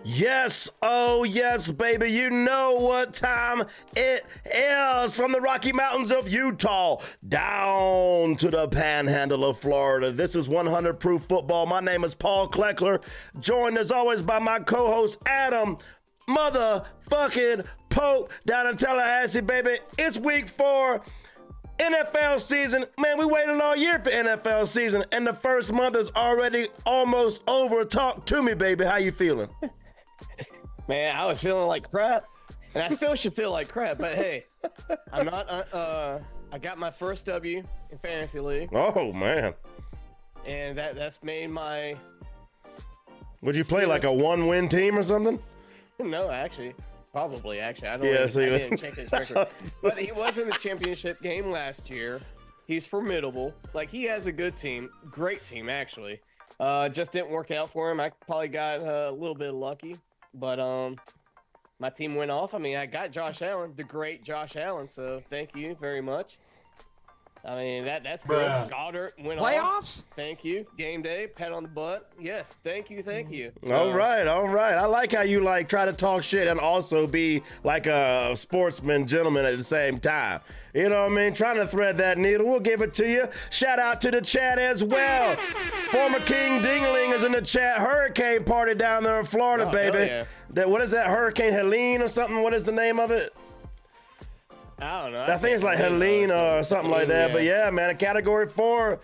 Yes, oh yes, baby, you know what time it is. From the Rocky Mountains of Utah down to the panhandle of Florida. This is 100 Proof Football. My name is Paul Kleckler, joined as always by my co-host Adam motherfucking Pope down in Tallahassee, baby. It's week 4. NFL season, man, we waited all year for NFL season, and the first month is already almost over. Talk to me, baby. How you feeling? Man, I was feeling like crap, and I still should feel like crap, but hey, I'm not, I got my first W in Fantasy League. Oh, man. And that's made my... Would you play like a 1-win team or something? No, actually. Probably, actually. I didn't check his record. But he was in the championship game last year. He's formidable. Like, he has a good team. Great team, actually. Just didn't work out for him. I probably got a little bit lucky. But my team went off. I mean, I got Josh Allen, the great Josh Allen. So thank you very much. I mean, that's good. Goddard went Playoffs? off. Thank you. Game day, pat on the butt. Yes, thank you. So, all right. I like how you try to talk shit and also be like a sportsman gentleman at the same time. You know what I mean? Trying to thread that needle. We'll give it to you. Shout out to the chat as well. Former King Dingling is in the chat. Hurricane party down there in Florida, baby. Yeah. What is that? Hurricane Helene or something? What is the name of it? I don't know. I think it's like Helene or something like that. Yeah. But yeah, man, a Category 4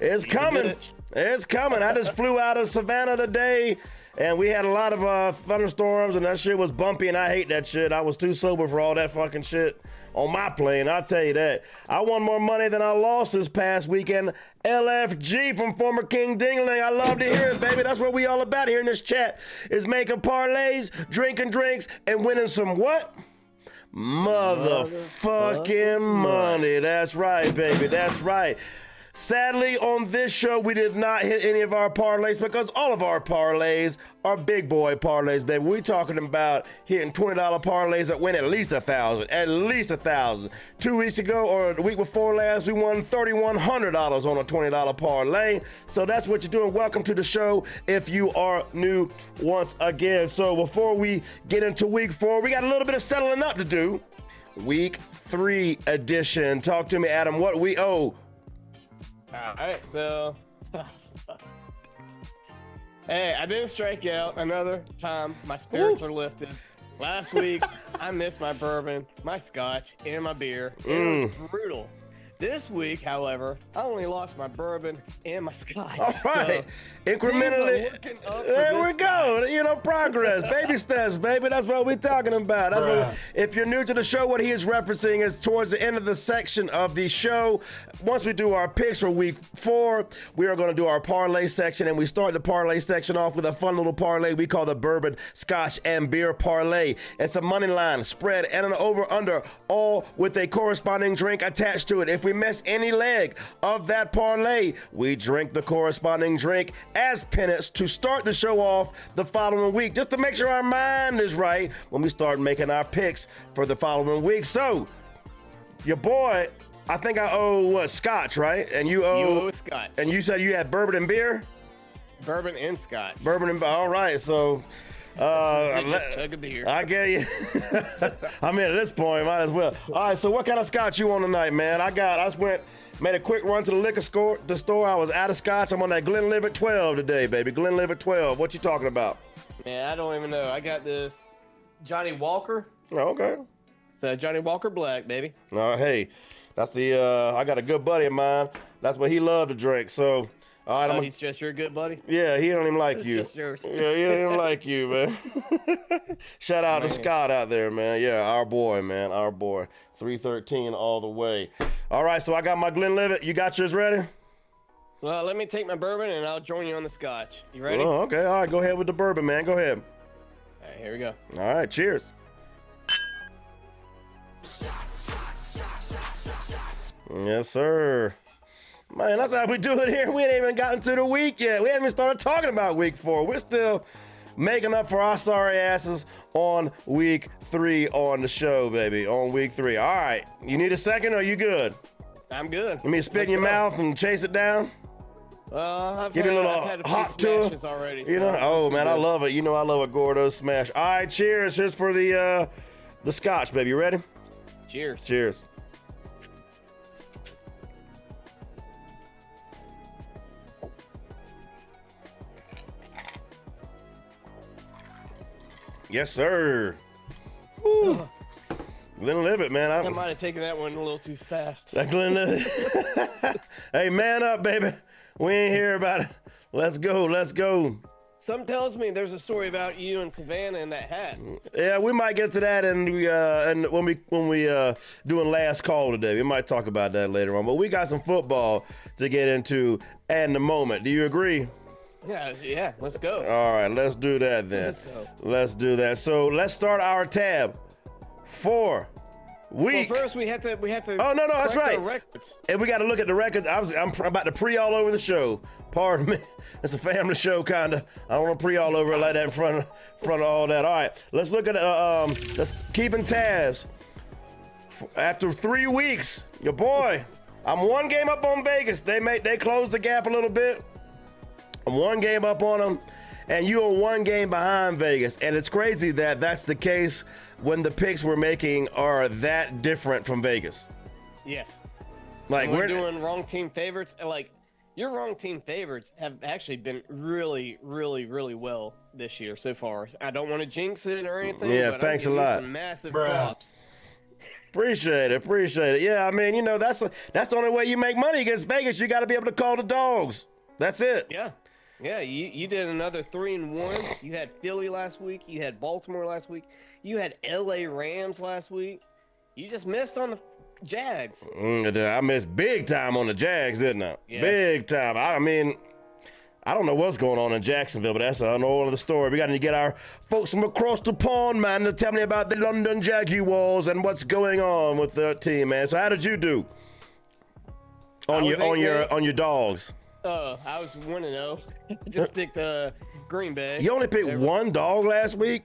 is coming. It's coming. I just flew out of Savannah today, and we had a lot of thunderstorms, and that shit was bumpy, and I hate that shit. I was too sober for all that fucking shit on my plane, I'll tell you that. I won more money than I lost this past weekend. LFG from former King Dingling. I love to hear it, baby. That's what we all about here in this chat, is making parlays, drinking drinks, and winning some what? Motherfucking money. That's right, baby. That's right. Sadly, on this show, we did not hit any of our parlays because all of our parlays are big boy parlays, baby. We're talking about hitting $20 parlays that win at least $1,000. At least $1,000. 2 weeks ago, or the week before last, we won $3,100 on a $20 parlay. So that's what you're doing. Welcome to the show if you are new once again. So before we get into week 4, we got a little bit of settling up to do. Week 3 edition. Talk to me, Adam. What we owe. All right, so hey, I didn't strike out another time. My spirits are lifted. Last week, I missed my bourbon, my scotch, and my beer. It was brutal. This week, however, I only lost my bourbon and my scotch. All right. So incrementally. There we go. You know, progress. Baby steps, baby. That's what we're talking about. That's what if you're new to the show, what he is referencing is towards the end of the section of the show. Once we do our picks for week 4, we are going to do our parlay section. And we start the parlay section off with a fun little parlay we call the bourbon, scotch, and beer parlay. It's a money line, spread, and an over-under, all with a corresponding drink attached to it. If we miss any leg of that parlay, we drink the corresponding drink as penance to start the show off the following week, just to make sure our mind is right when we start making our picks for the following week. So, your boy, I think I owe scotch, right? And you owe scotch. And you said you had bourbon and beer? Bourbon and scotch. Bourbon and all right, so chug a beer. I get you. I mean, at this point, might as well. All right, so what kind of scotch you on tonight, man? I just made a quick run to the liquor store. I was out of scotch. I'm on that Glenlivet 12 today, baby. Glenlivet 12. What you talking about? Man, I don't even know. I got this Johnny Walker. Oh, okay. It's a Johnny Walker Black, baby. Hey, that's the. I got a good buddy of mine. That's what he loved to drink. So. All right, he's just your good buddy? Yeah, he don't even like you. Just yours. Yeah, he don't even like you, man. Shout out to Scott out there, man. Yeah, our boy, man. Our boy. 313 all the way. All right, so I got my Glenlivet. You got yours ready? Well, let me take my bourbon and I'll join you on the scotch. You ready? Oh, okay. All right, go ahead with the bourbon, man. Go ahead. All right, here we go. All right, cheers. Yes, sir. Man, that's how we do it here. We ain't even gotten to the week yet. We haven't even started talking about week 4. We're still making up for our sorry asses on week 3 on the show, baby. On week 3. All right. You need a second or are you good? I'm good. Let me spit in your mouth and chase it down. Give me a little hot tour. Already, you know? Oh, man, I love it. You know I love a Gordo smash. All right, cheers. Here's for the scotch, baby. You ready? Cheers. Cheers. Yes, sir. Woo. Glenlivet, man. I might have taken that one a little too fast. That Glenlivet. Hey, man up, baby. We ain't here about it. Let's go. Let's go. Something tells me there's a story about you and Savannah in that hat. Yeah, we might get to that, and when we doing last call today, we might talk about that later on. But we got some football to get into in the moment. Do you agree? Yeah, let's go. All right, let's do that then. Let's go. Let's do that. So let's start our tab for week. Well, first we had to. Oh no, that's right. Records. And we got to look at the records. I'm about to pre all over the show. Pardon me. It's a family show, kinda. I don't want to pre all over it like that in front of all that. All right, let's look at let's keeping tabs. After 3 weeks, your boy, I'm 1 game up on Vegas. They closed the gap a little bit. I'm 1 game up on them, and you are 1 game behind Vegas. And it's crazy that that's the case when the picks we're making are that different from Vegas. Yes. Like we're doing wrong team favorites. Like your wrong team favorites have actually been really, really, really well this year so far. I don't want to jinx it or anything. Yeah, but thanks a lot. Some massive props. Appreciate it. Yeah, I mean, you know, that's the only way you make money against Vegas. You got to be able to call the dogs. That's it. Yeah, you did another 3-1. You had Philly last week. You had Baltimore last week. You had LA Rams last week. You just missed on the Jags. I missed big time on the Jags, didn't I? Yeah. Big time. I mean, I don't know what's going on in Jacksonville, but that's another story. We got to get our folks from across the pond, man, to tell me about the London Jaguars and what's going on with their team, man. So how did you do on your dogs? I was 1-0. Just picked Green Bay. You only picked one dog last week?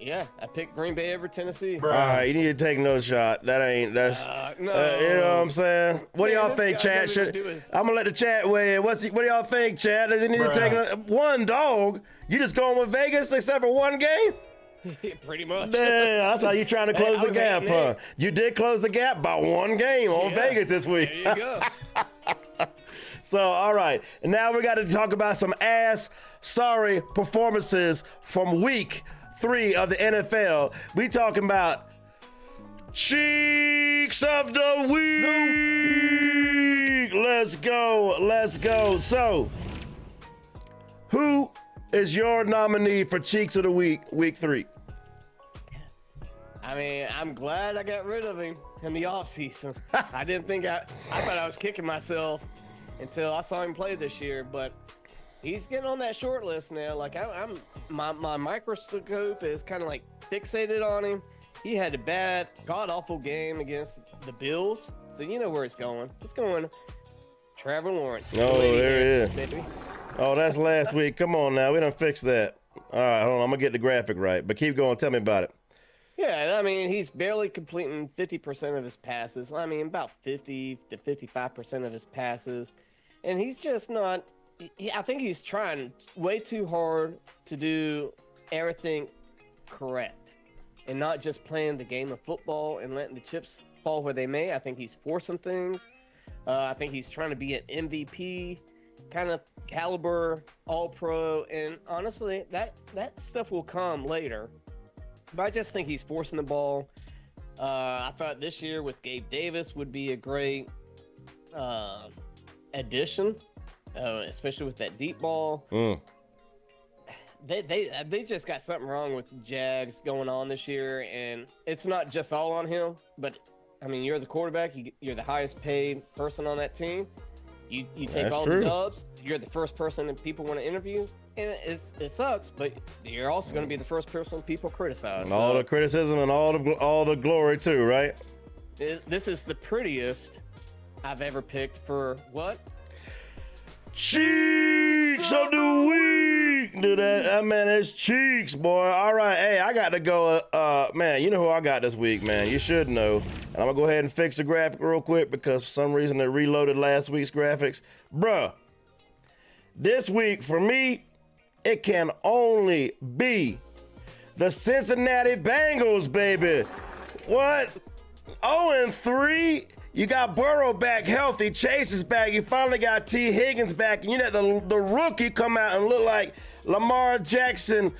Yeah, I picked Green Bay over Tennessee. All right, you need to take another shot. That's no. You know what I'm saying? What do y'all think, chat? I'm gonna let the chat weigh in. What do y'all think, chat? Does he need to take one dog? You just going with Vegas except for 1 game? Pretty much. Yeah, that's how you trying to close the gap, huh? You did close the gap by 1 game on Vegas this week. There you go. So, all right. And now we got to talk about some sorry performances from week 3 of the NFL. We talking about Cheeks of the Week. Let's go. So, who is your nominee for Cheeks of the Week, week 3? I mean, I'm glad I got rid of him in the offseason. I thought I was kicking myself until I saw him play this year, but he's getting on that short list now. Like my microscope is kind of like fixated on him. He had a bad, god-awful game against the Bills, so you know where it's going. It's going Trevor Lawrence. Oh, there he is. Baby. Oh, that's last week. Come on now, we done fixed that. All right, hold on, I'm gonna get the graphic right, but keep going. Tell me about it. Yeah, I mean, he's barely completing 50% of his passes. I mean, about 50 to 55% of his passes. And he's just not I think he's trying way too hard to do everything correct and not just playing the game of football and letting the chips fall where they may. I think he's forcing things. I think he's trying to be an MVP kind of caliber all-pro. And honestly, that stuff will come later. But I just think he's forcing the ball. I thought this year with Gabe Davis would be a great addition, especially with that deep ball. They just got something wrong with the Jags going on this year, and it's not just all on him. But I mean, you're the quarterback. You're the highest paid person on that team. You take That's all true. the dubs. You're the first person that people want to interview. And it sucks, but you're also going to be the first person people criticize. And all the criticism and all the glory too, right? This is the prettiest I've ever picked for what? Cheeks of the Week. Do that, man. It's Cheeks, boy. All right, hey, I got to go. Man, you know who I got this week, man. You should know. And I'm gonna go ahead and fix the graphic real quick because for some reason they reloaded last week's graphics, bruh. This week for me, it can only be the Cincinnati Bengals, baby. What? 0-3? You got Burrow back healthy. Chase is back. You finally got T. Higgins back. And you let the rookie come out and look like Lamar Jackson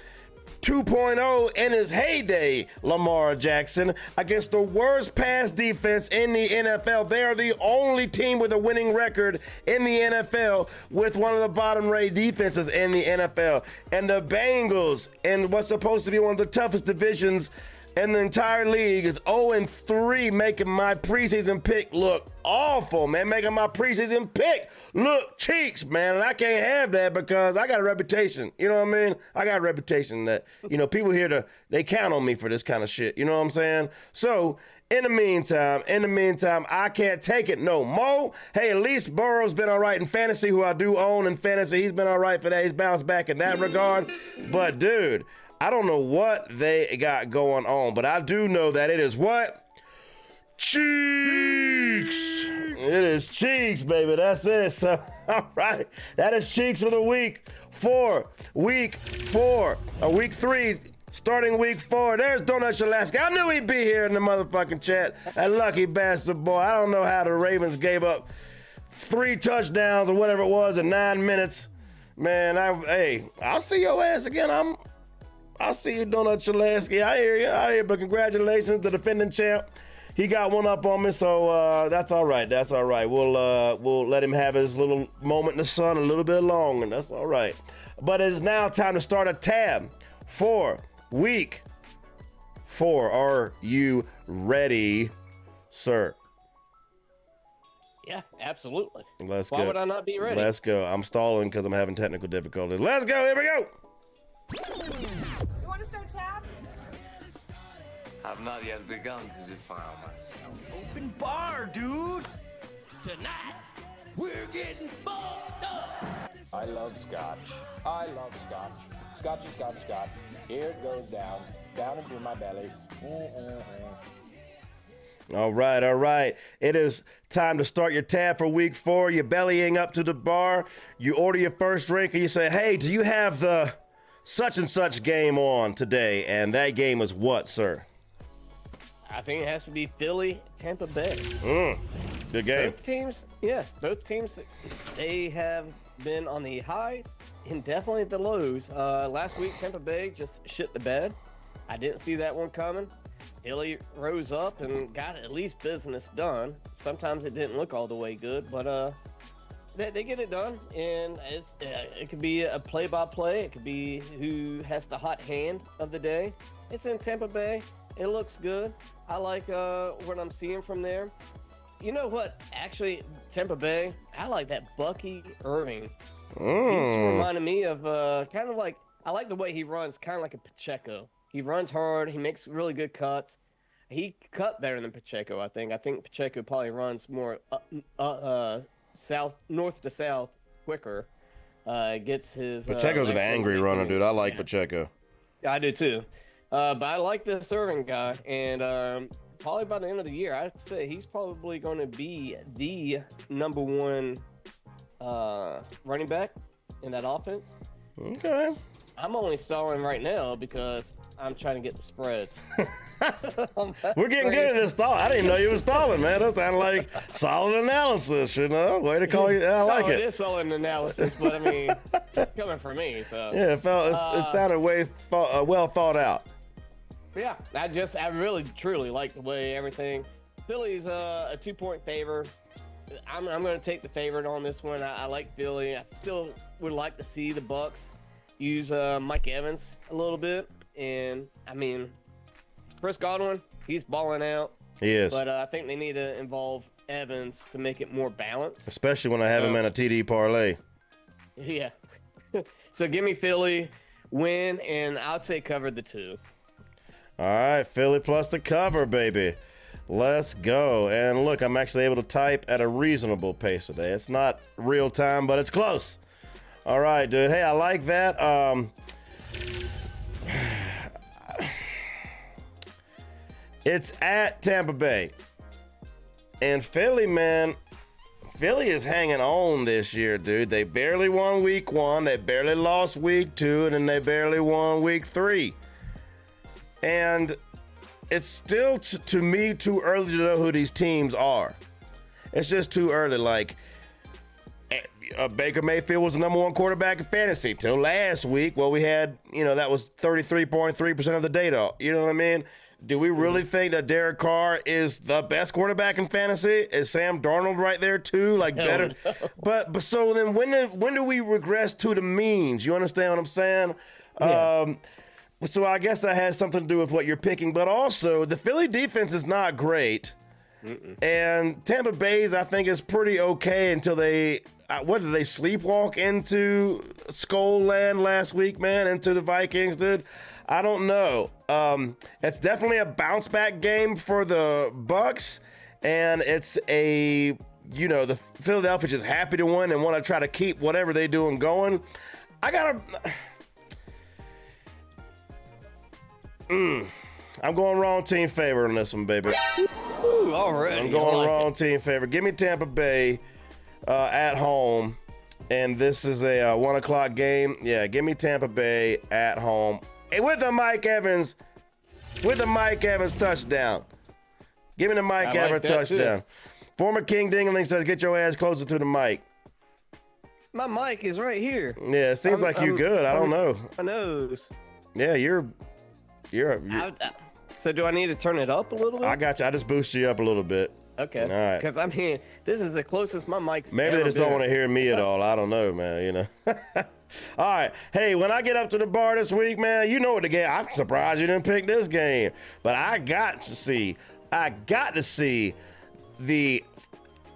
2.0 in his heyday, Lamar Jackson, against the worst pass defense in the NFL. They are the only team with a winning record in the NFL with one of the bottom-rated defenses in the NFL. And the Bengals, in what's supposed to be one of the toughest divisions in the entire league, is 0-3, making my preseason pick look awful, man. Making my preseason pick look cheeks, man. And I can't have that because I got a reputation. You know what I mean? I got a reputation that, people here they count on me for this kind of shit. You know what I'm saying? So, in the meantime, I can't take it no more. Hey, at least Burrow's been all right in fantasy, who I do own in fantasy. He's been all right for that. He's bounced back in that regard. But, dude, I don't know what they got going on, but I do know that it is what? Cheeks! It is Cheeks, baby. That's it. So, all right. That is Cheeks of the Week for week 4. Week 3, starting week 4. There's Donut Shalaska. I knew he'd be here in the motherfucking chat. That lucky bastard boy. I don't know how the Ravens gave up 3 touchdowns or whatever it was in 9 minutes. Man, I'll see your ass again. I see you, Donut Shalansky. I hear you. But congratulations, the defending champ. He got one up on me, so that's all right. We'll let him have his little moment in the sun a little bit longer. That's all right. But it's now time to start a tab for week 4. Are you ready, sir? Yeah, absolutely. Let's go. Why would I not be ready? Let's go. I'm stalling because I'm having technical difficulties. Let's go. Here we go. You want to start tab? I've not yet begun to defile myself. Open bar, dude. Tonight, we're getting fucked up. I love scotch. Scotchy, scotch. Here it goes down into my belly. All right. It is time to start your tab for week 4. You're bellying up to the bar. You order your first drink and you say, hey, do you have the such and such game on today? And that game is what, sir? I think it has to be Philly, Tampa Bay. Good game. Both teams, they have been on the highs and definitely the lows. Last week, Tampa Bay just shit the bed. I didn't see that one coming. Philly rose up and got at least business done. Sometimes it didn't look all the way good, but they get it done, and it could be a play-by-play. It could be who has the hot hand of the day. It's in Tampa Bay. It looks good. I like what I'm seeing from there. You know what? Actually, Tampa Bay, I like that Bucky Irving. He's reminding me of kind of like, I like the way he runs, kind of like a Pacheco. He runs hard. He makes really good cuts. He cut better than Pacheco, I think. I think Pacheco probably runs more north to south quicker. Gets his. Pacheco's an angry runner, dude. I like Pacheco. I do too. But I like this Irving guy, and probably by the end of the year, I'd say he's probably going to be the number one running back in that offense. Okay. I'm only stalling right now because I'm trying to get the spreads. We're getting good at this stall. I didn't even know you were stalling, man. That sounded like solid analysis, you know? Way to call you. I like it. It is solid analysis, but I mean, coming from me, so. Yeah, it sounded well thought out. Yeah, I really, truly like the way everything. Philly's a 2-point favor. I'm going to take the favorite on this one. I like Philly. I still would like to see the Bucks use Mike Evans a little bit. And, I mean, Chris Godwin, he's balling out. He is. But I think they need to involve Evans to make it more balanced. Especially when I have him in a TD parlay. Yeah. So give me Philly, win, and I'd say cover the 2. All right, Philly plus the cover, baby. Let's go. And look, I'm actually able to type at a reasonable pace today. It's not real time, but it's close. All right, dude. Hey, I like that. It's at Tampa Bay. And Philly, man, Philly is hanging on this year, dude. They barely won week 1. They barely lost week 2. And then they barely won week 3. And it's still, to me, too early to know who these teams are. It's just too early. Like, Baker Mayfield was the number 1 quarterback in fantasy till last week. Well, we had, that was 33.3% of the data. You know what I mean? Do we really think that Derek Carr is the best quarterback in fantasy? Is Sam Darnold right there too? Like better? No. But so then when do we regress to the means? You understand what I'm saying? Yeah. So I guess that has something to do with what you're picking. But also, the Philly defense is not great. And Tampa Bay's, I think, is pretty okay until they, what did they sleepwalk into Skull Land last week, man? Into the Vikings, dude? I don't know. It's definitely a bounce back game for the Bucks. And it's the Philadelphia just happy to win and want to try to keep whatever they doing going. I'm going wrong team favor on this one, baby. Ooh, already. I'm going wrong team favor. Give me Tampa Bay at home. And this is a 1 o'clock game. Yeah, give me Tampa Bay at home. Hey, with a Mike Evans touchdown. Give me the Mike Evans touchdown. Too. Former King Dingling says, get your ass closer to the mic. My mic is right here. Yeah, it seems like you're good. I don't know. My nose. Yeah, you're so do I need to turn it up a little bit? I got you. I just boosted you up a little bit. Okay. All right. Because I mean, this is the closest my mic's Maybe they just don't want to hear me at all. I don't know, man. All right. Hey, when I get up to the bar this week, man, you know what the game. I'm surprised you didn't pick this game. But I got to see the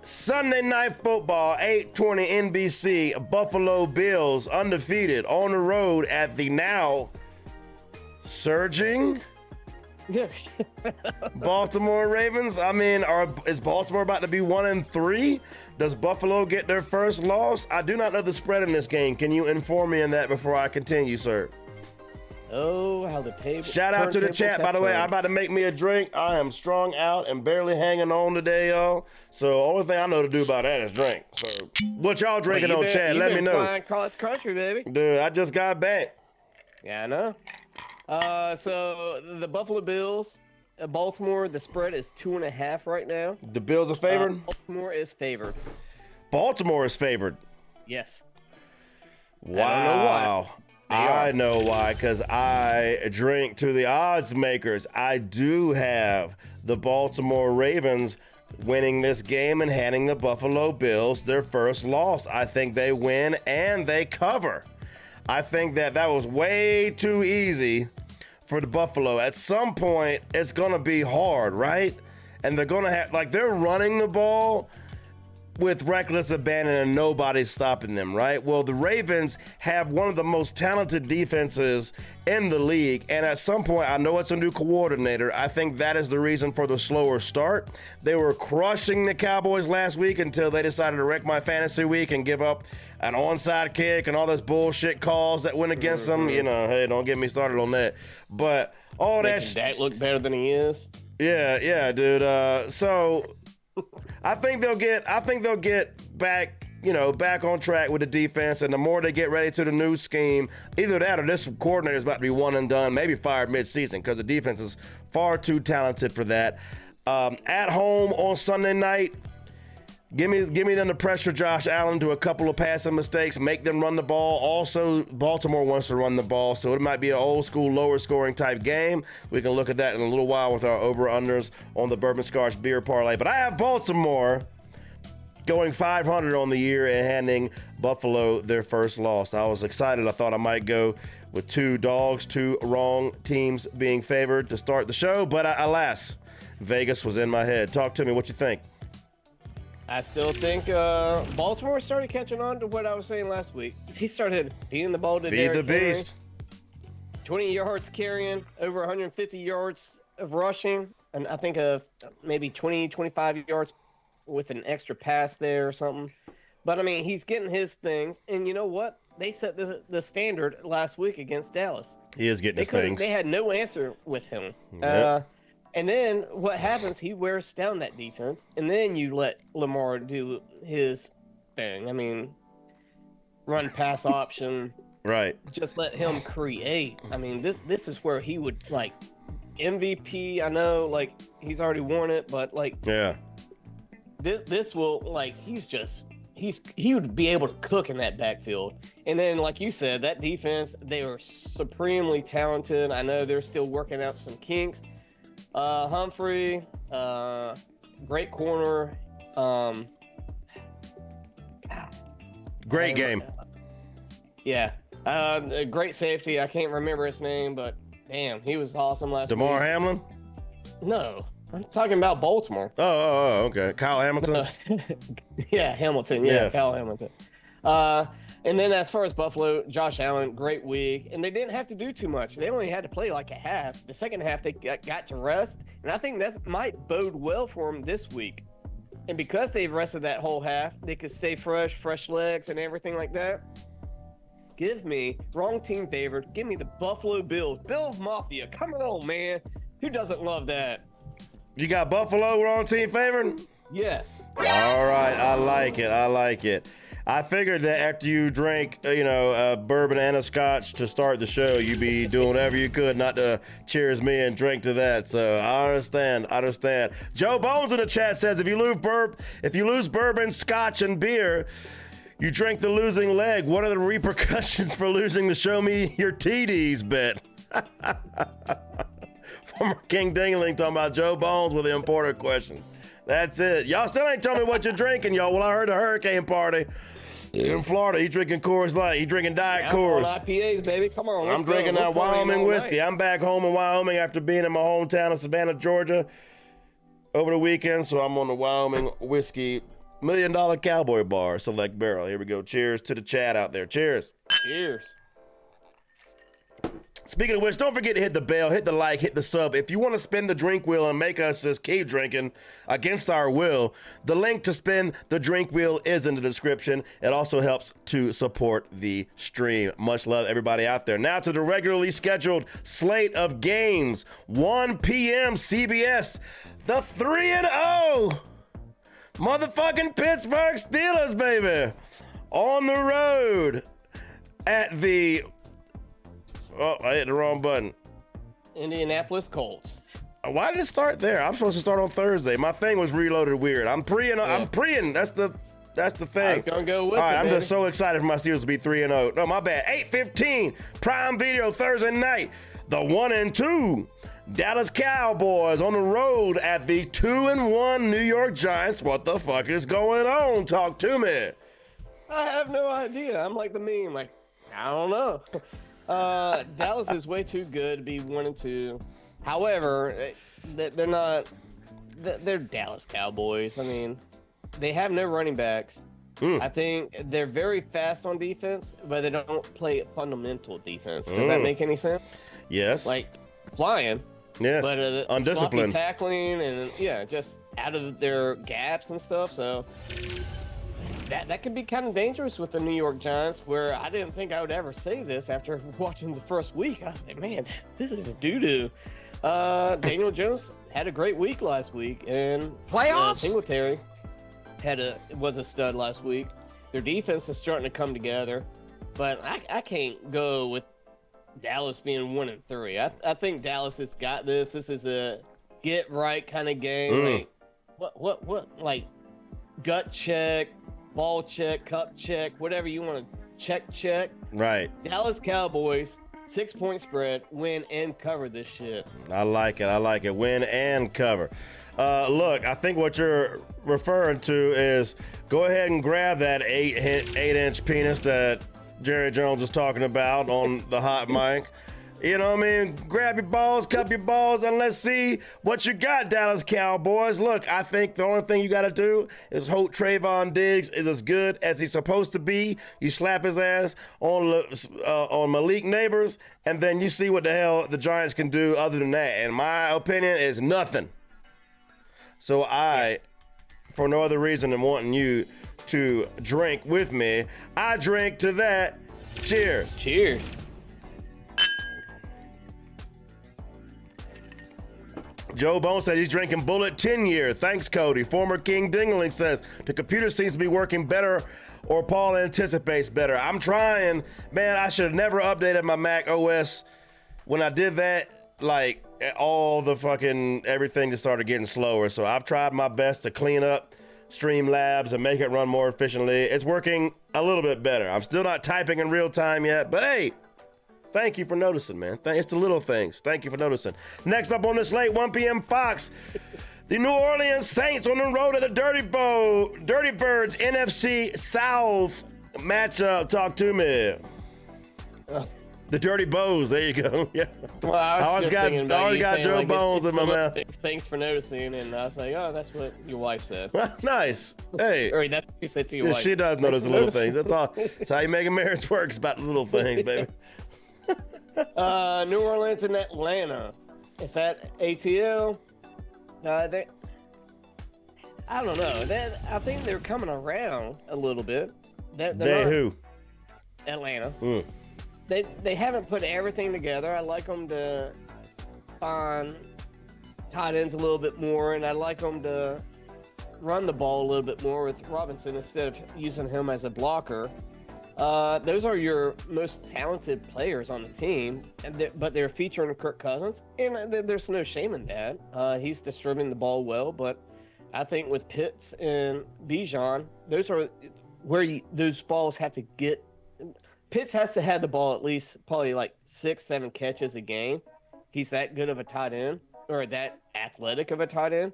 Sunday Night Football 8:20 NBC Buffalo Bills undefeated on the road at the now surging Baltimore Ravens. I mean, is Baltimore about to be 1-3? Does Buffalo get their first loss? I do not know the spread in this game. Can you inform me on that before I continue, sir? Oh, how the table. Shout out to the chat, by the way. I'm about to make me a drink. I am strung out and barely hanging on today, y'all. So only thing I know to do about that is drink. So what y'all drinking on chat? Let me know. Flying cross country, baby. Dude, I just got back. Yeah, I know. So the Buffalo Bills, Baltimore. The spread is 2.5 right now. The Bills are favored? Baltimore is favored. Baltimore is favored. Yes. Wow. I know why, because I drink to the odds makers. I do have the Baltimore Ravens winning this game and handing the Buffalo Bills their first loss. I think they win and they cover. I think that was way too easy for the Buffalo. At some point, it's going to be hard, right? And they're going to have, like, they're running the ball with reckless abandon and nobody's stopping them, right? Well, the Ravens have one of the most talented defenses in the league, and at some point, I know it's a new coordinator. I think that is the reason for the slower start. They were crushing the Cowboys last week until they decided to wreck my fantasy week and give up an onside kick and all this bullshit calls that went against them. You know, hey, don't get me started on that. But all that Dak look better than he is. Yeah, dude. So I think they'll get back, back on track with the defense, and the more they get ready to the new scheme, either that or this coordinator is about to be one and done, maybe fired mid-season, because the defense is far too talented for that. At home on Sunday night, give me them to pressure Josh Allen to a couple of passing mistakes, make them run the ball. Also, Baltimore wants to run the ball, so it might be an old school, lower scoring type game. We can look at that in a little while with our over-unders on the Bourbon Scotch Beer Parlay. But I have Baltimore going 500 on the year and handing Buffalo their first loss. I was excited. I thought I might go with two wrong teams being favored to start the show, but alas, Vegas was in my head. Talk to me. What you think? I still think Baltimore started catching on to what I was saying last week. He started feeding the ball to Feed Derrick the beast. Henry. 20 yards carrying, over 150 yards of rushing, and I think maybe 20, 25 yards with an extra pass there or something. But, I mean, he's getting his things. And you know what? They set the standard last week against Dallas. He is getting his things. They had no answer with him. Yep. And then what happens, he wears down that defense, and then you let Lamar do his thing. I mean, run pass option. Right. Just let him create. I mean, this is where he would, like, MVP. I know, like, he's already won it, but, like, yeah. This will, like, he would be able to cook in that backfield. And then, like you said, that defense, they are supremely talented. I know they're still working out some kinks. Humphrey, great corner. Great game. Yeah. A great safety. I can't remember his name, but damn, he was awesome last week. DeMar Hamlin? No, I'm talking about Baltimore. Oh, okay. Kyle Hamilton? Yeah, Hamilton. Yeah, Kyle Hamilton. And then as far as Buffalo, Josh Allen, great week. And they didn't have to do too much. They only had to play like a half. The second half, they got to rest. And I think that might bode well for them this week. And because they've rested that whole half, they could stay fresh legs and everything like that. Give me, wrong team favored, give me the Buffalo Bills. Bills Mafia, come on, man. Who doesn't love that? You got Buffalo wrong team favored? Yes. All right, I like it. I figured that after you drank, a bourbon and a scotch to start the show, you'd be doing whatever you could not to cheers me and drink to that. So I understand. Joe Bones in the chat says if you lose bourbon, scotch, and beer, you drink the losing leg. What are the repercussions for losing the show me your TDs bet? Former King Dingling talking about Joe Bones with the important questions. That's it. Y'all still ain't telling me what you're drinking, y'all. Well, I heard the hurricane party in Florida. He drinking Coors Light. He drinking Diet Coors. I'm on IPAs, baby. Come on. I'm drinking that Wyoming whiskey. I'm back home in Wyoming after being in my hometown of Savannah, Georgia over the weekend. So I'm on the Wyoming whiskey $1 Million Cowboy Bar Select Barrel. Here we go. Cheers to the chat out there. Cheers. Cheers. Speaking of which, don't forget to hit the bell, hit the like, hit the sub. If you want to spin the drink wheel and make us just keep drinking against our will, the link to spin the drink wheel is in the description. It also helps to support the stream. Much love, everybody out there. Now to the regularly scheduled slate of games. 1 p.m. CBS, the 3-0 motherfucking Pittsburgh Steelers, baby, on the road at the... Oh, I hit the wrong button. Indianapolis Colts. Why did it start there? I'm supposed to start on Thursday. My thing was reloaded weird. I'm pre-ing. Yeah. I'm pre-ing. That's the thing. I was gonna go with All right, it, I'm baby. just so excited for my Steelers to be 3-0. No, my bad. 8:15 Prime Video Thursday night. The 1-2 Dallas Cowboys on the road at the 2-1 New York Giants. What the fuck is going on? Talk to me. I have no idea. I'm like the meme. Like, I don't know. Dallas is way too good to be 1-2. However, they're not. They're Dallas Cowboys. I mean, they have no running backs. I think they're very fast on defense, but they don't play fundamental defense. Does that make any sense? Yes. Like flying. Yes. But undisciplined sloppy tackling and just out of their gaps and stuff. So that could be kind of dangerous with the New York Giants. Where I didn't think I would ever say this after watching the first week. I was like, man, this is doo-doo. Daniel Jones had a great week last week, and Playoffs? Singletary was a stud last week. Their defense is starting to come together, but I can't go with Dallas being 1-3. I think Dallas has got this. This is a get right kind of game. Like what like gut check, ball check, cup check, whatever you want to check. Right. Dallas Cowboys. 6-point spread, win and cover this shit. I like it. Win and cover. Look, I think what you're referring to is go ahead and grab that 8-inch penis that Jerry Jones is talking about on the hot mic. You know what I mean? Grab your balls, cup your balls, and let's see what you got, Dallas Cowboys. Look, I think the only thing you got to do is hope Trayvon Diggs is as good as he's supposed to be. You slap his ass on Malik Neighbors, and then you see what the hell the Giants can do other than that. And my opinion is nothing. So I, for no other reason than wanting you to drink with me, I drink to that. Cheers. Cheers. Joe Bone said he's drinking Bullet 10 year. Thanks, Cody. Former King Dingling says the computer seems to be working better, or Paul anticipates better. I'm trying. Man, I should have never updated my Mac OS. When I did that, like, all the fucking everything just started getting slower. So I've tried my best to clean up Streamlabs and make it run more efficiently. It's working a little bit better. I'm still not typing in real time yet, but hey, thank you for noticing, man. It's the little things. Thank you for noticing. Next up on the slate, 1 p.m. Fox. The New Orleans Saints on the road to the Dirty Birds NFC South matchup. Talk to me. The Dirty Bows. There you go. Yeah. Well, I always got Joe like, Bones in my mouth. Thanks for noticing, and I was like, oh, that's what your wife said. Nice. Hey. Or that's what you said to your wife. She does notice the little things. That's all. That's how you make a marriage work. It's about the little things, baby. New Orleans and Atlanta. It's at ATL. I don't know. I think they're coming around a little bit. They who? Atlanta. They haven't put everything together. I like them to find tight ends a little bit more, and I like them to run the ball a little bit more with Robinson instead of using him as a blocker. Those are your most talented players on the team, but they're featuring Kirk Cousins, and there's no shame in that. He's distributing the ball well, but I think with Pitts and Bijan, those are where those balls have to get. Pitts has to have the ball at least probably like 6-7 catches a game. He's that good of a tight end, or that athletic of a tight end.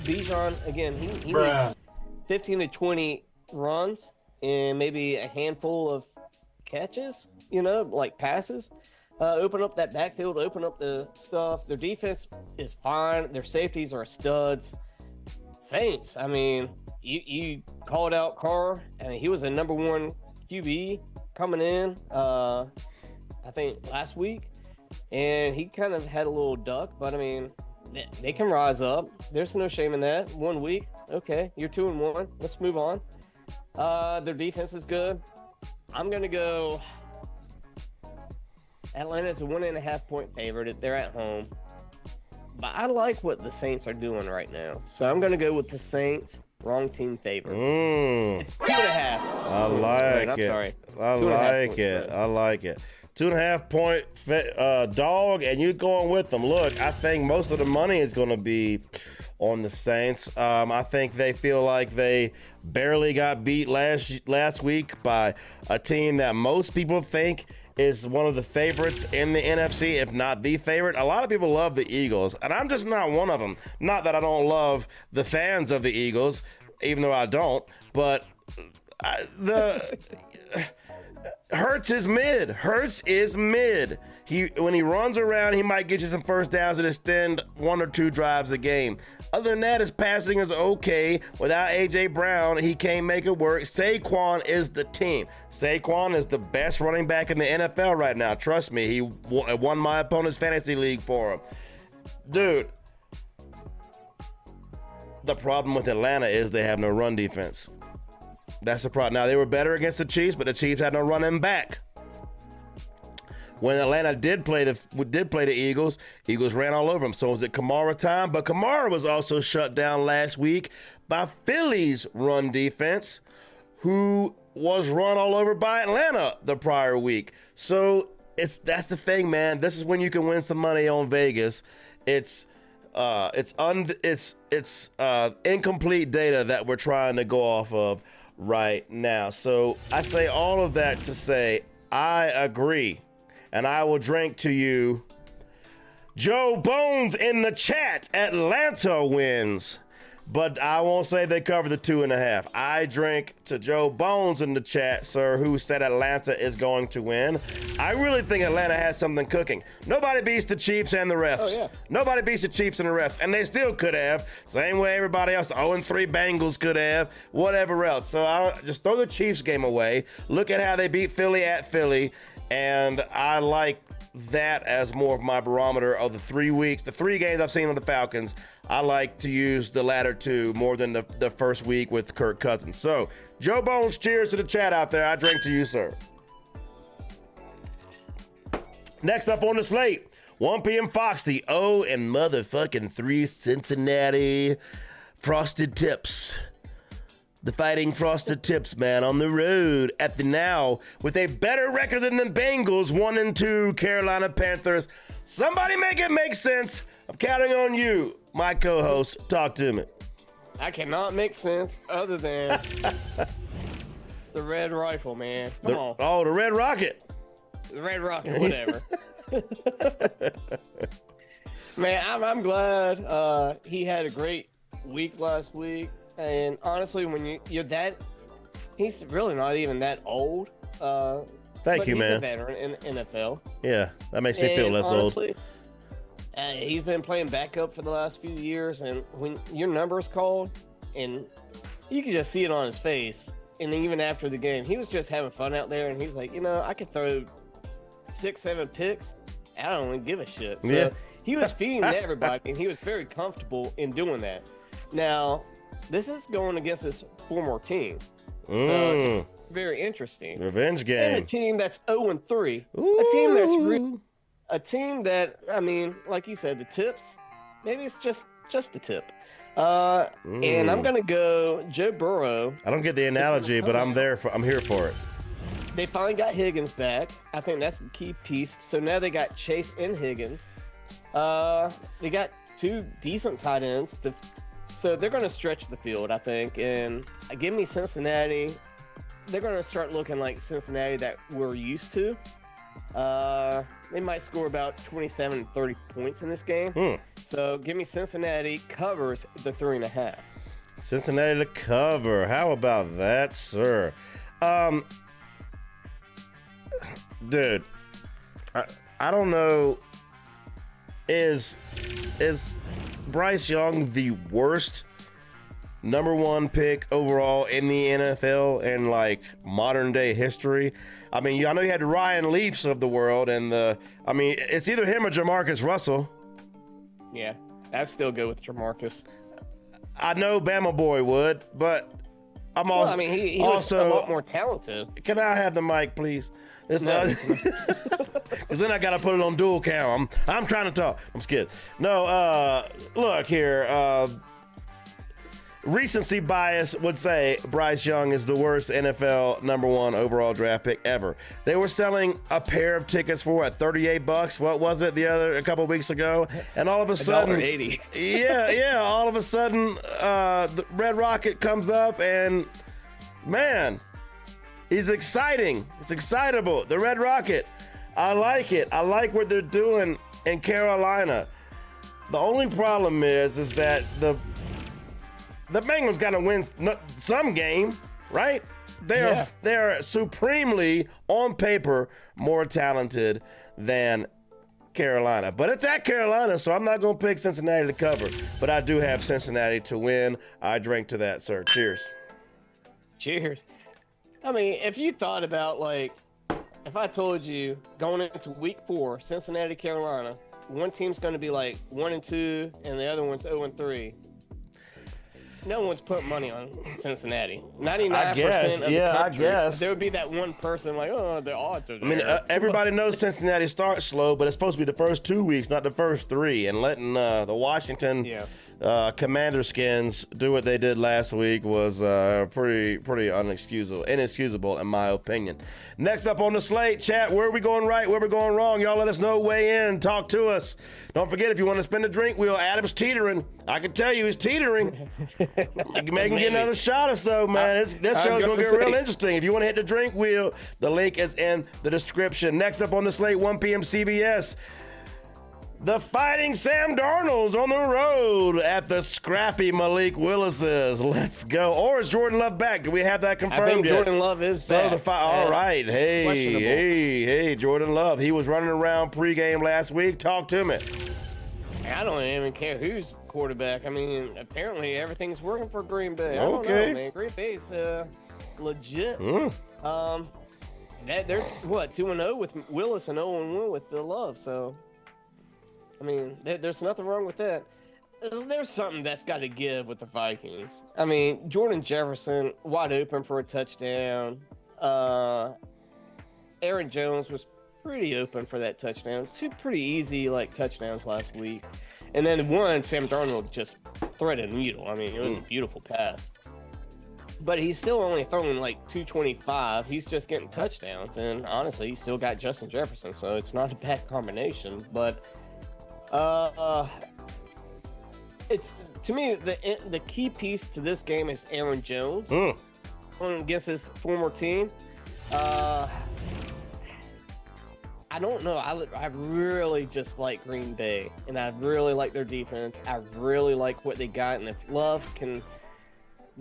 Bijan, again, he needs 15 to 20 runs and maybe a handful of catches, like passes. Open up that backfield, open up the stuff. Their defense is fine. Their safeties are studs. Saints, I mean, you called out Carr. I mean, he was a number one QB coming in, I think last week, and he kind of had a little duck, but I mean, they can rise up. There's no shame in that. 1 week, okay, you're 2-1. Let's move on. Their defense is good. I'm gonna go. Atlanta's a 1.5 point favorite. They're at home, but I like what the Saints are doing right now, so I'm gonna go with the Saints. Wrong team favorite. It's 2.5. I like it. I'm sorry. I like it. 2.5 point dog, and you're going with them. Look, I think most of the money is going to be on the Saints. I think they feel like they barely got beat last week by a team that most people think is one of the favorites in the NFC, if not the favorite. A lot of people love the Eagles, and I'm just not one of them. Not that I don't love the fans of the Eagles, even though I don't, but Hurts is mid. Hurts is mid. When he runs around, he might get you some first downs and extend 1 or 2 drives a game. Other than that, his passing is okay. Without A.J. Brown, he can't make it work. Saquon is the team. Saquon is the best running back in the NFL right now. Trust me, he won my opponent's fantasy league for him. Dude, the problem with Atlanta is they have no run defense. That's the problem. Now, they were better against the Chiefs, but the Chiefs had no running back. When Atlanta did play the Eagles, Eagles ran all over them. So was it Kamara time? But Kamara was also shut down last week by Philly's run defense, who was run all over by Atlanta the prior week. So that's the thing, man. This is when you can win some money on Vegas. It's incomplete data that we're trying to go off of right now. So I say all of that to say I agree. And I will drink to you. Joe Bones in the chat. Atlanta wins. But I won't say they cover the 2.5. I drink to Joe Bones in the chat, sir, who said Atlanta is going to win. I really think Atlanta has something cooking. Nobody beats the Chiefs and the refs. Oh, yeah. Nobody beats the Chiefs and the refs. And they still could have. Same way everybody else. The 0-3 Bengals could have. Whatever else. So I'll just throw the Chiefs game away. Look at how they beat Philly at Philly. And I like that as more of my barometer of the 3 weeks. The 3 games I've seen of the Falcons, I like to use the latter 2 more than the first week with Kirk Cousins. So, Joe Bones, cheers to the chat out there. I drink to you, sir. Next up on the slate, 1 p.m. Fox, the 0 and motherfucking 3 Cincinnati Frosted Tips. The Fighting Frosted Tips, man, on the road at the Now with a better record than the Bengals, 1-2 Carolina Panthers. Somebody make it make sense. I'm counting on you, my co-host. Talk to me. I cannot make sense other than the Red Rifle, man. Come on. Oh, the Red Rocket. The Red Rocket, whatever. Man, I'm glad he had a great week last week. And honestly, when you're that, he's really not even that old. Thank you, man. He's a veteran in the NFL. Yeah, that makes me feel less honestly, old. He's been playing backup for the last few years, and when your number's called, and you can just see it on his face, and even after the game, he was just having fun out there, and he's like, I could throw 6-7 picks. I don't even give a shit. So yeah. He was feeding to everybody, and he was very comfortable in doing that. Now, this is going against his former team. So it's very interesting. Revenge game. And a team that's 0-3. Ooh. A team that, I mean, like you said, the tips, maybe it's just the tip. And I'm going to go Joe Burrow. I don't get the analogy, but I'm here for it. They finally got Higgins back. I think that's the key piece. So now they got Chase and Higgins. They got 2 decent tight ends. So they're going to stretch the field, I think. And give me Cincinnati. They're going to start looking like Cincinnati that we're used to. They might score about 27 and 30 points in this game. So give me Cincinnati covers the 3.5. Cincinnati to cover. How about that, sir? Dude, I don't know. Is Bryce Young the worst number 1 pick overall in the NFL in like modern day history? I mean, I know you had Ryan Leafs of the world, and it's either him or Jamarcus Russell. Yeah, I'd still go with Jamarcus. I know Bama Boy would, but I'm also. Well, I mean, he was a lot more talented. Can I have the mic, please? Because then I gotta put it on dual cam. I'm trying to talk. I'm scared. No, look here. recency bias would say Bryce Young is the worst NFL #1 overall draft pick ever. They were selling a pair of tickets for what, $38? What was it a couple weeks ago? And all of a sudden, $1.80. yeah, all of a sudden, the Red Rocket comes up and man, he's exciting. It's excitable. The Red Rocket. I like it. I like what they're doing in Carolina. The only problem is that the Bengals got to win some game, right? They're supremely, on paper, more talented than Carolina. But it's at Carolina, so I'm not going to pick Cincinnati to cover. But I do have Cincinnati to win. I drink to that, sir. Cheers. Cheers. I mean, if you thought about, like, if I told you going into week 4, Cincinnati, Carolina, one team's going to be like 1-2 and the other one's 0-3. No one's putting money on Cincinnati. 99% I guess, of the country, there would be that one person like, oh, the odds are there. I mean, everybody knows Cincinnati starts slow, but it's supposed to be the first 2 weeks, not the first 3. And letting the Washington Commander skins do what they did last week was pretty inexcusable in my opinion. Next up on the slate, chat, where are we going right, where are we going wrong? Y'all let us know, weigh in, talk to us. Don't forget, if you want to spin the drink wheel, Adam's teetering. I can tell you he's teetering. Make him get another shot or so, man. This show's going to get real interesting. If you want to hit the drink wheel, the link is in the description. Next up on the slate, 1 p.m. CBS. The Fighting Sam Darnolds on the road at the scrappy Malik Willis's. Let's go. Or is Jordan Love back? Do we have that confirmed I think yet? Jordan Love is back. All right. Hey, Jordan Love. He was running around pregame last week. Talk to me. I don't even care who's quarterback. I mean, apparently everything's working for Green Bay. I don't Okay. know, man. Green Bay's legit. They're what, 2-0 with Willis and 0-1 with the Love. So, I mean, there's nothing wrong with that. There's something that's got to give with the Vikings. I mean, Jordan Jefferson wide open for a touchdown. Aaron Jones was pretty open for that touchdown. 2 pretty easy touchdowns last week. And then one, Sam Darnold just threaded the needle. I mean, it was a beautiful pass. But he's still only throwing 225. He's just getting touchdowns. And honestly, he's still got Justin Jefferson. So it's not a bad combination. But it's, to me, the key piece to this game is Aaron Jones against his former team. I don't know. I really just like Green Bay, and I really like their defense. I really like what they got, and if Love can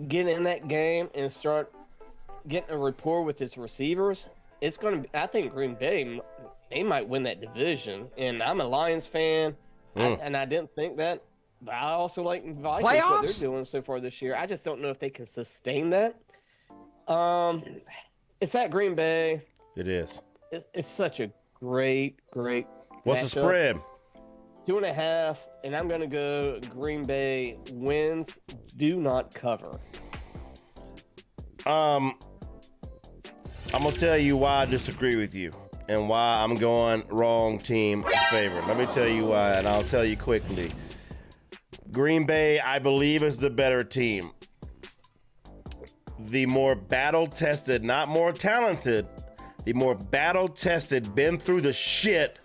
get in that game and start getting a rapport with his receivers, it's going to. I think Green Bay, they might win that division. And I'm a Lions fan, and I didn't think that, but I also like Vikings what they're doing so far this year. I just don't know if they can sustain that. It's at Green Bay. It is. It's such a great What's the spread? 2.5, and I'm gonna go Green Bay wins, do not cover. I'm gonna tell you why I disagree with you and why I'm going wrong team favorite. Let me tell you why, and I'll tell you quickly. Green Bay, I believe, is the better team. The more battle-tested, not more talented, the more battle-tested, been through the shit,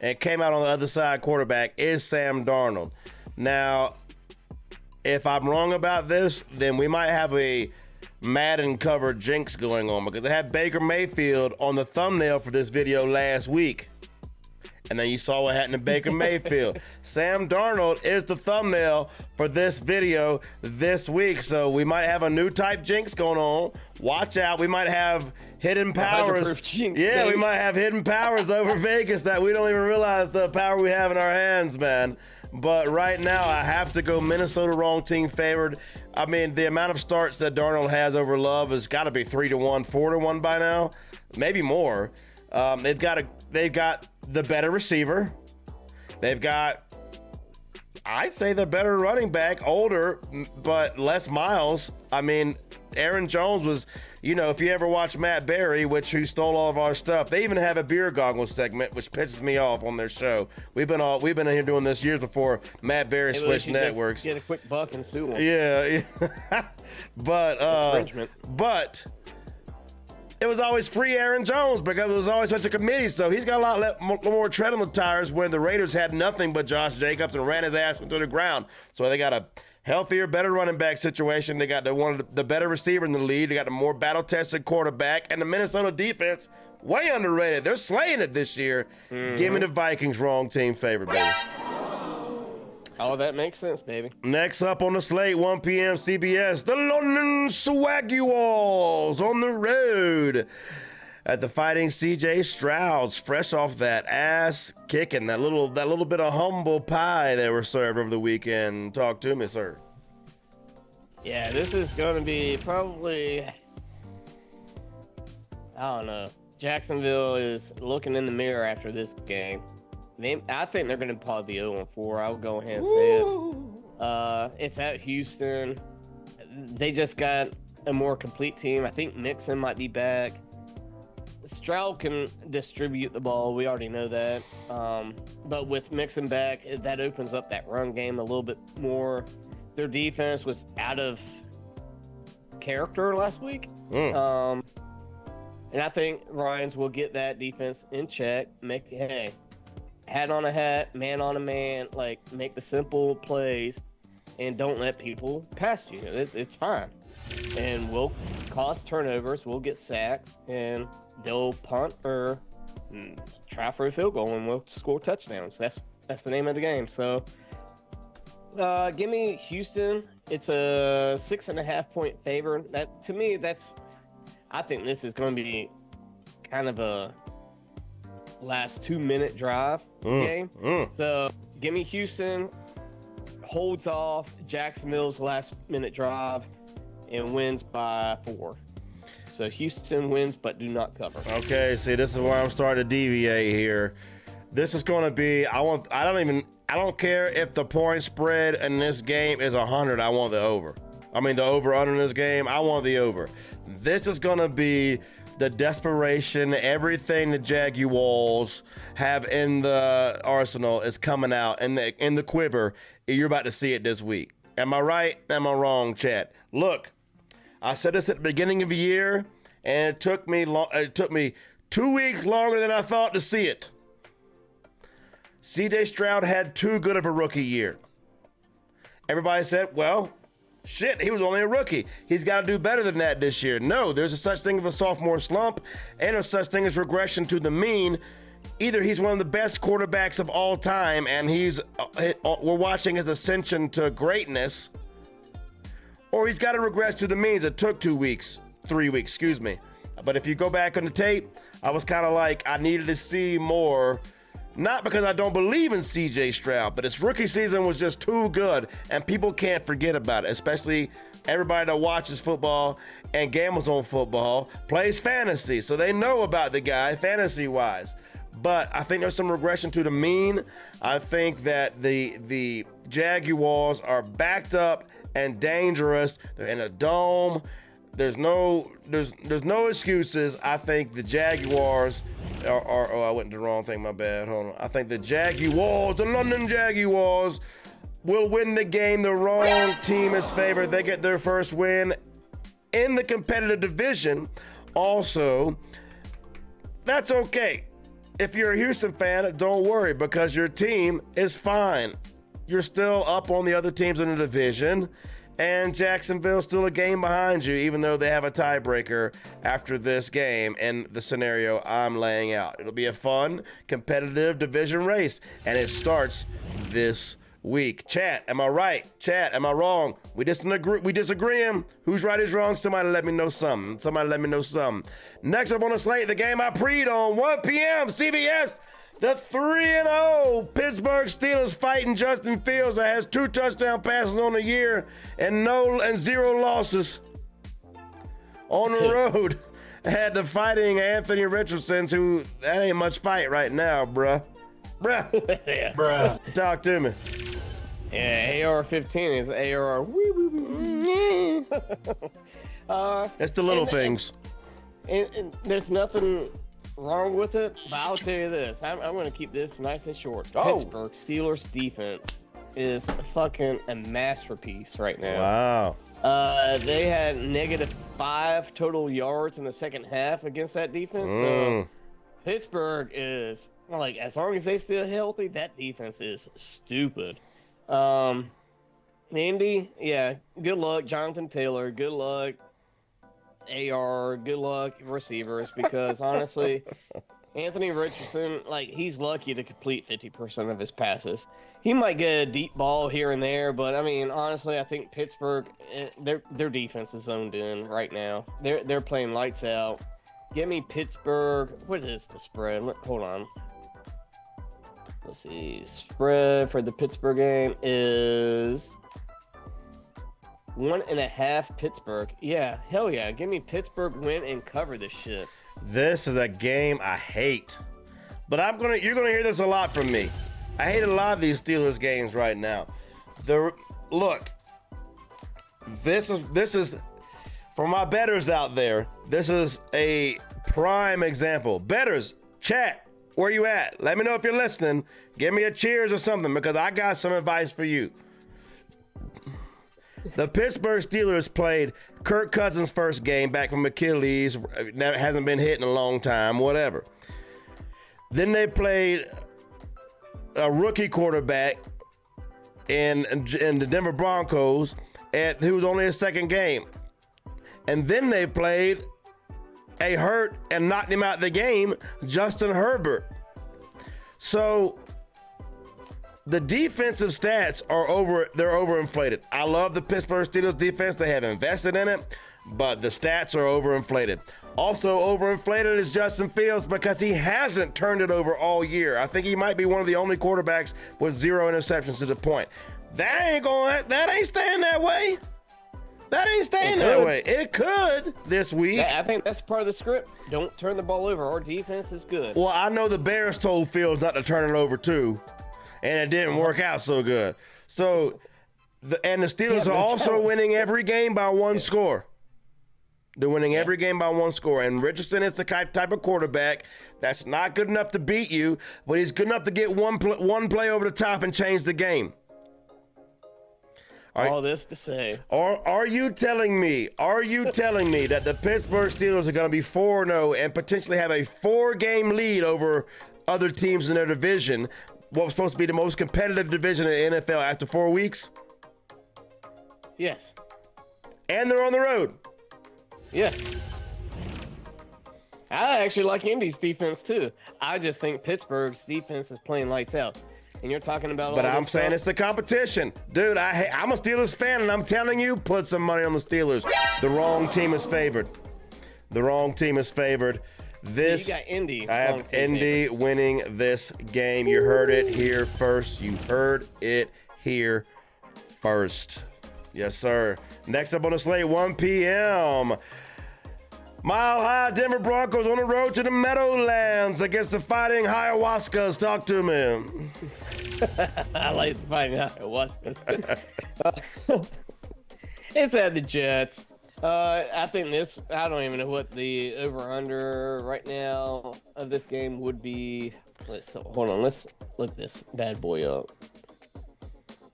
and came out on the other side quarterback is Sam Darnold. Now, if I'm wrong about this, then we might have a Madden cover jinx going on, because I had Baker Mayfield on the thumbnail for this video last week. And then you saw what happened to Baker Mayfield. Sam Darnold is the thumbnail for this video this week. So we might have a new type jinx going on. Watch out. We might have hidden powers. Jinx, yeah, baby. we might have hidden powers over Vegas that we don't even realize the power we have in our hands, man. But right now, I have to go Minnesota wrong team favored. I mean, the amount of starts that Darnold has over Love has got to be 3-1, 4-1 by now, maybe more. They've got the better receiver. They've got, I'd say, the better running back, older, but less miles. I mean, Aaron Jones was, if you ever watch Matt Berry, who stole all of our stuff, they even have a beer goggles segment, which pisses me off on their show. We've been in here doing this years before Matt Berry switched networks. Get a quick buck and sue him. Yeah. But it was always free Aaron Jones because it was always such a committee. So he's got a lot more tread on the tires when the Raiders had nothing but Josh Jacobs and ran his ass into the ground. So they got a healthier, better running back situation. They got one of the better receiver in the league. They got the more battle-tested quarterback. And the Minnesota defense, way underrated. They're slaying it this year. Give me the Vikings, wrong team favorite, baby. Oh, that makes sense, baby. Next up on the slate, 1 p.m. CBS, the London Swaggy on the road at the Fighting CJ Strouds, fresh off that ass kicking, that little bit of humble pie they were served over the weekend. Talk to me, sir. Yeah, this is going to be probably, I don't know. Jacksonville is looking in the mirror after this game. I think they're going to probably be 0-4. I'll go ahead and say it. It's at Houston. They just got a more complete team. I think Mixon might be back. Stroud can distribute the ball. We already know that. But with Mixon back, that opens up that run game a little bit more. Their defense was out of character last week. And I think Ryans will get that defense in check. Hat on a hat, man on a man, make the simple plays and don't let people pass you. It's fine. And we'll cause turnovers, we'll get sacks, and they'll punt or try for a field goal and we'll score touchdowns. That's the name of the game. So give me Houston. It's a 6.5 point favor. That to me, I think this is going to be kind of a last 2-minute drive game. So give me Houston, holds off Jacksonville's last minute drive and wins by 4. So Houston wins but do not cover. Okay, see, this is where I'm starting to deviate here. This is going to be, I don't care if the point spread in this game is 100. I want the over. The over under in this game, I want the over. This is going to be the desperation, everything the Jaguars have in the arsenal is coming out in the quiver. You're about to see it this week. Am I right? Am I wrong, chat? Look, I said this at the beginning of the year, and it took me 2 weeks longer than I thought to see it. CJ Stroud had too good of a rookie year. Everybody said, well, shit, he was only a rookie. He's got to do better than that this year. No, there's a such thing as a sophomore slump and a such thing as regression to the mean. Either he's one of the best quarterbacks of all time and we're watching his ascension to greatness, or he's got to regress to the means. It took 3 weeks, excuse me. But if you go back on the tape, I was kind of like, I needed to see more. Not because I don't believe in CJ Stroud, but his rookie season was just too good, and people can't forget about it, especially everybody that watches football and gambles on football, plays fantasy, so they know about the guy fantasy-wise. But I think there's some regression to the mean. I think that the Jaguars are backed up and dangerous. They're in a dome. There's no excuses. I think the Jaguars are I went to the wrong thing, my bad. Hold on. I think the London Jaguars will win the game. The wrong team is favored. They get their first win in the competitive division. Also, that's okay. If you're a Houston fan, don't worry because your team is fine. You're still up on the other teams in the division. And Jacksonville's still a game behind you, even though they have a tiebreaker after this game and the scenario I'm laying out. It'll be a fun, competitive division race, and it starts this week. Chat, am I right? Chat, am I wrong? We disagreeing. Who's right, who's wrong? Somebody let me know something. Next up on the slate, the game I pre'd on 1 p.m. CBS. The 3-0 Pittsburgh Steelers fighting Justin Fields that has 2 touchdown passes on the year and 0 losses on the road. Had the fighting Anthony Richardson's, who that ain't much fight right now, bruh. Yeah. Bruh. Talk to me. Yeah, AR-15 is AR. It's the little things. And there's nothing wrong with it, but I'll tell you this. I'm going to keep this nice and short. Oh. Pittsburgh Steelers defense is fucking a masterpiece right now. Wow. They had -5 total yards in the second half against that defense. So Pittsburgh is, like, as long as they stay healthy, that defense is stupid. Indy, yeah, good luck, Jonathan Taylor. Good luck, AR. Good luck, receivers, because honestly, Anthony Richardson, like, he's lucky to complete 50% of his passes. He might get a deep ball here and there, but I mean, honestly, I think Pittsburgh, their defense is zoned in right now. They're playing lights out. Give me Pittsburgh. What is the spread? Hold on. Let's see. Spread for the Pittsburgh game is 1.5 Pittsburgh. Yeah, hell yeah. Give me Pittsburgh win and cover this shit. This is a game I hate. But you're gonna hear this a lot from me. I hate a lot of these Steelers games right now. Look, this is for my bettors out there. This is a prime example. Bettors, chat, where you at? Let me know if you're listening. Give me a cheers or something, because I got some advice for you. The Pittsburgh Steelers played Kirk Cousins' first game back from Achilles. Hasn't been hit in a long time, whatever. Then they played a rookie quarterback in the Denver Broncos, who was only his second game. And then they played a hurt and knocked him out of the game, Justin Herbert. So the defensive stats they're overinflated. I love the Pittsburgh Steelers defense. They have invested in it, but the stats are overinflated. Also overinflated is Justin Fields, because he hasn't turned it over all year. I think he might be one of the only quarterbacks with 0 interceptions to the point. That ain't staying that way. That ain't staying that way. It could this week. I think that's part of the script. Don't turn the ball over. Our defense is good. Well, I know the Bears told Fields not to turn it over too, and it didn't work out so good. So, the Steelers are also winning every game by one score. They're winning every game by one score. And Richardson is the type of quarterback that's not good enough to beat you, but he's good enough to get one play over the top and change the game. All this to say. Are you telling me that the Pittsburgh Steelers are going to be 4-0 and potentially have a 4-game lead over other teams in their division, what was supposed to be the most competitive division in the NFL, after 4 weeks? Yes. And they're on the road. Yes. I actually like Indy's defense too. I just think Pittsburgh's defense is playing lights out. And you're talking about But I'm saying it's the competition. Dude, I'm a Steelers fan, and I'm telling you, put some money on the Steelers. The wrong team is favored. This, so you got Indy. I have Indy winning this game. You heard it here first. Yes, sir. Next up on the slate, 1 p.m. Mile High Denver Broncos on the road to the Meadowlands against the Fighting Ayahuascas. Talk to me. I like the Fighting Ayahuascas. It's at the Jets. I think I don't even know what the over-under right now of this game would be. Let's look this bad boy up.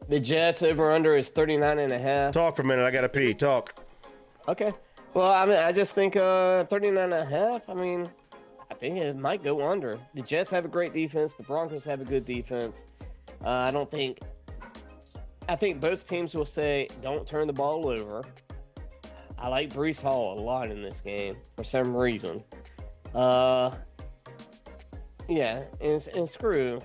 The Jets over-under is 39.5. Talk for a minute. I got to pee. Talk. Okay. Well, I mean, I just think 39.5. I mean, I think it might go under. The Jets have a great defense. The Broncos have a good defense. I think both teams will say, don't turn the ball over. I like Breece Hall a lot in this game for some reason. Yeah, and screw,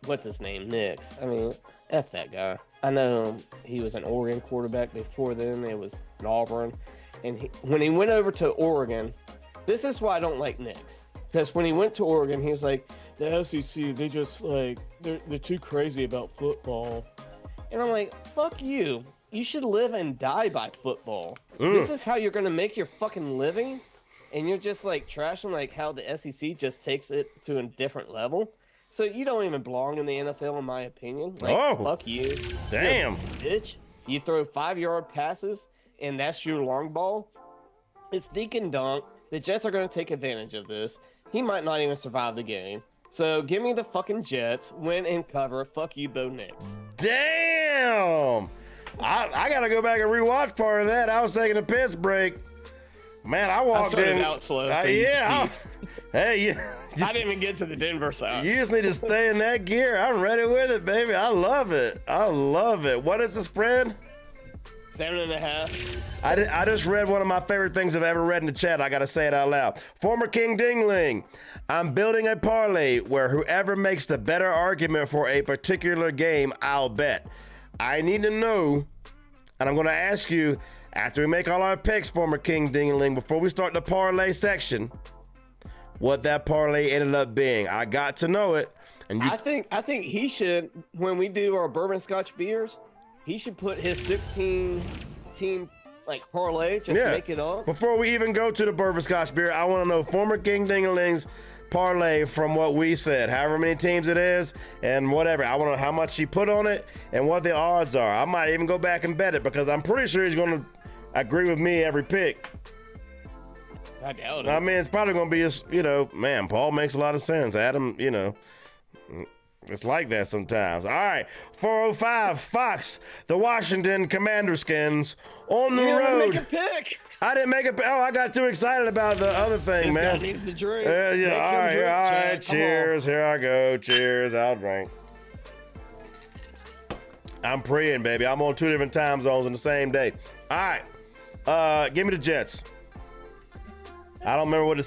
what's his name, Nix. I mean, F that guy. I know he was an Oregon quarterback before then. It was an Auburn. And when he went over to Oregon, this is why I don't like Nix. Because when he went to Oregon, he was like, the SEC, they just they're too crazy about football. And I'm like, fuck you. You should live and die by football. This is how you're going to make your fucking living? And you're just trashing how the SEC just takes it to a different level. So you don't even belong in the NFL, in my opinion. Fuck you. Damn. Bitch. You throw 5-yard passes, and that's your long ball. It's dink and dunk. The Jets are going to take advantage of this. He might not even survive the game. So give me the fucking Jets. Win and cover. Fuck you, Bo Nix. Damn. I got to go back and rewatch part of that. I was taking a piss break. Man, I walked in. Out slow. Hey, I didn't even get to the Denver side. You just need to stay in that gear. I'm ready with it, baby. I love it. What is the spread? 7.5. I just read one of my favorite things I've ever read in the chat. I got to say it out loud. Former King Dingling, I'm building a parlay where whoever makes the better argument for a particular game, I'll bet. I need to know, and I'm going to ask you, after we make all our picks, former King Dingling, before we start the parlay section, what that parlay ended up being. I got to know it. And I think he should, when we do our bourbon scotch beers, he should put his 16 team like parlay, just make it up. Before we even go to the bourbon scotch beer, I want to know former King Dingling's parlay from what we said, however many teams it is and whatever. I want to know how much he put on it and what the odds are. I might even go back and bet it because I'm pretty sure he's going to agree with me every pick. I doubt it. I mean, it's probably going to be just, man, Paul makes a lot of sense. Adam, it's like that sometimes. All right, 405 Fox, the Washington Commander skins on the road. Make a pick. I didn't make it. Oh, I got too excited about the other thing, This man. guy needs to drink. Yeah. All right. Cheers. Here I go. Cheers. I'll drink. I'm praying, baby. I'm on 2 different time zones in the same day. All right. Give me the Jets. I don't remember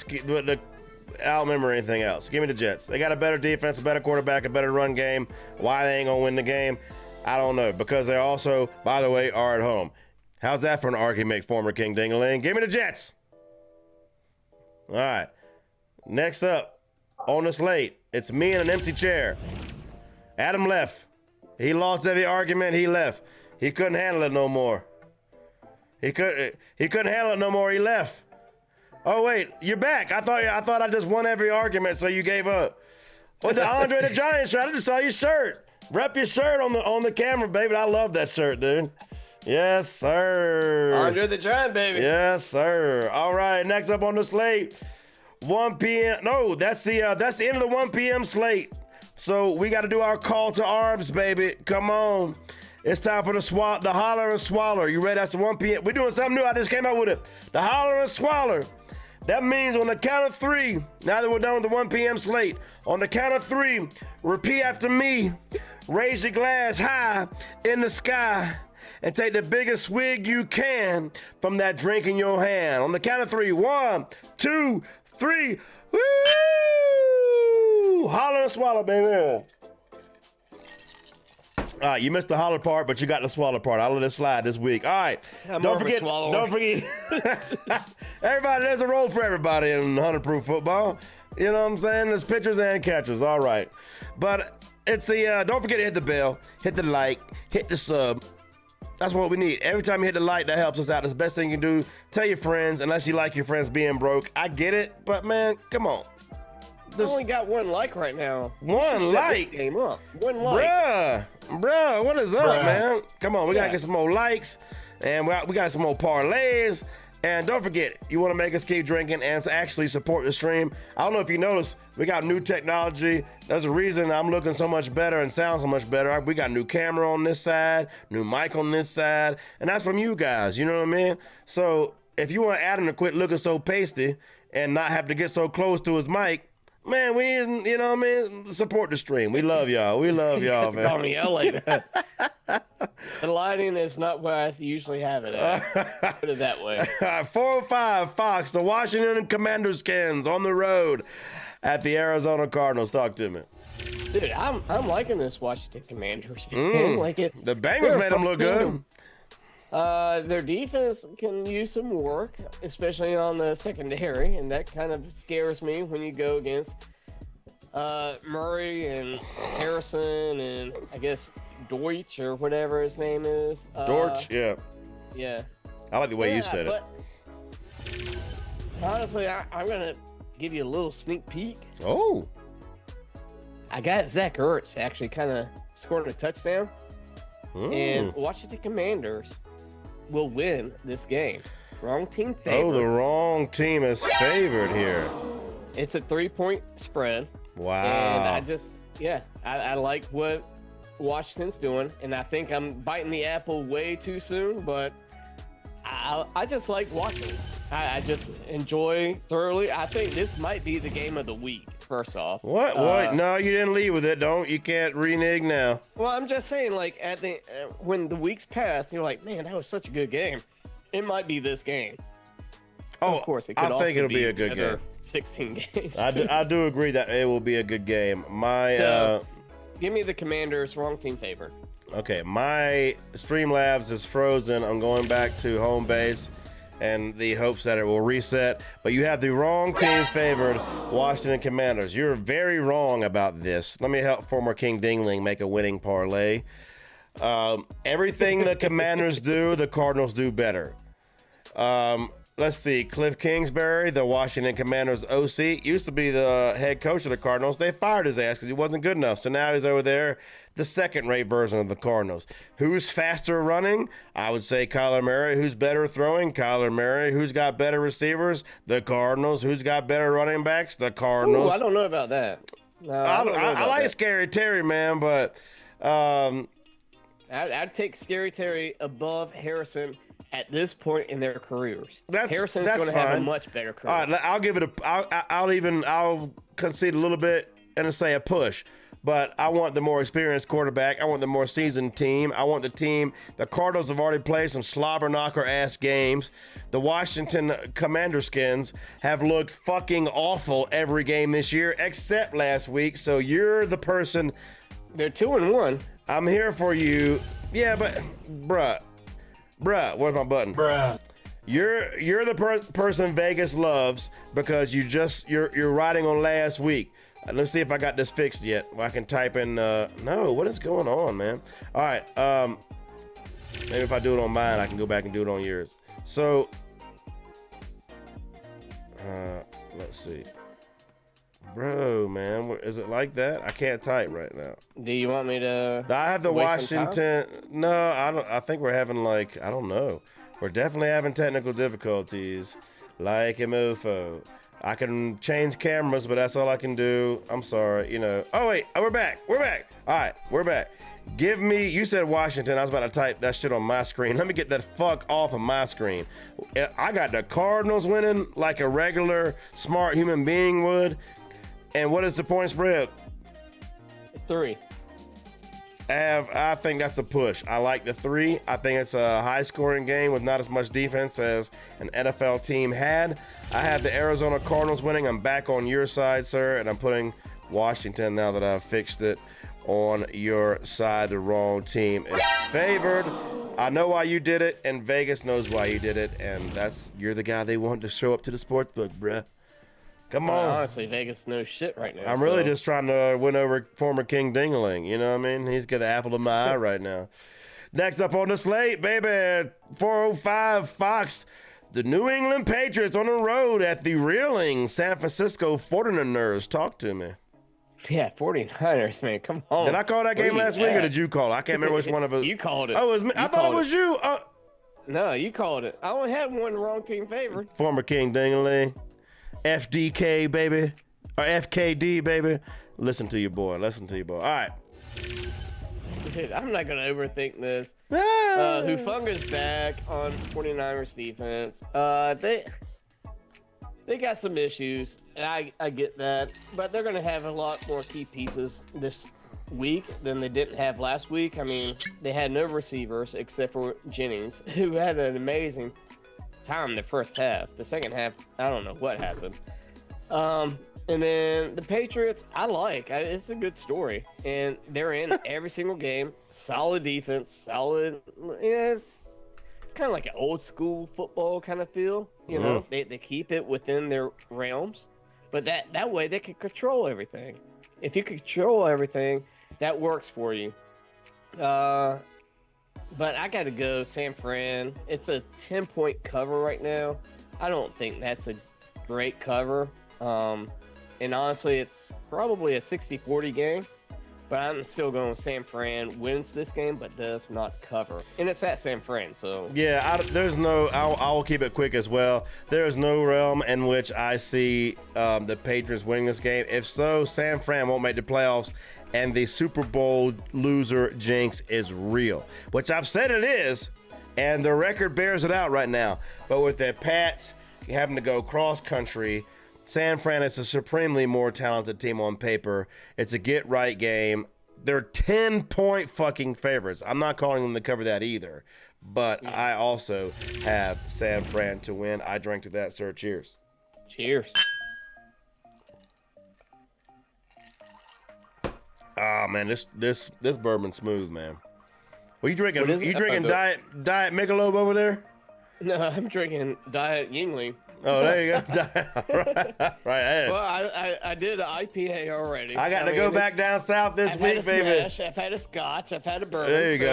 I don't remember anything else. Give me the Jets. They got a better defense, a better quarterback, a better run game. Why they ain't gonna win the game, I don't know. Because they also, by the way, are at home. How's that for an argument, former King Dingaling? Give me the Jets. All right. Next up, on the slate, it's me in an empty chair. Adam left. He lost every argument. He left. He couldn't handle it no more. He couldn't handle it no more. He left. Oh wait, you're back. I thought I just won every argument, so you gave up. What the Andre the Giant shirt? I just saw your shirt. Rep your shirt on the camera, baby. I love that shirt, dude. Yes, sir. Andre the Giant, baby. Yes, sir. All right, next up on the slate, 1 p.m. No, that's the end of the 1 p.m. slate. So we got to do our call to arms, baby. Come on. It's time for the holler and swaller. You ready? That's the 1 p.m. We're doing something new. I just came out with it. The holler and swaller. That means on the count of 3, now that we're done with the 1 p.m. slate, on the count of 3, repeat after me. Raise your glass high in the sky and take the biggest swig you can from that drink in your hand. On the count of 3, 1, 2, 3. Woo! Holler and swallow, baby. All right, you missed the holler part, but you got the swallow part. I'll let it slide this week. All right, don't forget. Everybody, there's a role for everybody in 100 proof football. You know what I'm saying? There's pitchers and catchers. All right, but it's the don't forget to hit the bell, hit the like, hit the sub. That's what we need. Every time you hit the like, that helps us out. It's the best thing you can do. Tell your friends, unless you like your friends being broke. I get it, but man, come on. I only got 1 like right now. One like. Game up. 1 like. Bruh, what is up, man? Come on, we gotta get some more likes, and we got some more parlays. And don't forget, you want to make us keep drinking and actually support the stream. I don't know if you noticed, we got new technology. There's a reason I'm looking so much better and sound so much better. We got new camera on this side, new mic on this side, and that's from you guys. You know what I mean? So if you want Adam to quit looking so pasty and not have to get so close to his mic, man, we need, you know what I mean? Support the stream. We love y'all. We love y'all, man. Call me out like that. The lighting is not where I usually have it at. Put it that way. 405 Fox, the Washington Commander skins on the road at the Arizona Cardinals. Talk to me. Dude, I'm liking this Washington Commanders. Like it. The Bengals made them look good. Their defense can use some work, especially on the secondary, and that kind of scares me when you go against Murray and Harrison and I guess Deutsch or whatever his name is. Dortch, yeah. Yeah. I like the way you said it. Honestly, I'm going to give you a little sneak peek. Oh. I got Zach Ertz actually kind of scored a touchdown. And Washington Commanders will win this game. Wrong team favored. Oh, the wrong team is favored here. It's a 3-point spread. Wow. And I like what Washington's doing, and I think I'm biting the apple way too soon, but I just like watching. I just enjoy thoroughly. I think this might be the game of the week, first off. What? No, you didn't lead with it. You can't renege now. Well, I'm just saying, like, at the when the weeks pass, you're like, man, that was such a good game. It might be this game. Oh, of course, it could I think it'll be a good another game. 16 games. I do agree that it will be a good game. Give me the Commanders, wrong team favored. Okay, my Streamlabs is frozen. I'm going back to home base and the hopes that it will reset. But you have the wrong team favored, Washington Commanders. You're very wrong about this. Let me help former King Dingling make a winning parlay. Everything the Commanders do, the Cardinals do better. Let's see. Cliff Kingsbury, the Washington Commanders OC, used to be the head coach of the Cardinals. They fired his ass because he wasn't good enough. So now he's over there, the second-rate version of the Cardinals. Who's faster running? I would say Kyler Murray. Who's better throwing? Kyler Murray. Who's got better receivers? The Cardinals. Who's got better running backs? The Cardinals. Ooh, I don't know about that. No, I like Scary Terry, man, but I'd take Scary Terry above Harrison at this point in their careers. Harrison's going to have a much better career. All right, I'll give it I'll concede a little bit and say a push. But I want the more experienced quarterback. I want the more seasoned team. I want the team. The Cardinals have already played some slobber knocker ass games. The Washington Commander Skins have looked fucking awful every game this year, except last week. So you're the person. They're 2-1. I'm here for you. Yeah, but bruh, where's my button? Bruh. You're the person Vegas loves because you're riding on last week. Let's see if I got this fixed yet. I can type in. No, what is going on, man? All right. Maybe if I do it on mine, I can go back and do it on yours. So, let's see. Bro, man, is it like that? I can't type right now. Do you want me to? I have the Washington. No, I don't. I think we're having I don't know. We're definitely having technical difficulties, like a mofo. I can change cameras, but that's all I can do. I'm sorry, Oh wait, we're back. All right, we're back. Give me. You said Washington. I was about to type that shit on my screen. Let me get that fuck off of my screen. I got the Cardinals winning like a regular smart human being would. And what is the point spread? 3. I think that's a push. I like the 3. I think it's a high-scoring game with not as much defense as an NFL team had. I have the Arizona Cardinals winning. I'm back on your side, sir, and I'm putting Washington, now that I've fixed it, on your side. The wrong team is favored. I know why you did it, and Vegas knows why you did it, and you're the guy they want to show up to the sports book, bruh. Come on. Honestly, Vegas knows shit right now. I'm really just trying to win over former King Dingling. You know what I mean? He's got the apple of my eye right now. Next up on the slate, baby, 405 Fox. The New England Patriots on the road at the reeling San Francisco 49ers. Talk to me. Yeah, 49ers, man. Come on. Did I call that game last week or did you call it? I can't remember which one of us. You called it. Oh, it was me. I thought it was you. No, you called it. I only had one wrong team favored. Former King Dingling. FDK, baby. Or FKD, baby. Listen to your boy. All right. Dude, I'm not going to overthink this. Hufunga's back on 49ers defense. They got some issues, and I get that. But they're going to have a lot more key pieces this week than they didn't have last week. I mean, they had no receivers except for Jennings, who had an amazing time the first half. The second half, I don't know what happened. And then the Patriots, it's a good story, and they're in every single game. Solid defense, solid. It's kind of like an old school football kind of feel. They keep it within their realms, but that way they can control everything. If you control everything, that works for you. But I got to go San Fran. It's a 10-point cover right now. I don't think that's a great cover. And honestly, it's probably a 60-40 game. But I'm still going San Fran wins this game, but does not cover. And it's at San Fran, so. Yeah, I'll keep it quick as well. There is no realm in which I see the Patriots winning this game. If so, San Fran won't make the playoffs, and the Super Bowl loser jinx is real, which I've said it is, and the record bears it out right now. But with the Pats having to go cross country, San Fran is a supremely more talented team on paper. It's a get-right game. They're 10-point fucking favorites. I'm not calling them to cover that either. But I also have San Fran to win. I drink to that, sir. Cheers. Cheers. Oh, man, this bourbon's smooth, man. What you drinking? What is it? You drinking Diet Michelob over there? No, I'm drinking Diet Yingling. Oh, there you go. right. Well, I did an IPA already. I got to go back down south this week, I've baby. Smash, I've had a Scotch. I've had a bourbon. There you so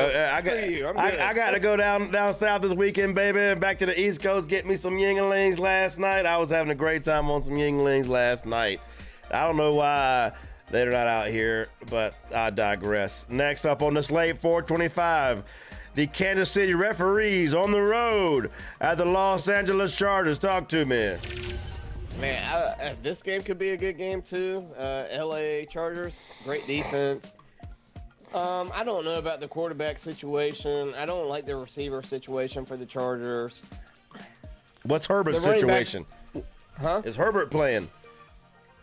go. I got to go down south this weekend, baby, and back to the East Coast, get me some Yinglings last night. I was having a great time on some Yinglings last night. I don't know why they're not out here, but I digress. Next up on the slate, 425. The Kansas City referees on the road at the Los Angeles Chargers. Talk to me. Man, this game could be a good game too. LA Chargers, great defense. I don't know about the quarterback situation. I don't like the receiver situation for the Chargers. What's Herbert's situation? Huh? Is Herbert playing?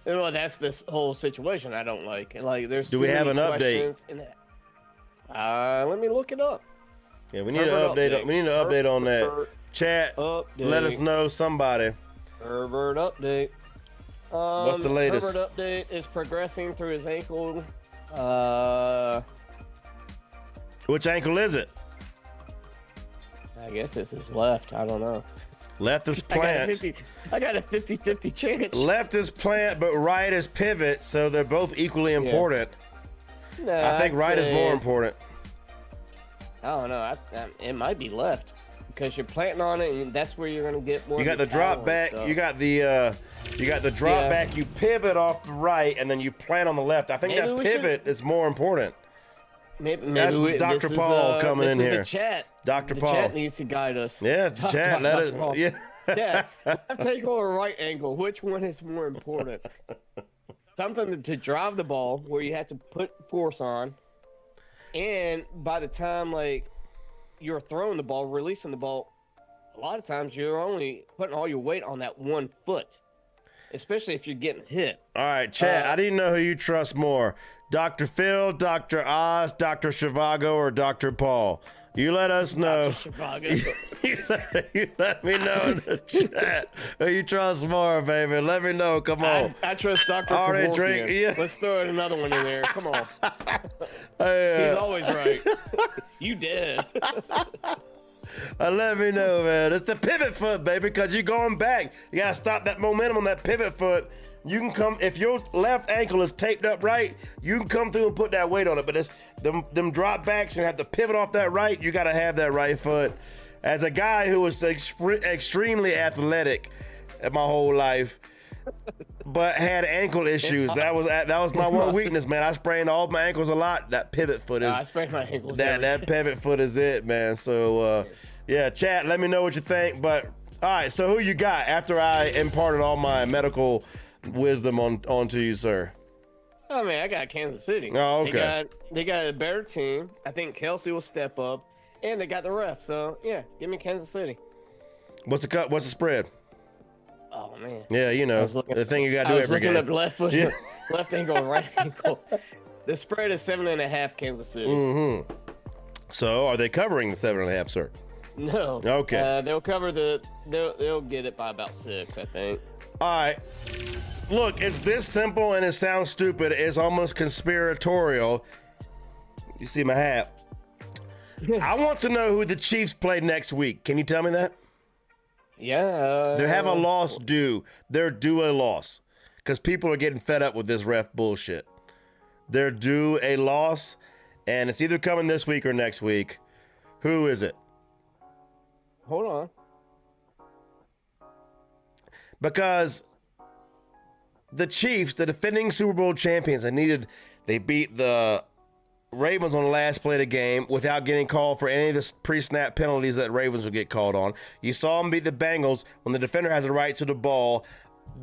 Well, that's this whole situation I don't like. Like, there's Do we have an update? Let me look it up. Yeah, we need an update. We need an update on that. Chat, let us know, somebody. Herbert update. What's the latest? Herbert update is progressing through his ankle. Which ankle is it? I guess it's his left. I don't know. Left is plant. I got a 50-50 chance. Left is plant, but right is pivot, so they're both equally important. No, I think right is more important. I don't know. It might be left because you're planting on it, and that's where you're gonna get more. You got the drop back. You got the drop back. You pivot off the right, and then you plant on the left. I think Maybe that pivot is more important. Maybe That's Dr. Paul coming in here. Chat. Dr. The Paul. chat needs to guide us. Yeah, the chat. Let it. Yeah. Yeah. Left ankle or right ankle? Which one is more important? Something to drive the ball where you have to put force on, and by the time like you're throwing the ball, releasing the ball, a lot of times you're only putting all your weight on that one foot, especially if you're getting hit. All right, chat. I didn't know who you trust more, Dr. Phil, Dr. Oz, Dr. Shivago, or Dr. Paul. You let us know. you let me know in the chat who you trust more, baby. Let me know. Come on. I trust Dr. Already drink. Kevorkian. Yeah. Let's throw another one in there. Come on. Hey, He's always right. You did. let me know, man. It's the pivot foot, baby, because you're going back. You got to stop that momentum on that pivot foot. You can come, if your left ankle is taped up right, you can come through and put that weight on it. But it's them drop backs, you have to pivot off that right. You got to have that right foot. As a guy who was extremely athletic my whole life, but had ankle issues, that was my one weakness, man. I sprained all of my ankles a lot. That pivot foot is. I sprained my ankles. That pivot foot is it, man. So yeah, chat. Let me know what you think. But all right, so who you got after I imparted all my medical wisdom onto you, sir? Oh man, I got Kansas City. Oh, okay. They got a better team. I think Kelsey will step up, and they got the ref. So yeah, give me Kansas City. What's the cut? What's the spread? Oh man. Yeah, you know the thing you got to do every game. I was looking up left foot, left ankle, and right ankle. The spread is 7.5 Kansas City. Mm-hmm. So are they covering the 7.5, sir? No. Okay. They'll cover they'll get it by about 6, I think. All right. Look, it's this simple and it sounds stupid. It's almost conspiratorial. You see my hat. I want to know who the Chiefs play next week. Can you tell me that? Yeah. They have a loss due. They're due a loss because people are getting fed up with this ref bullshit. They're due a loss, and it's either coming this week or next week. Who is it? Hold on. Because the Chiefs, the defending Super Bowl champions, they beat the Ravens on the last play of the game without getting called for any of the pre-snap penalties that Ravens would get called on. You saw them beat the Bengals when the defender has a right to the ball.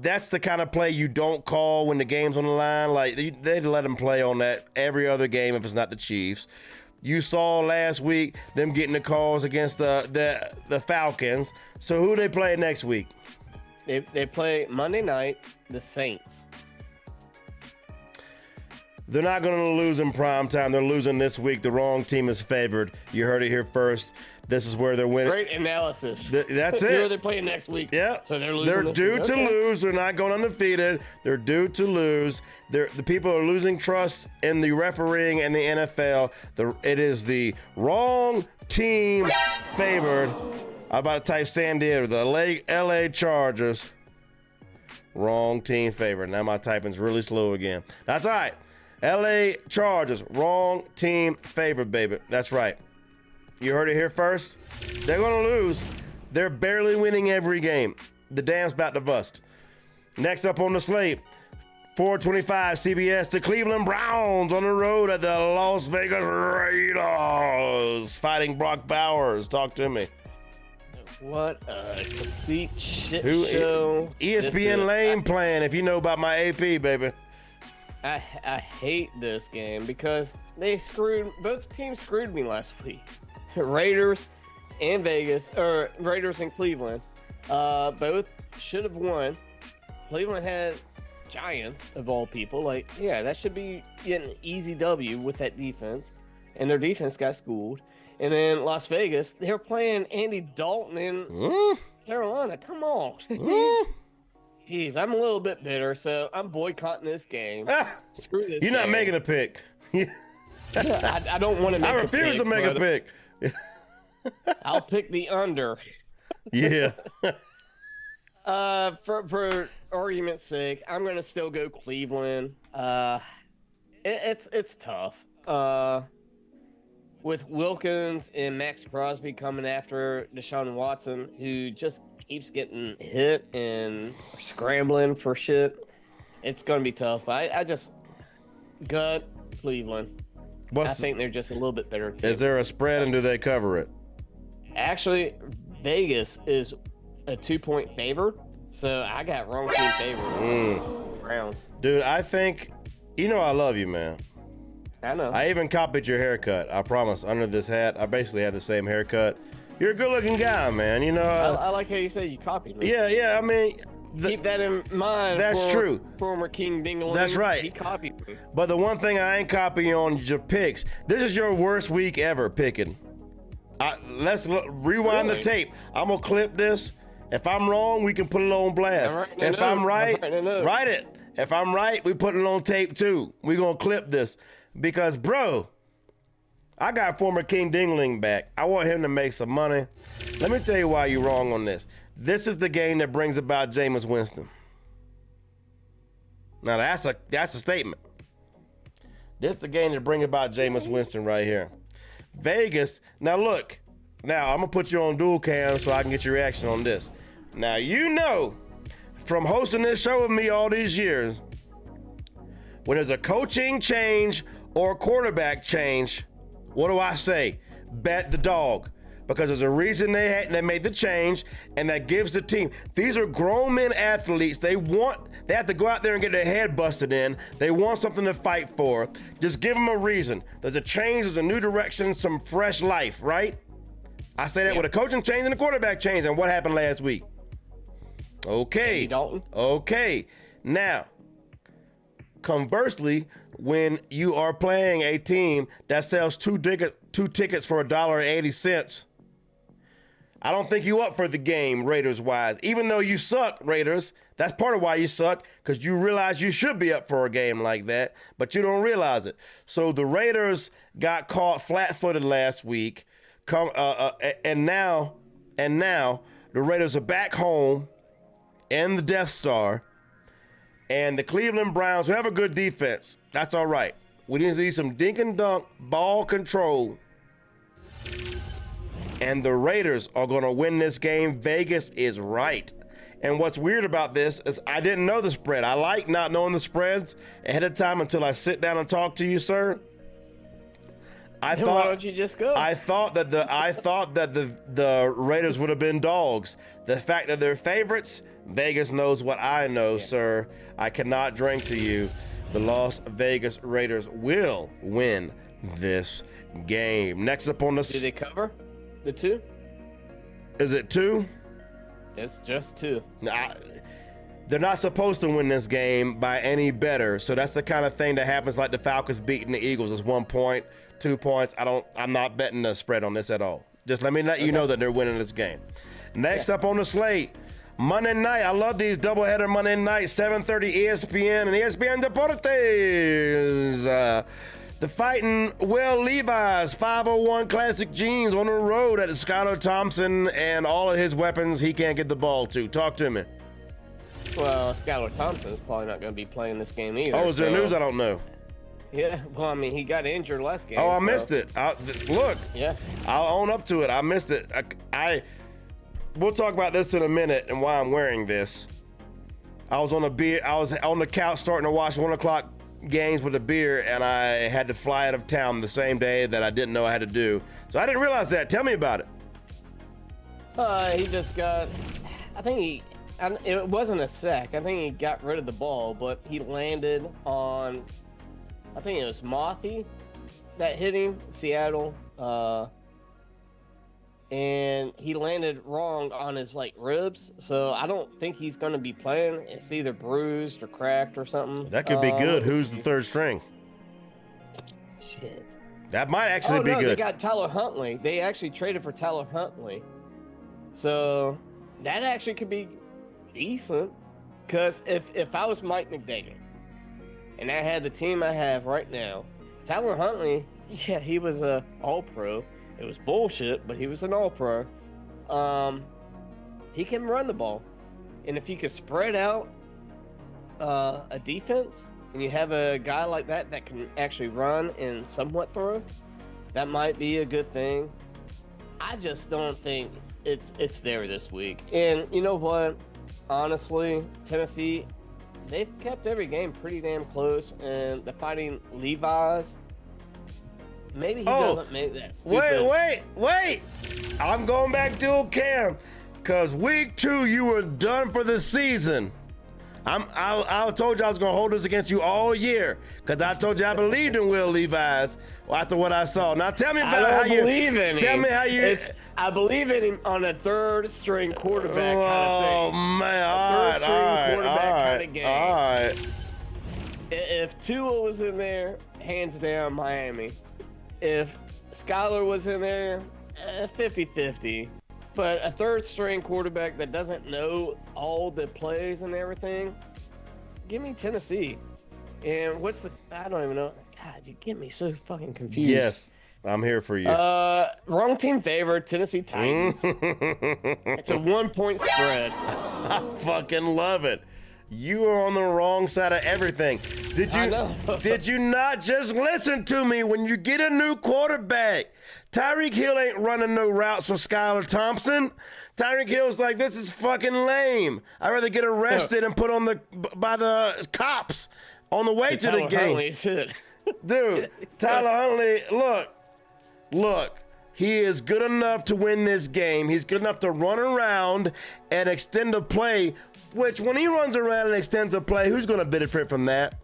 That's the kind of play you don't call when the game's on the line. Like, they let them play on that every other game if it's not the Chiefs. You saw last week them getting the calls against the Falcons. So who they play next week? They play Monday night, the Saints. They're not going to lose in prime time. They're losing this week. The wrong team is favored. You heard it here first. This is where they're winning. Great analysis. That's Who are it. they playing next week? Yeah. So they're losing. They're due to Okay. lose. They're not going undefeated. They're due to lose. The people are losing trust in the refereeing and the NFL. It is the wrong team favored. I'm about to type San Diego. The LA Chargers. Wrong team favored. Now my typing's really slow again. That's all right. LA Chargers. Wrong team favored, baby. That's right. You heard it here first. They're going to lose. They're barely winning every game. The dam's about to bust. Next up on the slate, 425 CBS, the Cleveland Browns on the road at the Las Vegas Raiders, fighting Brock Bowers. Talk to me. What a complete shit show. ESPN lane plan, if you know about my AP, baby. I hate this game because both teams screwed me last week. Raiders and Raiders and Cleveland. Both should have won. Cleveland had Giants, of all people. Like, yeah, that should be an easy W with that defense. And their defense got schooled. And then Las Vegas, they're playing Andy Dalton in Carolina. Come on. Jeez, I'm a little bit bitter, so I'm boycotting this game. Screw this You're game. not making a pick. I don't want to make I refuse to make a pick. I'll pick the under. Yeah. For argument's sake, I'm gonna still go Cleveland. It's tough. With Wilkins and Max Crosby coming after Deshaun Watson, who just keeps getting hit and scrambling for shit, it's gonna be tough. I just gut Cleveland. I think they're just a little bit better team. Is there a spread and do they cover it? Actually, Vegas is a 2-point favorite, so I got wrong team favorite. Browns. Dude, I think, I love you, man. I know. I even copied your haircut. I promise. Under this hat, I basically had the same haircut. You're a good-looking guy, man. I like how you say you copied me. Yeah. I mean, keep that in mind. That's true. Former King Dingling. That's right. He copied me. But the one thing I ain't copying on is your picks. This is your worst week ever picking. Let's rewind the tape. I'm gonna clip this. If I'm wrong, we can put it on blast. If I'm right, write it. If I'm right, we put it on tape too. We gonna clip this because, bro, I got former King Dingling back. I want him to make some money. Let me tell you why you're wrong on this. This is the game that brings about Jameis Winston. Now that's a statement. This is the game that brings about Jameis Winston right here. Vegas. Now look. Now I'm gonna put you on dual cam so I can get your reaction on this. Now from hosting this show with me all these years, when there's a coaching change or a quarterback change, what do I say? Bet the dog. Because there's a reason they made the change, and that gives the team. These are grown men athletes. They have to go out there and get their head busted in. They want something to fight for. Just give them a reason. There's a change, there's a new direction, some fresh life, right? I say that with a coaching change and a quarterback change. And what happened last week? Okay. Andy Dalton. Okay. Now, conversely, when you are playing a team that sells two tickets for $1.80, I don't think you up for the game, Raiders-wise. Even though you suck, Raiders, that's part of why you suck, because you realize you should be up for a game like that, but you don't realize it. So the Raiders got caught flat-footed last week, and now the Raiders are back home in the Death Star, and the Cleveland Browns, who have a good defense, that's all right. We need to see some dink and dunk ball control. And the Raiders are going to win this game. Vegas is right. And what's weird about this is I didn't know the spread. I like not knowing the spreads ahead of time until I sit down and talk to you, sir. Why don't you just go? I thought that the Raiders would have been dogs. The fact that they're favorites, Vegas knows what I know, sir. I cannot drink to you. The Las Vegas Raiders will win this game. Next up on the... Do they cover the 2? Is it 2? It's just 2. They're not supposed to win this game by any better. So that's the kind of thing that happens, like the Falcons beating the Eagles. It's 1 point, 2 points. I'm not betting the spread on this at all. Just let you know that they're winning this game. Next up on the slate, Monday night. I love these doubleheader Monday night, 7:30 ESPN and ESPN Deportes. The fighting Will Levi's 501 Classic Jeans on the road at Skylar Thompson and all of his weapons he can't get the ball to. Talk to me. Well, Skylar Thompson's probably not going to be playing this game either. Oh, is there news? I don't know. Yeah, well, I mean, he got injured last game. Oh, I missed it. Look. Yeah. I'll own up to it. I missed it. We'll talk about this in a minute and why I'm wearing this. I was on the couch starting to watch 1 o'clock games with a beer, and I had to fly out of town the same day that I didn't know I had to do. So I didn't realize that. Tell me about it. He just got, it wasn't a sack. I think he got rid of the ball, but he landed on, I think it was Mothy that hit him in Seattle. And he landed wrong on his ribs, so I don't think he's going to be playing. It's either bruised or cracked or something. That could be good. Who's the third string? Shit. That might actually be good. They got Tyler Huntley. They actually traded for Tyler Huntley, so that actually could be decent. Because if I was Mike McDaniel and I had the team I have right now, Tyler Huntley, yeah, he was a All-Pro. It was bullshit, but he was an All-Pro. He can run the ball. And if you could spread out a defense and you have a guy like that can actually run and somewhat throw, that might be a good thing. I just don't think it's there this week. And you know what? Honestly, Tennessee, they've kept every game pretty damn close, and the Fighting Levi's, maybe he doesn't make that stupid. Wait. I'm going back to Cam, because week 2, you were done for the season. I told you I was going to hold this against you all year, because I told you I believed in Will Levi's after what I saw. Now tell me about how you believe in him. Tell me how you. I believe in him on a third-string quarterback kind of thing. Oh man, third-string quarterback kind of game. All right. If Tua was in there, hands down Miami. If Skylar was in there, 50-50. But a third-string quarterback that doesn't know all the plays and everything, give me Tennessee. And I don't even know. God, you get me so fucking confused. Yes, I'm here for you. Wrong team favored, Tennessee Titans. It's a 1-point spread. I fucking love it. You are on the wrong side of everything. Did you not just listen to me? When you get a new quarterback, Tyreek Hill ain't running no routes for Skylar Thompson. Tyreek Hill's like, this is fucking lame. I'd rather get arrested and put on by the cops on the way to the game. Dude, Tyler Huntley, look. He is good enough to win this game. He's good enough to run around and extend a play, which when he runs around and extends a play, who's going to benefit from that?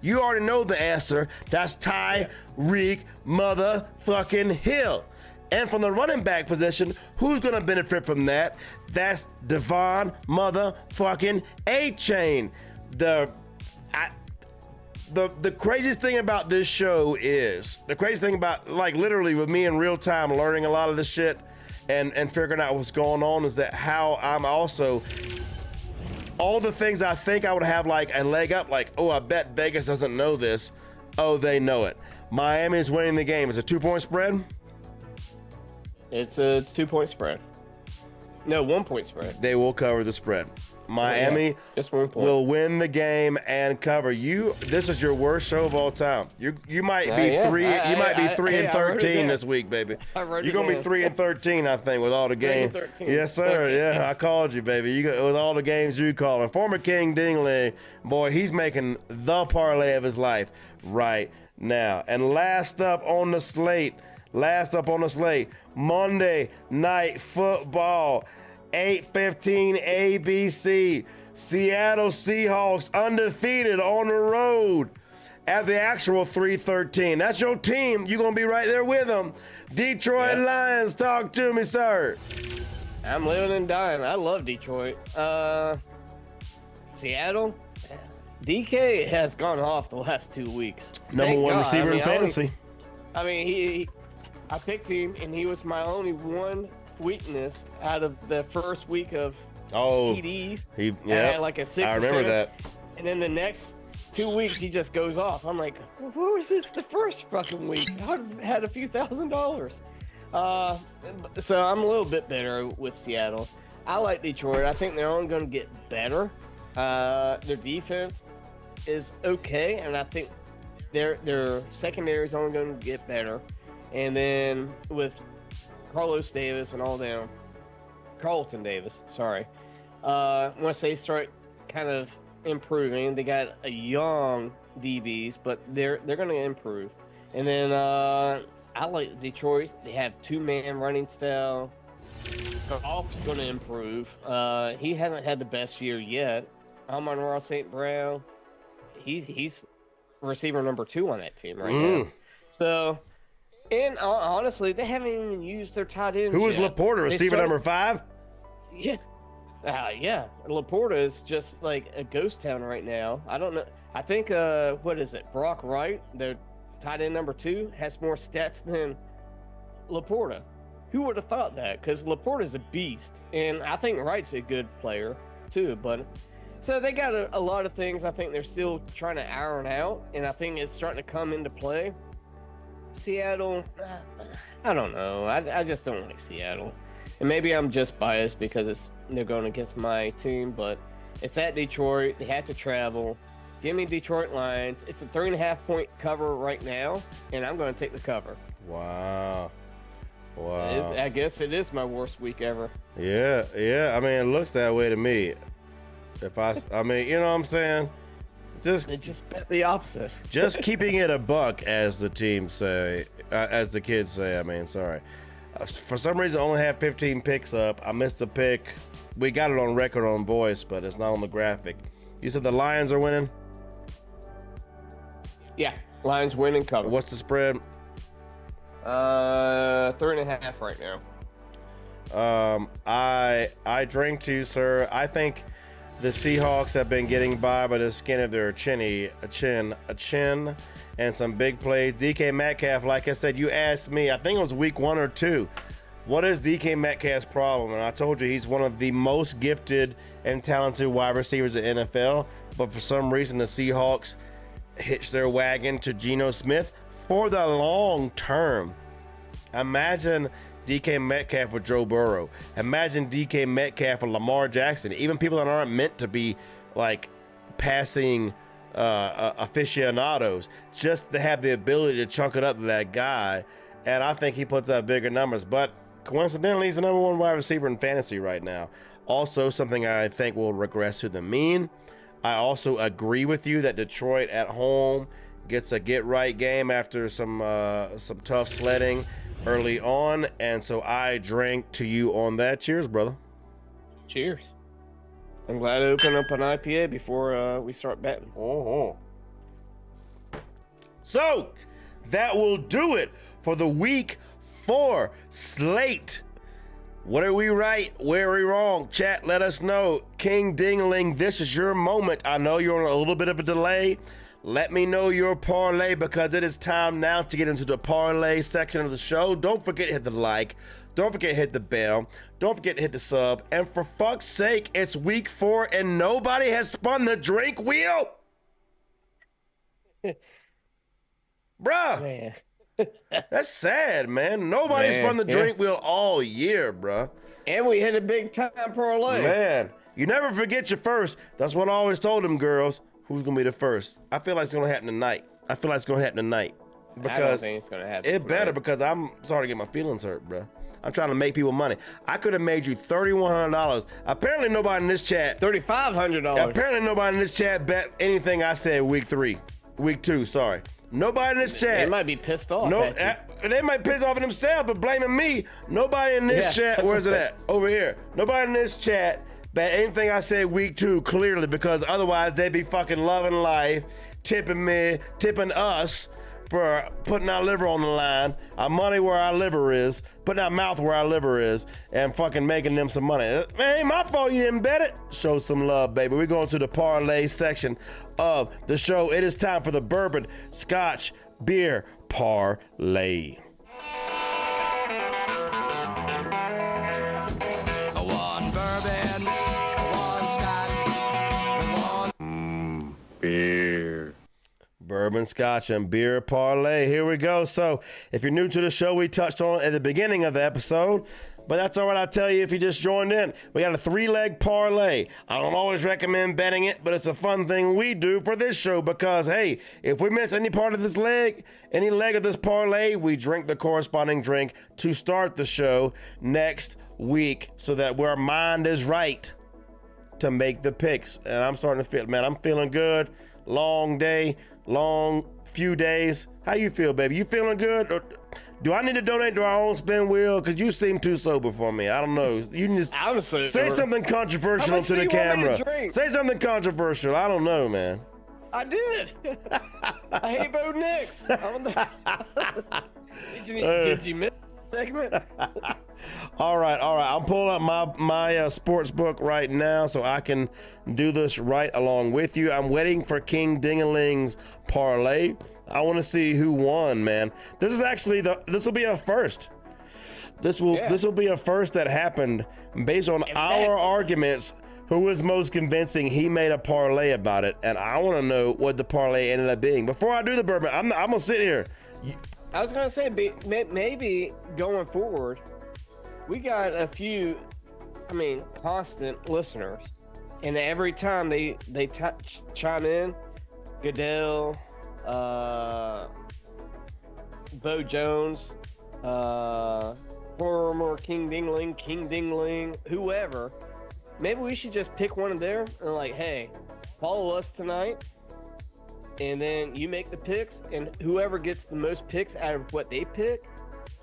You already know the answer. That's Tyreek motherfucking Hill. And from the running back position, who's going to benefit from that? That's Devon motherfucking A-Chain. The craziest thing about this show is, the craziest thing about, literally with me in real time learning a lot of this shit and figuring out what's going on, is that how I'm also, all the things I think I would have a leg up, I bet Vegas doesn't know this. Oh, they know it. Miami's winning the game. It's a 2-point spread? It's a 2-point spread. No, 1-point spread. They will cover the spread. Miami Just 1 point. will win the game and cover. This is your worst show of all time. You might be three. You might be 3-13 this week, baby. You're gonna be 3-13, I think, with all the games. 3-13. Yes, sir. Yeah, I called you, baby. With all the games you call. And former King Dingling, boy, he's making the parlay of his life right now. And last up on the slate, Monday Night Football, 8:15 ABC. Seattle Seahawks undefeated on the road at the actual 3:13. That's your team. You're going to be right there with them. Detroit Lions, talk to me, sir. I'm living and dying. I love Detroit. Seattle, DK has gone off the last 2 weeks. Number one receiver in fantasy. I picked him, and he was my only one weakness out of the first week of TDs. I had like a 6. I remember that. And then the next 2 weeks, he just goes off. I'm like, well, who was this the first fucking week? I had a few $1,000s. So I'm a little bit better with Seattle. I like Detroit. I think they're only going to get better. Their defense is okay, and I think their secondary is only going to get better. And then with Carlton Davis, sorry. Once they start kind of improving, they got a young DBs, but they're going to improve. And then I like Detroit. They have 2-man running style. Goff's going to improve. He hasn't had the best year yet. Amon-Ra St. Brown, he's receiver number 2 on that team right now. So, and honestly, they haven't even used their tight ends. Who is Laporta, receiver number 5? Yeah. Laporta is just like a ghost town right now. I don't know. I think, what is it? Brock Wright, their tight end number 2, has more stats than Laporta. Who would have thought that? Because Laporta's a beast. And I think Wright's a good player, too. But so they got a lot of things I think they're still trying to iron out. And I think it's starting to come into play. Seattle, I don't know. I just don't like Seattle. And maybe I'm just biased because they're going against my team, but it's at Detroit. They have to travel. Give me Detroit Lions. It's a 3.5-point cover right now, and I'm going to take the cover. Wow. I guess it is my worst week ever. Yeah. I mean, it looks that way to me. I mean, you know what I'm saying? Just bet the opposite. Just keeping it a buck, as the team say, as the kids say. I mean, sorry. For some reason, I only have 15 picks up. I missed a pick. We got it on record on voice, but it's not on the graphic. You said the Lions are winning? Yeah, Lions winning cover. What's the spread? 3.5 right now. I drink to you, sir. I think the Seahawks have been getting by the skin of their chin, and some big plays. DK Metcalf, like I said, you asked me, I think it was week 1 or 2, what is DK Metcalf's problem? And I told you he's one of the most gifted and talented wide receivers in the NFL, but for some reason the Seahawks hitched their wagon to Geno Smith for the long term. Imagine DK Metcalf with Joe Burrow. Imagine DK Metcalf with Lamar Jackson. Even people that aren't meant to be like passing aficionados, just to have the ability to chunk it up to that guy. And I think he puts up bigger numbers. But coincidentally, he's the number 1 wide receiver in fantasy right now. Also, something I think will regress to the mean. I also agree with you that Detroit at home gets a get-right game after some tough sledding early on, and so I drink to you on that. Cheers, brother. Cheers. I'm glad I opened up an IPA before we start betting. So that will do it for the week 4 slate. What are we right? Where are we wrong? Chat, let us know. King Dingling, this is your moment. I know you're on a little bit of a delay. Let me know your parlay, because it is time now to get into the parlay section of the show. Don't forget to hit the like. Don't forget to hit the bell. Don't forget to hit the sub. And for fuck's sake, it's week 4 and nobody has spun the drink wheel. Bruh. Man. That's sad, man. Nobody spun the drink wheel all year, bruh. And we hit a big time parlay. Man, You never forget your first. That's what I always told them girls. Who's going to be the first? I feel like it's going to happen tonight. I don't think it's going to happen. It better, because I'm starting to get my feelings hurt, bro. I'm trying to make people money. I could have made you $3,100. Apparently nobody in this chat. $3,500. Apparently nobody in this chat bet anything I said week 2, sorry. Nobody in this chat. They might be pissed off. They might piss off at themselves, but blaming me. Nobody in this chat. Where's it at? Over here. Nobody in this chat bet anything I said week 2 clearly, because otherwise they'd be fucking loving life, tipping me, tipping us for putting our liver on the line, our money where our liver is, putting our mouth where our liver is, and fucking making them some money. Man, ain't my fault you didn't bet it. Show some love, baby. We're going to the parlay section of the show. It is time for the bourbon scotch beer parlay. One bourbon, one scotch, one beer. Bourbon, scotch, and beer parlay. Here we go. So if you're new to the show, we touched on it at the beginning of the episode, but that's all right. I'll tell you if you just joined in. We got a 3-leg parlay. I don't always recommend betting it, but it's a fun thing we do for this show because, hey, if we miss any part of this leg, any leg of this parlay, we drink the corresponding drink to start the show next week so that our mind is right to make the picks. And I'm starting to feel, man, I'm feeling good. Long day, long few days. How you feel, baby? You feeling good? Or do I need to donate to our own spin wheel? Because you seem too sober for me. I don't know. You can just say something controversial to the camera. Say something controversial. I don't know, man. I did. I hate Bo Nix. Did you miss the segment? All right. I'm pulling up my sports book right now so I can do this right along with you. I'm waiting for King Dingaling's parlay. I want to see who won, man. This is actually this will be a first. This will be a first that happened based on our arguments. Who was most convincing? He made a parlay about it, and I want to know what the parlay ended up being. Before I do the bourbon, I'm gonna sit here. I was gonna say maybe going forward, we got a few, constant listeners, and every time they chime in, Goodell, Bo Jones, former King Dingling, whoever, maybe we should just pick one of them and like, hey, follow us tonight, and then you make the picks, and whoever gets the most picks out of what they pick,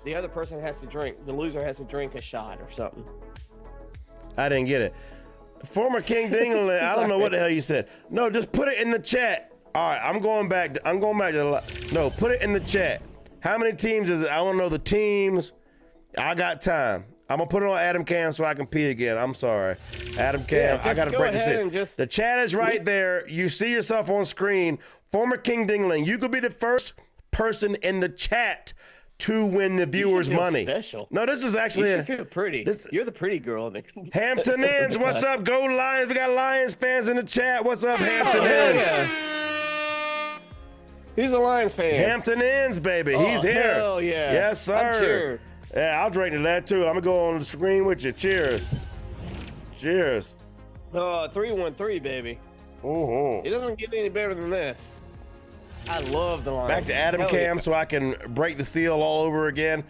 the other person has to drink. The loser has to drink a shot or something. I didn't get it. Former King Dingling, I don't know what the hell you said. No, just put it in the chat. All right, I'm going back to no, put it in the chat. How many teams is it? I want to know the teams. I got time. I'm going to put it on Adam Cam so I can pee again. I'm sorry. Adam Cam, I got to break this in. The chat is right there. You see yourself on screen. Former King Dingling, you could be the first person in the chat to win the viewers' money. Special. No, this is actually. You should feel pretty. You're the pretty girl. Hampton Inns, what's up? Go Lions! We got Lions fans in the chat. What's up, Hampton Inns? Yeah. Who's a Lions fan? Hampton Inns, baby. He's here. Hell yeah. Yes, sir. Yeah, I'll drink to that too. I'm gonna go on the screen with you. Cheers. Cheers. 3-1-3, baby. Mm-hmm. It doesn't get any better than this. I love the Lions. Back to Adam Cam so I can break the seal all over again.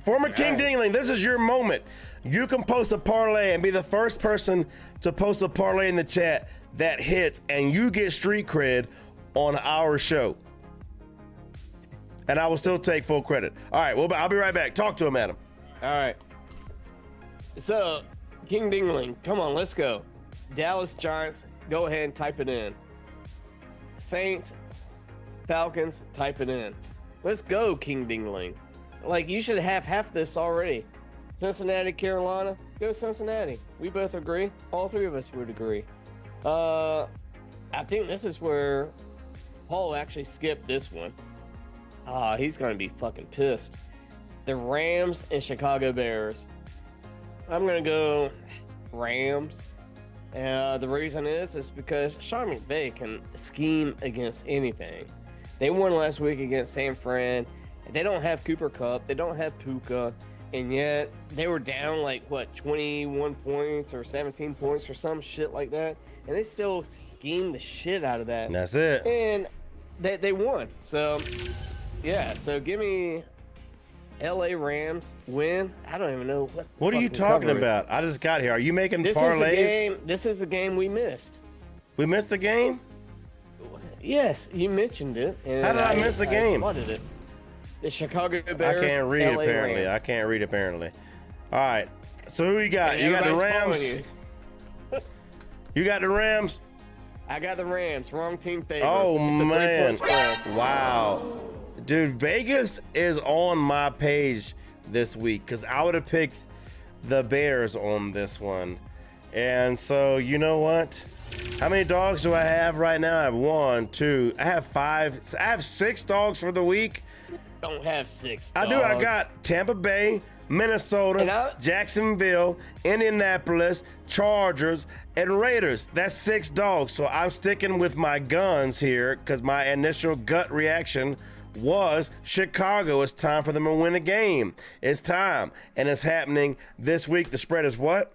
Former King Dingling, this is your moment. You can post a parlay and be the first person to post a parlay in the chat that hits, and you get street cred on our show. And I will still take full credit. All right, well, I'll be right back. Talk to him, Adam. All right. So, King Dingling, come on, let's go. Dallas Giants, go ahead and type it in. Saints, Falcons, type it in. Let's go, King Dingling. Like, you should have half this already. Cincinnati, Carolina, go Cincinnati. We both agree. All three of us would agree. I think this is where Paul actually skipped this one. He's going to be fucking pissed. The Rams and Chicago Bears. I'm going to go Rams. The reason is because Sean McVay can scheme against anything. They won last week against San Fran. They don't have Cooper Kupp. They don't have Puka. and yet they were down like what 21 points or 17 points or some shit like that, and they still schemed the shit out of that. That's it. And they won. So yeah, so give me LA Rams win. I don't even know what are you talking about. I just got here. Are you making parlays? This is the game we missed. We missed the game? Yes, you mentioned it. And how did I miss the game? Spotted it. The Chicago Bears. I can't read LA apparently. Rams. I can't read apparently. All right. So who you got? And You got the everybody's Rams? following you. You got the Rams? I got the Rams. Wrong team favorite. Oh, It's a man. 3-point spread. Wow. Dude, Vegas is on my page this week because I would have picked the Bears on this one. And so, you know what? How many dogs do I have right now? I have 1, 2. I have 5. I have 6 dogs for the week. Don't have 6 I dogs. do. I got Tampa Bay, Minnesota, Jacksonville, Indianapolis, Chargers, and Raiders. That's 6 dogs. So I'm sticking with my guns here because my initial gut reaction was Chicago. It's time for them to win a game. It's time. And it's happening this week. The spread is what?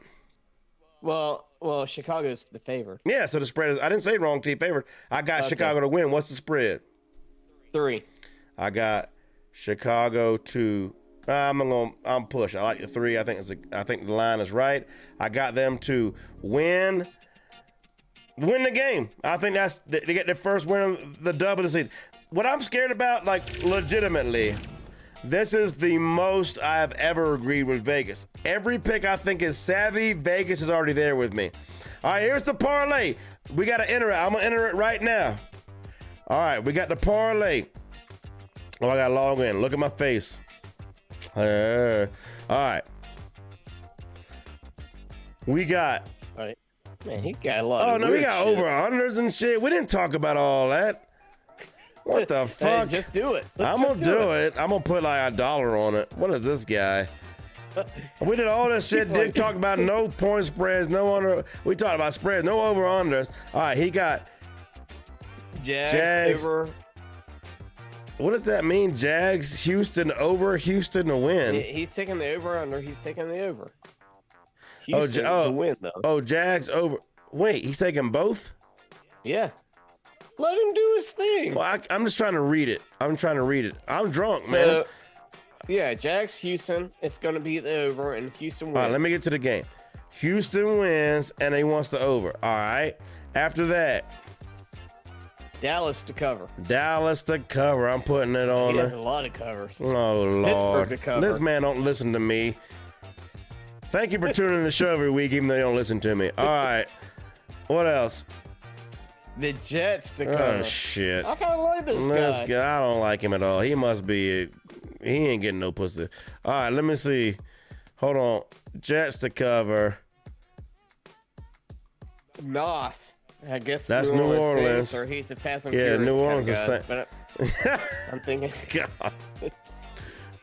Well, Chicago's the favorite. Yeah, so the spread is, I didn't say wrong team favorite. I got Chicago to win. What's the spread? 3. I got Chicago to, I'm push. I like the 3. I think the line is right. I got them to win the game. I think they get their first win of the dub of the season. What I'm scared about, like legitimately, this is the most I have ever agreed with Vegas. Every pick I think is savvy. Vegas is already there with me. All right, here's the parlay. We got to enter it. I'm going to enter it right now. All right, we got the parlay. Oh, I got to log in. Look at my face. All right. We got. All right. Man, he got a lot of we weird got shit. over-unders and shit. We didn't talk about all that. What the fuck? Hey, just do it. I'm gonna do it. I'm gonna put like $1 on it. What is this guy? We did all this shit. Didn't talk about no point spreads, no under. We talked about spreads, no over unders. All right, he got Jags over. What does that mean? Jags, Houston over, Houston to win. He's taking the over under. He's taking the over. Houston to win though. Oh, Jags over. Wait, he's taking both? Yeah. Let him do his thing. Well, I'm just trying to read it. I'm drunk, man. Yeah, Jags, Houston. It's going to be the over, and Houston wins. All right, let me get to the game. Houston wins, and he wants the over. All right. After that, Dallas to cover. Dallas to cover. I'm putting it on He there. has a lot of covers. Oh, Lord. Pittsburgh to cover. This man don't listen to me. Thank you for tuning in the show every week, even though you don't listen to me. All right. What else? The Jets to cover. Oh, shit. I kind of like this guy. I don't like him at all. He must be... He ain't getting no pussy. All right, let me see. Hold on. Jets to cover. Nos. I guess That's New Orleans. Saints, or he's a Fast and Yeah, Furious New Orleans kind is of guy. But I'm thinking... God.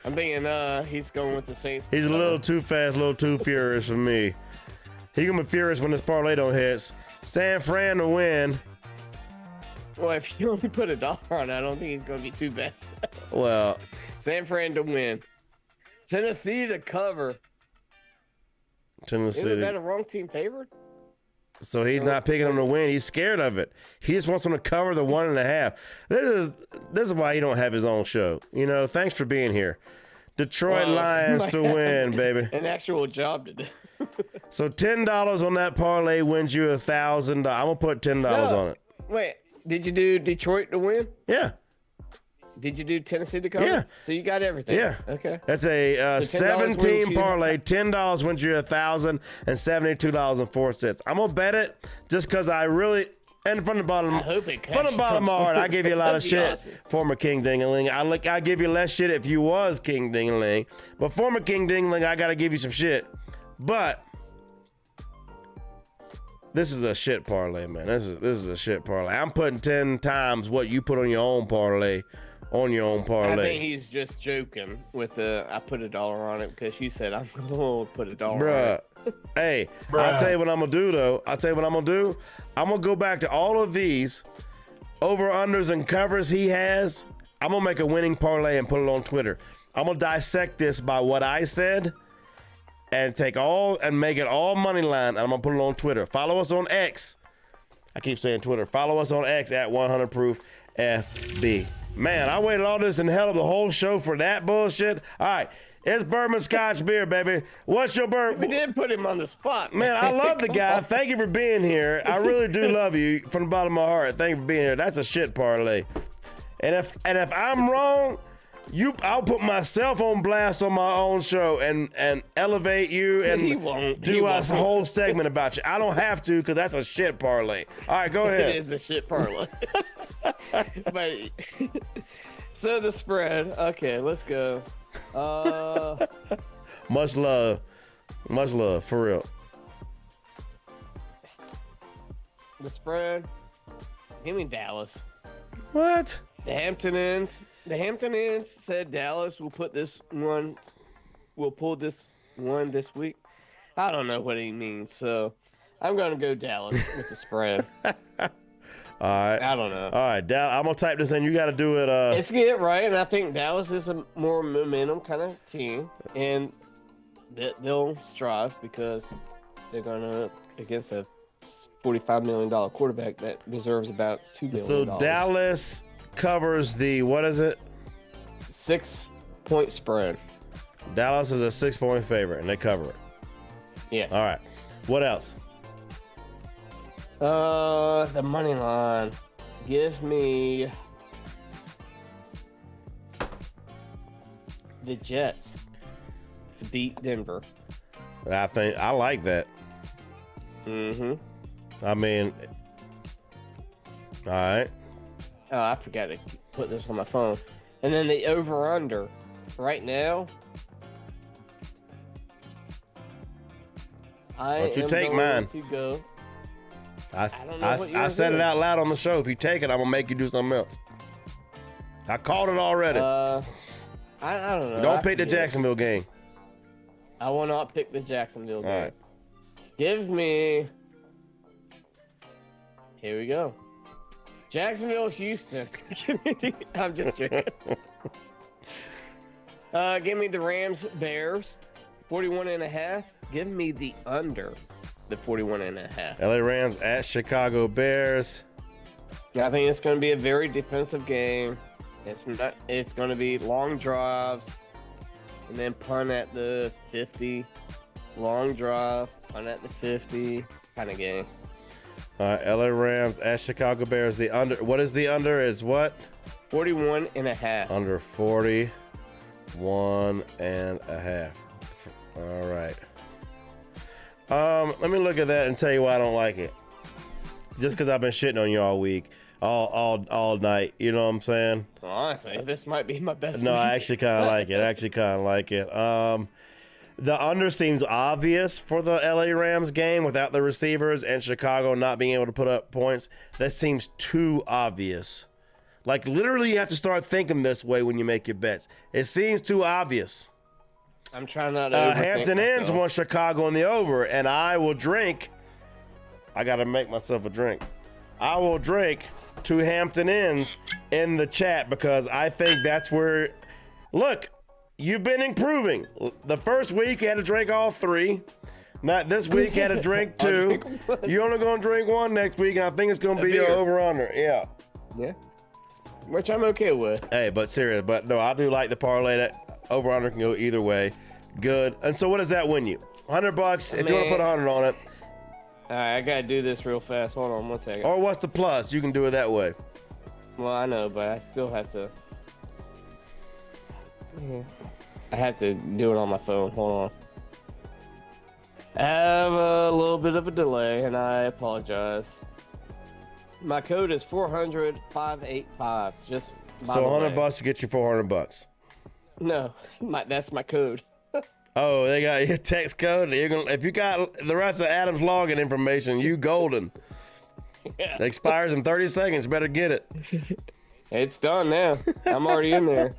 I'm thinking he's going with the Saints. He's a little too fast, a little too furious for me. He gonna be furious when this parlay don't hits. San Fran to win. Well, if you only put $1 on it, I don't think he's going to be too bad. Well, San Fran to win. Tennessee to cover. Tennessee. Isn't that a wrong team favorite? So he's not picking them to win. He's scared of it. He just wants them to cover the 1.5. This is why he don't have his own show. You know, thanks for being here. Detroit Lions to win, baby. An actual job to do. So $10 on that parlay wins you $1,000. I'm gonna put $10 on it. Wait, did you do Detroit to win? Yeah. Did you do Tennessee to cover? Yeah. So you got everything. Yeah. Okay. That's a So $10 $17 wins parlay. $10 wins you $1,072.04. I'm gonna bet it just because I really. And from the bottom, I hope it from the bottom of my heart, I give you a lot of That'd be shit. awesome. Former King Dingaling, I give you less shit if you was King Dingaling, but former King Dingaling, I gotta give you some shit. But this is a shit parlay, man. This is a shit parlay. I'm putting 10 times what you put on your own parlay. On your own parlay. I think he's just joking with the. I put $1 on it because you said I'm gonna put $1 on Bruh. it. Hey, I'll tell you what I'm gonna do though. I'm gonna go back to all of these over unders and covers he has. I'm gonna make a winning parlay and put it on Twitter. I'm gonna dissect this by what I said and make it all money line. And I'm gonna put it on Twitter. Follow us on X. I keep saying Twitter. Follow us on X at 100proof FB. Man, I waited all this in hell of the whole show for that bullshit. All right, it's bourbon scotch beer, baby. What's your bourbon? We did put him on the spot. Man, I love the guy. Thank you for being here. I really do love you from the bottom of my heart. Thank you for being here. That's a shit parlay. And if I'm wrong, I'll put myself on blast on my own show and elevate you and do a whole segment about you. I don't have to because that's a shit parlay. All right, go ahead. It is a shit parlay. But so the spread. Okay, let's go. Much love, for real. The spread. Give me Dallas. What? The Hampton Inns said Dallas will pull this one this week. I don't know what he means, so I'm gonna go Dallas with the spread. All right. I don't know. All right, Dallas. I'm gonna type this in. You got to do it. Let's get it right, and I think Dallas is a more momentum kind of team, and they'll strive because they're gonna against a $45 million quarterback that deserves about $2 billion. So Dallas covers the, what is it? 6-point spread. Dallas is a 6-point favorite, and they cover it. Yes. All right. What else? The money line. Give me the Jets to beat Denver. I think I like that. Mm-hmm. I mean, all right. Oh, I forgot to put this on my phone. And then the over-under. Right now, Don't you take mine. To go. I said it out loud on the show. If you take it, I'm gonna make you do something else. I called it already. I don't know. Don't pick the Jacksonville game. I will not pick the Jacksonville game. All right. Give me. Here we go. Jacksonville, Houston. I'm just joking. Give me the Rams, Bears, 41.5. Give me the under the 41.5. LA Rams at Chicago Bears. I think it's going to be a very defensive game. It's going to be long drives, and then punt at the 50. Long drive, punt at the 50 kind of game. LA Rams at Chicago Bears. The under. What is the under? Is what? 41.5. Under 41.5. All right. Let me look at that and tell you why I don't like it. Just because I've been shitting on you all week, all night. You know what I'm saying? Honestly, this might be my best. No, week. I actually kind of like it. The under seems obvious for the LA Rams game without the receivers and Chicago not being able to put up points. That seems too obvious. Like, literally, you have to start thinking this way when you make your bets. It seems too obvious. I'm trying not to Hampton Inns wants Chicago in the over, and I will drink. I got to make myself a drink. I will drink to Hampton Inns in the chat because I think that's where... Look, you've been improving. The first week, you had to drink all 3. Not this week, you had to drink 2. You're only going to drink 1 next week, and I think it's going to be your over-under. Yeah. Yeah. Which I'm okay with. Hey, but serious. But no, I do like the parlay. That over-under can go either way. Good. And so what does that win you? $100 if you want to put 100 on it. All right, I got to do this real fast. Hold on 1 second. Or what's the plus? You can do it that way. Well, I know, but I still have to... I have to do it on my phone. Hold on. I have a little bit of a delay, and I apologize. My code is 400-585. Just so $100 to get you $400. No, that's my code. Oh, they got your text code. If you got the rest of Adam's login information, you golden. Yeah. It expires in 30 seconds. Better get it. It's done now. I'm already in there.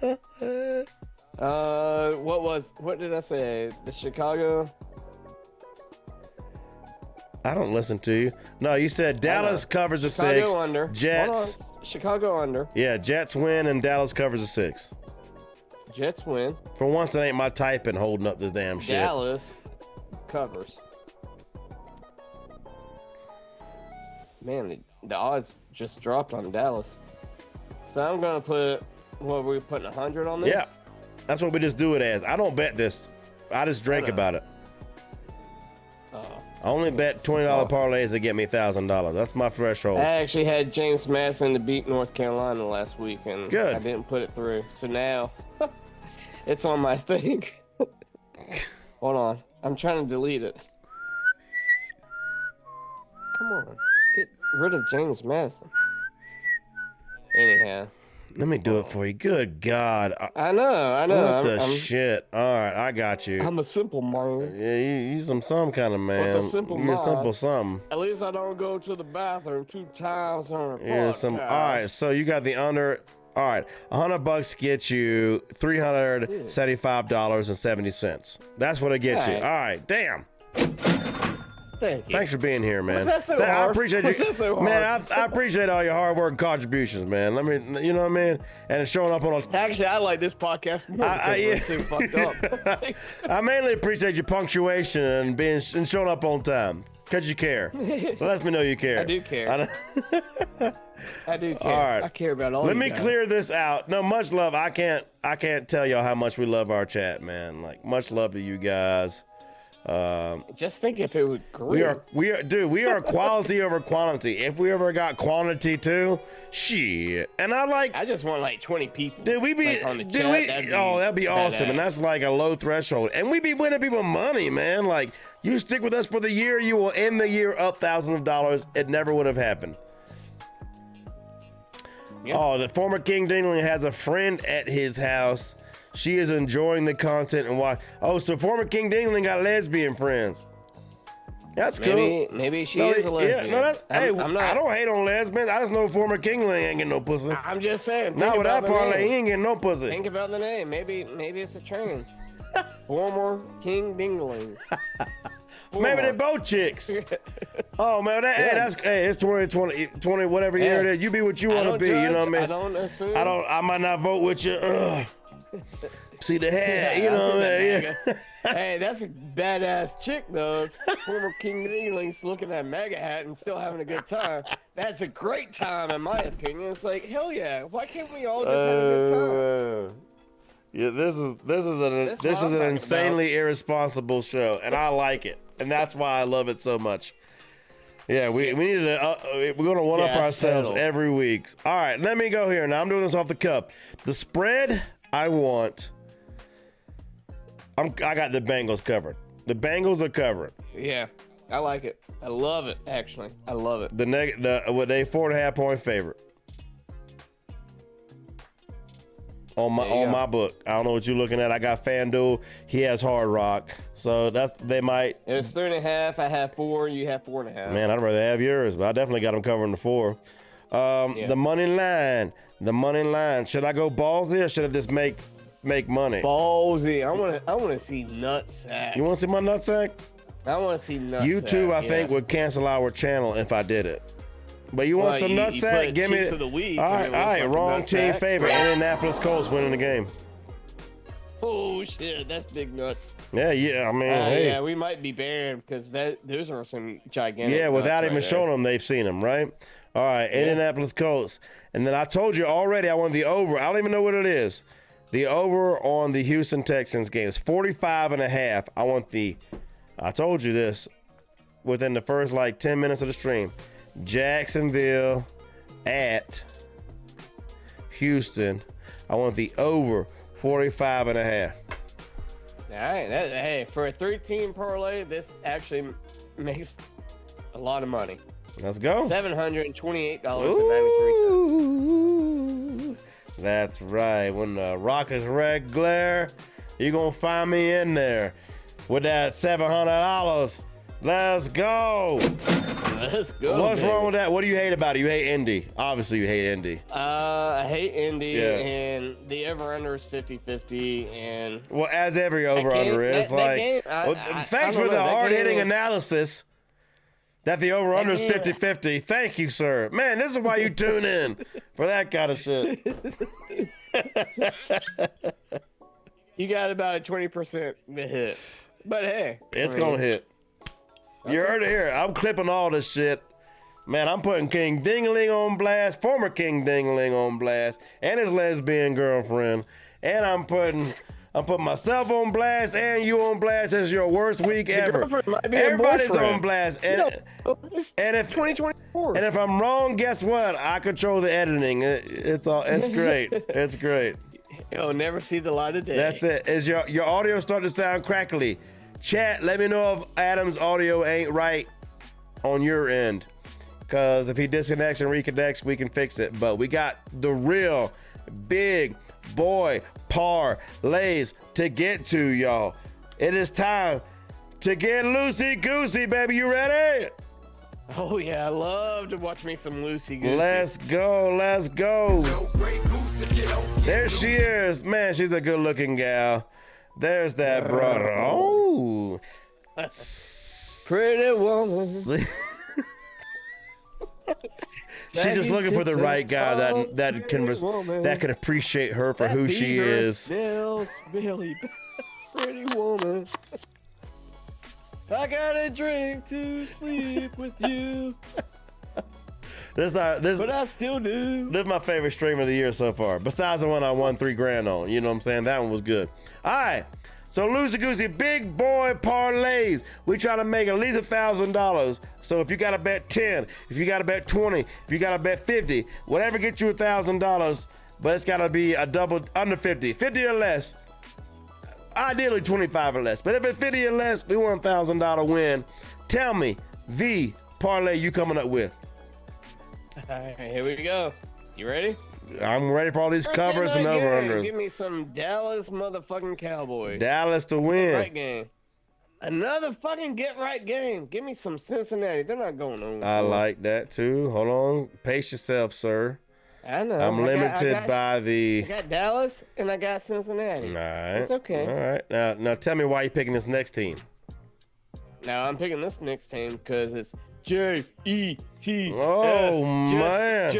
What did I say? The Chicago? I don't listen to you. No, you said Dallas covers the Chicago 6. Under. Jets. Chicago under. Yeah, Jets win and Dallas covers the 6. Jets win. For once, it ain't my typing holding up this damn shit. Dallas covers. Man, the odds just dropped on Dallas. So I'm gonna put. What are we putting 100 on this? Yeah, that's what we just do it as. I don't bet this. I just drink about it. I only bet $20 parlays to get me $1,000. That's my threshold. I actually had James Madison to beat North Carolina last week, and Good. I didn't put it through. So now it's on my thing. Hold on, I'm trying to delete it. Come on, get rid of James Madison. Anyhow. Let me do it for you. Good God. I know. What the shit? All right, I got you. I'm a simple man. Yeah, you some kind of man. What's a simple You're a mind? simple something. At least I don't go to the bathroom 2 times on a You're some. All right, so you got the under. All right, $100 gets you $375.70. That's what it gets you. All All right, damn. Thank you. Thanks for being here, man. Was that so I hard? appreciate Was you, that so man. hard? I appreciate all your hard work and contributions, man. Let me, you know what I mean, and it's showing up on. Actually, I like this podcast more because we're so fucked up. I mainly appreciate your punctuation and showing up on time because you care. Let me know you care. I do care. I do care. All right. I care about all. Let you me guys. clear this out. No, much love. I can't tell y'all how much we love our chat, man. Like much love to you guys. Just think if it would grow. We are quality over quantity. If we ever got quantity too, shit. And I just want like 20 people. Did we be? Like, on the did chat. we? That'd be awesome. badass. And that's like a low threshold. And we be winning people money, man. Like you stick with us for the year, you will end the year up thousands of dollars. It never would have happened. Yeah. Oh, the former King Dingling has a friend at his house. She is enjoying the content and why. Oh, so former King Dingling got lesbian friends. That's cool. Maybe she is a lesbian. Yeah, no, that's, I'm hey, not, I don't hate on lesbians. I just know former Kingling ain't getting no pussy. I'm just saying. Not think with about that the parlay, name. he ain't getting no pussy. Think about the name. Maybe it's a trans. Former King Dingling. Maybe they both chicks. Oh man, it's 2020, whatever year it is. You be what you want to be. You know what I mean? I don't assume. I might not vote with you. See the hat, you know what I mean? Yeah. Hey, that's a badass chick though. Former King Dingling's looking at MAGA hat and still having a good time. That's a great time in my opinion. It's like hell yeah. Why can't we all just have a good time? Yeah, this is an insanely irresponsible show, and I like it, and that's why I love it so much. Yeah, we need to. We're gonna one up ourselves every week. All right, let me go here now. I'm doing this off the cuff. The spread I want. I got the Bengals covered. The Bengals are covered. Yeah, I like it. I love it. Actually, I love it. They 4.5 point favorite. On my book. I don't know what you're looking at. I got FanDuel. He has Hard Rock. So they might. It was 3.5. I have 4. You have 4.5. Man, I'd rather have yours, but I definitely got them covering the 4. The money line. The money line. Should I go ballsy or should I just make money? Ballsy. I want to see nutsack. You want to see my nutsack? I want to see nutsack. YouTube, I think, would cancel our channel if I did it. But you want some nutsack? Give me it. Of the all right. Wrong team favorite. Indianapolis Colts winning the game. Oh shit, that's big nuts. Yeah. I mean, hey. Yeah, we might be banned because those are some gigantic. Yeah, without nuts even right showing them, they've seen them, right? All right, Indianapolis Colts. And then I told you already, I want the over. I don't even know what it is. The over on the Houston Texans game is 45.5. I told you this within the first 10 minutes of the stream. Jacksonville at Houston. I want the over 45.5. All right. Hey, for a 3-team parlay, this actually makes a lot of money. Let's go. $728.93. That's right. When the rock is regular, you're going to find me in there with that $700. Let's go. Let's go. What's baby. wrong with that? What do you hate about it? You hate Indy. Obviously, you hate Indy. I hate Indy, and the over-under is 50-50. And well, as every over-under is. Thanks for the hard-hitting analysis that the over-under is 50-50. Thank you, sir. Man, this is why you tune in for that kind of shit. You got about a 20% hit. But hey. It's going to hit. You heard it here. I'm clipping all this shit. Man, I'm putting King Dingaling on blast, former King Dingaling on blast, and his lesbian girlfriend. And I'm putting myself on blast and you on blast as your worst week ever. Everybody's on blast. And if 2024. And if I'm wrong, guess what? I control the editing. It's great. It's great. You'll never see the light of day. That's it. Is your audio starting to sound crackly? Chat, let me know if Adam's audio ain't right on your end. Because if he disconnects and reconnects, we can fix it. But we got the real big boy parlays to get to, y'all. It is time to get loosey-goosey, baby. You ready? Oh, yeah. I love to watch me some loosey-goosey. Let's go. Let's go. There she is. Man, she's a good-looking gal. There's that brother. Oh. Pretty woman. She's just looking for the right guy that can appreciate her for who she is. Pretty woman. I got a drink to sleep with you. But I still do. This is my favorite stream of the year so far. Besides the one I won $3,000 on. You know what I'm saying? That one was good. All right. So loosey-goosey, big boy parlays. We try to make at least $1,000. So if you got to bet 10, if you got to bet 20, if you got to bet 50, whatever gets you $1,000, but it's got to be a double under 50. 50 or less. Ideally 25 or less. But if it's 50 or less, we want a $1,000 win. Tell me the parlay you coming up with. All right, here we go. You ready? I'm ready for all these covers and over-unders. Give me some Dallas motherfucking Cowboys. Dallas to win. Right game. Another fucking get-right game. Give me some Cincinnati. They're not going on. I like that too. Hold on. Pace yourself, sir. I know. I'm limited by the... I got Dallas and I got Cincinnati. All right. It's okay. All right. Now tell me why you're picking this next team. Now I'm picking this next team because it's J-E-T-S. Oh, man.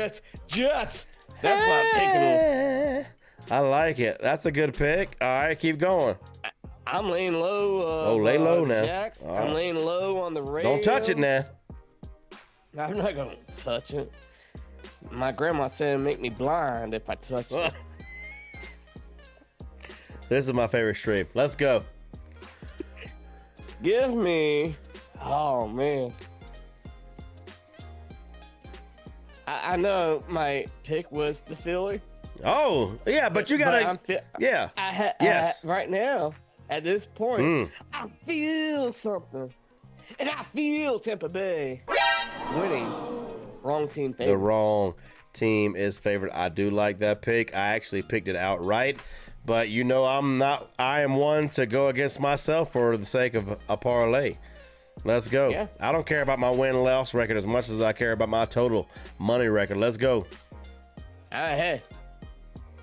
Jets. That's my pick. I like it. That's a good pick. All right, keep going. I'm laying low. Lay low now. Jacks. All I'm right. laying low on the Raiders. Don't touch it now. I'm not going to touch it. My grandma said it'd make me blind if I touch it. This is my favorite stream. Let's go. Give me... Oh, man. I know my pick was the Philly. Oh, yeah, but you got to... Yeah. Yes. Right now, at this point, I feel something. And I feel Tampa Bay winning. Wrong team favorite. The wrong team is favored. I do like that pick. I actually picked it outright. But you know I am one to go against myself for the sake of a parlay. Let's go. Yeah. I don't care about my win-loss record as much as I care about my total money record. Let's go. Hey,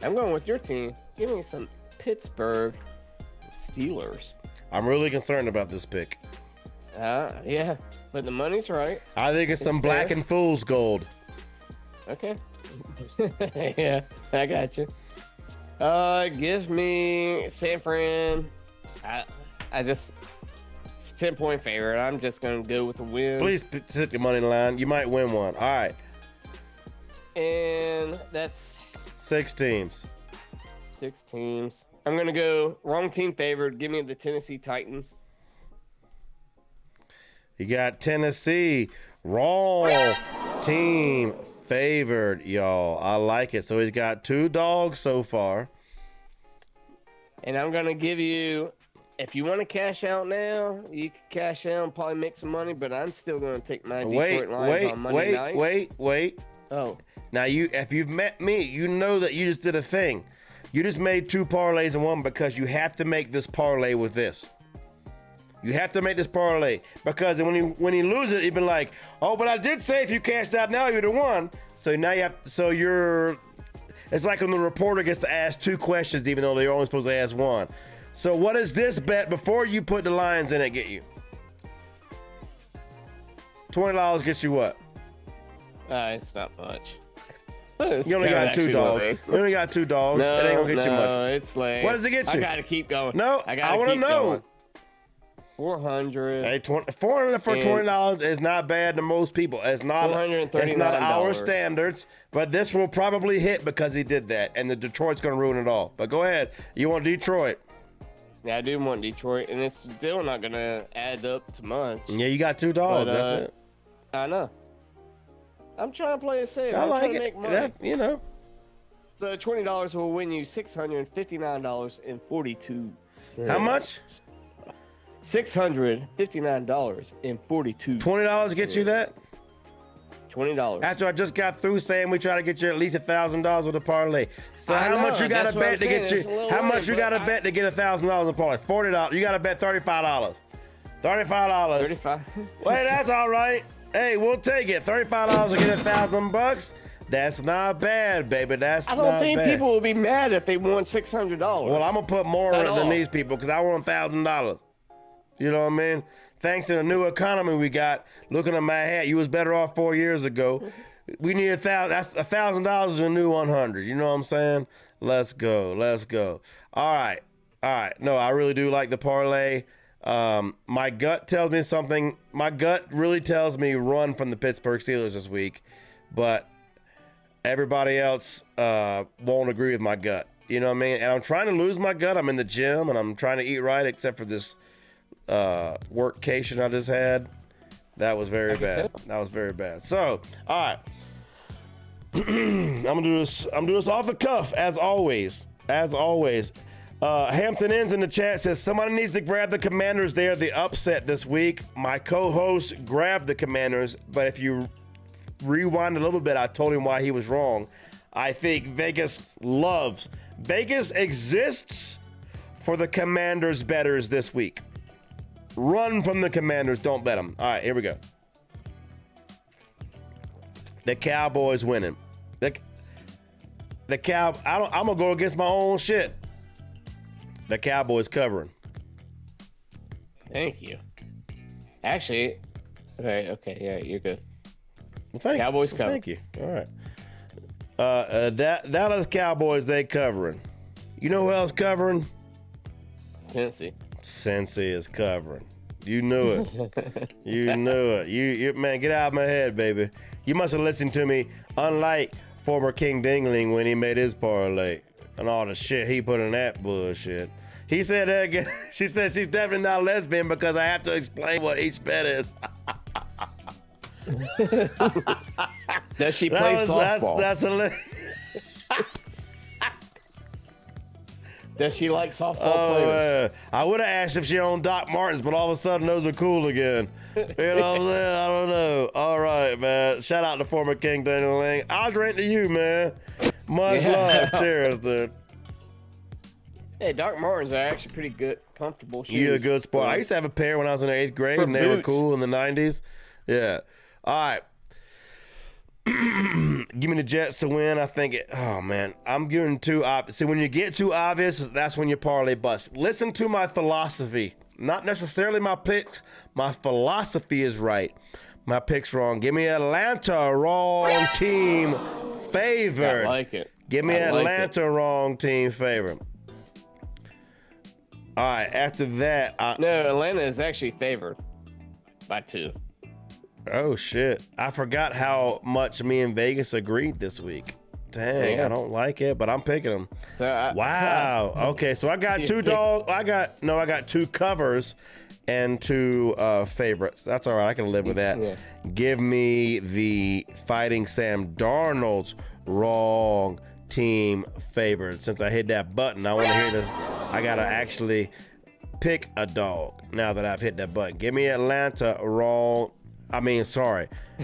I'm going with your team. Give me some Pittsburgh Steelers. I'm really concerned about this pick. Yeah, but the money's right. I think it's some fair. black and fool's gold. Okay. Yeah, I got you. Give me San Fran. It's 10-point favorite. I'm just gonna go with the win. Please sit your money line. You might win one. All right. And that's 6 teams. 6 teams. I'm gonna go wrong team favored. Give me the Tennessee Titans. You got Tennessee. Wrong team favored, y'all. I like it. So he's got 2 dogs so far. And I'm gonna give you, if you want to cash out now, you can cash out and probably make some money. But I'm still gonna take my Detroit Lions on Monday night. Wait. Oh, Now if you've met me, you know that you just did a thing. You just made 2 parlays in one because you have to make this parlay with this. You have to make this parlay because when he loses it, he'd be like, "Oh, but I did say if you cashed out now, you'd have won." So now you have. So you're. It's like when the reporter gets to ask 2 questions, even though they're only supposed to ask 1. So what does this bet before you put the Lions in it get you? $20 gets you what? it's not much. You only got two dogs. You only got two dogs. No, it ain't gonna get you much. No, it's lame. What does it get you? I gotta keep going. No, I want to know. 400. Hey, 400 for $20 is not bad to most people. It's not our standards, but this will probably hit because he did that, and the Detroit's going to ruin it all. But go ahead. You want Detroit? Yeah, I do want Detroit, and it's still not going to add up to much. Yeah, you got two dogs. But, that's it. I know. I'm trying to play it safe. I like trying to make money. That, you know. So $20 will win you $659.42. How much? $659.42. $20 get you that? $20. After I just got through saying we try to get you at least $1,000 with a parlay. So how much you got to bet to get you? How much you got to bet to get $1,000 in a parlay? $40. You got to bet $35. $35. 35. Wait, that's all right. Hey, we'll take it. $35 to get $1,000. That's not bad, baby. That's not bad. I don't think people will be mad if they won $600. Well, I'm gonna put more than these people because I want $1,000. You know what I mean? Thanks to the new economy we got. Looking at my hat, you was better off 4 years ago. We need $1,000. That's $1,000 is a new 100. You know what I'm saying? Let's go. Let's go. All right. No, I really do like the parlay. My gut tells me something. My gut really tells me run from the Pittsburgh Steelers this week, but everybody else won't agree with my gut. You know what I mean? And I'm trying to lose my gut. I'm in the gym and I'm trying to eat right, except for this workcation I just had. That was very bad. That was very bad. So, all right. I'm gonna do this off the cuff as always. Hampton Inns in the chat says somebody needs to grab the Commanders. They are the upset this week. My co-host grabbed the Commanders, but if you rewind a little bit, I told him why he was wrong. I think Vegas exists for the Commanders bettors this week. Run from the Commanders, don't bet them. All right, here we go. The Cowboys winning. I'm gonna go against my own shit. The Cowboys covering. Thank you. Actually, okay, yeah, you're good. Well, thank Cowboys you. cover. Thank you. All right. Dallas Cowboys, they covering. You know who else covering? Cincy is covering. You knew it. You knew it. You man, get out of my head, baby. You must have listened to me, unlike former King Dingling when he made his parlay and all the shit he put in that bullshit. He said that again. She said she's definitely not lesbian because I have to explain what each bet is. Does she play softball? That's a Does she like softball players? I would have asked if she owned Doc Martens, but all of a sudden those are cool again. You know what I'm saying? I don't know. All right, man. Shout out to former King Daniel Lang. I'll drink to you, man. Much love. Cheers, dude. Hey, Doc Martens are actually pretty good, comfortable shoes. You're a good sport. I used to have a pair when I was in the 8th grade, and they were cool in the 90s. Yeah. All right. Give me the Jets to win. I think oh man, I'm giving too obvious. See, when you get too obvious, that's when your parlay bust. Listen to my philosophy, not necessarily my picks. My philosophy is right. My pick's wrong. Give me Atlanta, wrong team favored. I like it. Give me Atlanta, wrong team favored. All right. After that, no, Atlanta is actually favored by 2. Oh shit! I forgot how much me and Vegas agreed this week. Dang, yeah. I don't like it, but I'm picking them. So wow. Okay, so I got 2 dogs. I got 2 covers and 2 favorites. That's all right. I can live with that. Yeah. Give me the Fighting Sam Darnold's wrong team favorite. Since I hit that button, I want to hear this. I gotta actually pick a dog now that I've hit that button. Give me Atlanta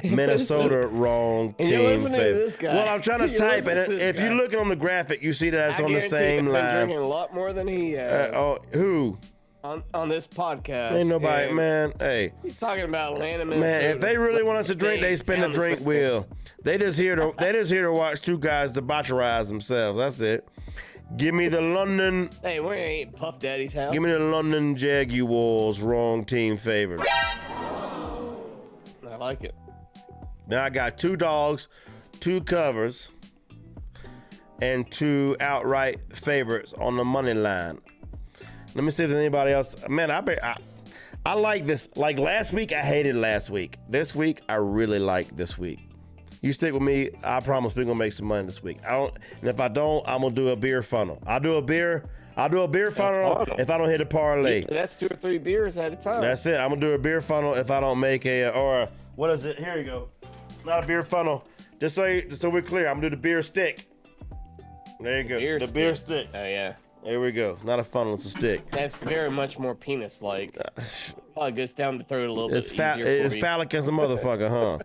Minnesota wrong team favorite. Well, I'm trying to type it. If you're looking on the graphic, you see that it's on the same line. I've been drinking a lot more than he has. Who? On this podcast. Ain't nobody, man. Hey. He's talking about Atlanta, Minnesota. Man, if they really want us to drink, they spin the drink wheel. They just here to watch 2 guys debaucherize themselves. That's it. Give me the London. Hey, we ain't Puff Daddy's house. Give me the London Jaguars wrong team favorite. I like it. Now I got 2 dogs, 2 covers. and 2 outright favorites on the money line. Let me see if there's anybody else. Man, I like this. Like last week, I hated last week. This week, I really like this week. You stick with me. I promise we're gonna make some money this week. And if I don't, I'm gonna do a beer funnel. I'll do a beer funnel if I don't hit a parlay. That's 2 or 3 beers at a time. That's it. I'm gonna do a beer funnel if I don't make or what is it? Here you go. Not a beer funnel. Just so we're clear, I'm gonna do the beer stick. There you go. Beer stick. Oh yeah. There we go. Not a funnel, it's a stick. That's very much more penis-like. Probably goes down the throat a little bit easier. It's phallic as a motherfucker, huh?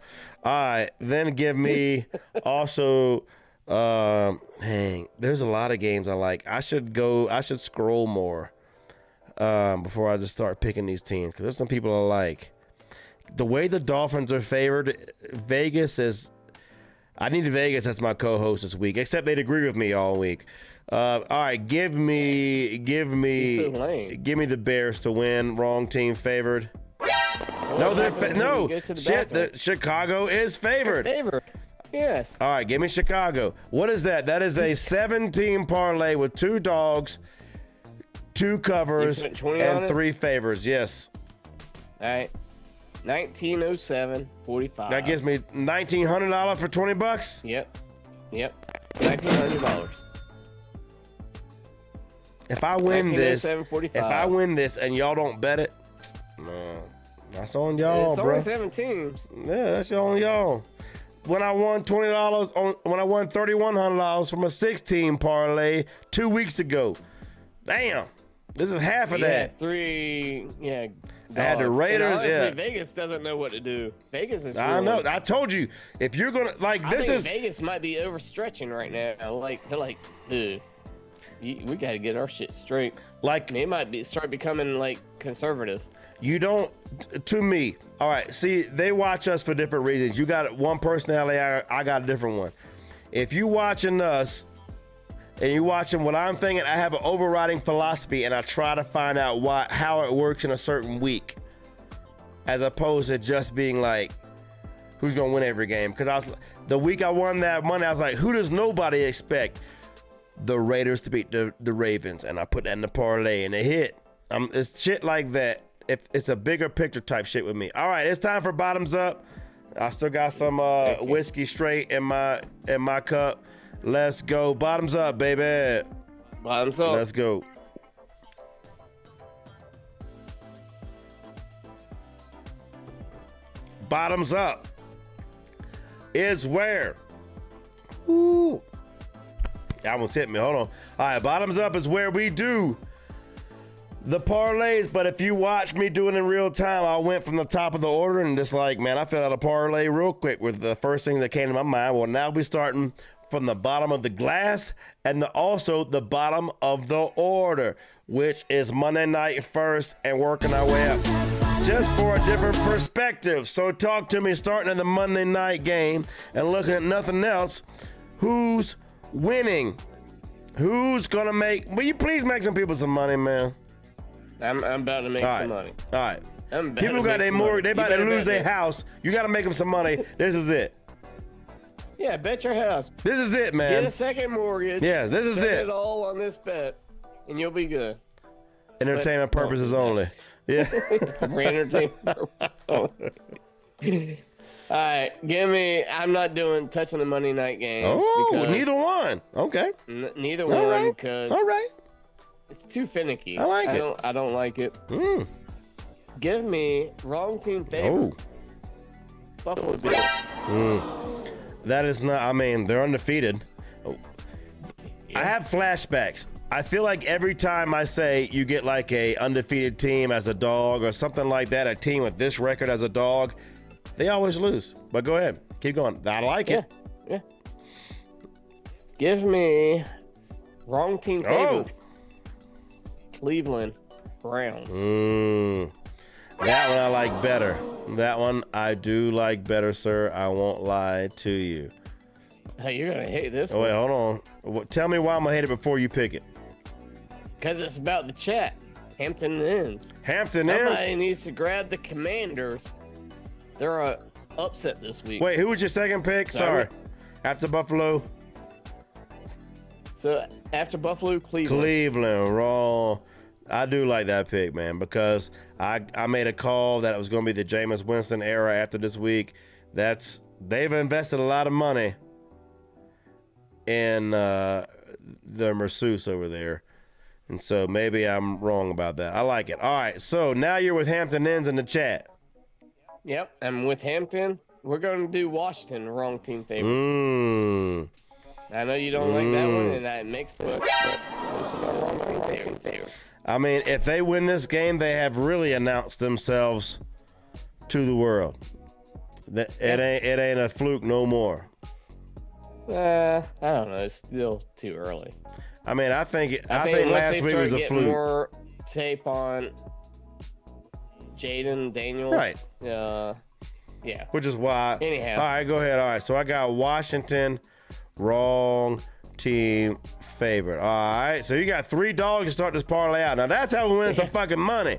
All right, then give me also. Dang, there's a lot of games I like. I should scroll more before I just start picking these teams because there's some people I like. The way the Dolphins are favored, Vegas is. I need Vegas as my co-host this week, except they'd agree with me all week. All right, give me the Bears to win. Wrong team favored. Chicago is favored. Yes. All right, give me Chicago. What is that? That is a 7-team parlay with 2 dogs, 2 covers, and 3 favors. Yes. All right. 1907.45. That gives me $1,900 for $20. Yep. $1,900. If I win this, and y'all don't bet it, no, that's on y'all, bro. It's only 7 teams. Yeah, that's on y'all. When I won $3,100 from a 6-team parlay 2 weeks ago, damn, this is half of that. 3, yeah. I had the Raiders. Honestly, Vegas doesn't know what to do. Vegas is. I know. I told you. If you're gonna Vegas might be overstretching right now. Like they're like, dude, we got to get our shit straight. Like they might start becoming like conservative. You don't. To me, all right. See, they watch us for different reasons. You got one personality. I got a different one. If you watching us. And you're watching what I'm thinking, I have an overriding philosophy, and I try to find out how it works in a certain week, as opposed to just being like, who's gonna win every game? Because the week I won that money, I was like, who does nobody expect? The Raiders to beat the Ravens, and I put that in the parlay, and it hit. It's shit like that. If it's a bigger picture type shit with me. All right, it's time for bottoms up. I still got some whiskey straight in my cup. Let's go. Bottoms up, baby. Bottoms up. Let's go. Bottoms up is where. Ooh. That almost hit me. Hold on. All right. Bottoms up is where we do the parlays, but if you watch me do it in real time, I went from the top of the order and just like, man, I filled out a parlay real quick with the first thing that came to my mind. Well, now we're starting from the bottom of the glass and also the bottom of the order, which is Monday night first and working our way up just for a different perspective. So talk to me starting at the Monday night game and looking at nothing else. Who's winning? Who's going to will you please make some people some money, man? I'm about to make some money. All right. People got their mortgage. They about to lose their house. You got to make them some money. This is it. Yeah, bet your house. This is it, man. Get a second mortgage. Yeah, this is bet it. it all on this bet, and you'll be good. Entertainment purposes only. Yeah. For entertainment purposes only. All right, I'm not touching the Monday night games. Oh, neither one. Okay. Neither one, because all right. It's too finicky. I like it. I don't like it. Give me wrong team favorite. Buffalo Bills. That is not. I mean, they're undefeated. Oh. Yeah. I have flashbacks. I feel like every time I say you get like a undefeated team as a dog or something like that, a team with this record as a dog, they always lose. But go ahead, keep going. I like it. Yeah. Give me wrong team favorite. Cleveland Browns. That one I like better. That one I do like better, sir. I won't lie to you. Hey, you're gonna hate this one. Wait, hold on. Tell me why I'm gonna hate it before you pick it. Because it's about the chat. Hampton Inns. Somebody needs to grab the Commanders. They're upset this week. Wait, who was your second pick? Sorry. After Buffalo. So after Buffalo, Cleveland. Cleveland, wrong. I do like that pick, man, because I made a call that it was going to be the Jameis Winston era after this week. They've invested a lot of money in the masseuse over there. And so maybe I'm wrong about that. I like it. All right, so now you're with Hampton Inns in the chat. Yep, I'm with Hampton. We're going to do Washington, wrong team favorite. I know you don't like that one, and that makes it look, but wrong team favorite. I mean, if they win this game, they have really announced themselves to the world. It ain't a fluke no more. I don't know. It's still too early. I mean, I think last week was a fluke. More tape on Jaden Daniels. Right. Yeah. Which is why. Anyhow. All right, go ahead. All right, so I got Washington, wrong team favorite. All right, so you got $3 to start this parlay out. Now that's how we win some fucking money.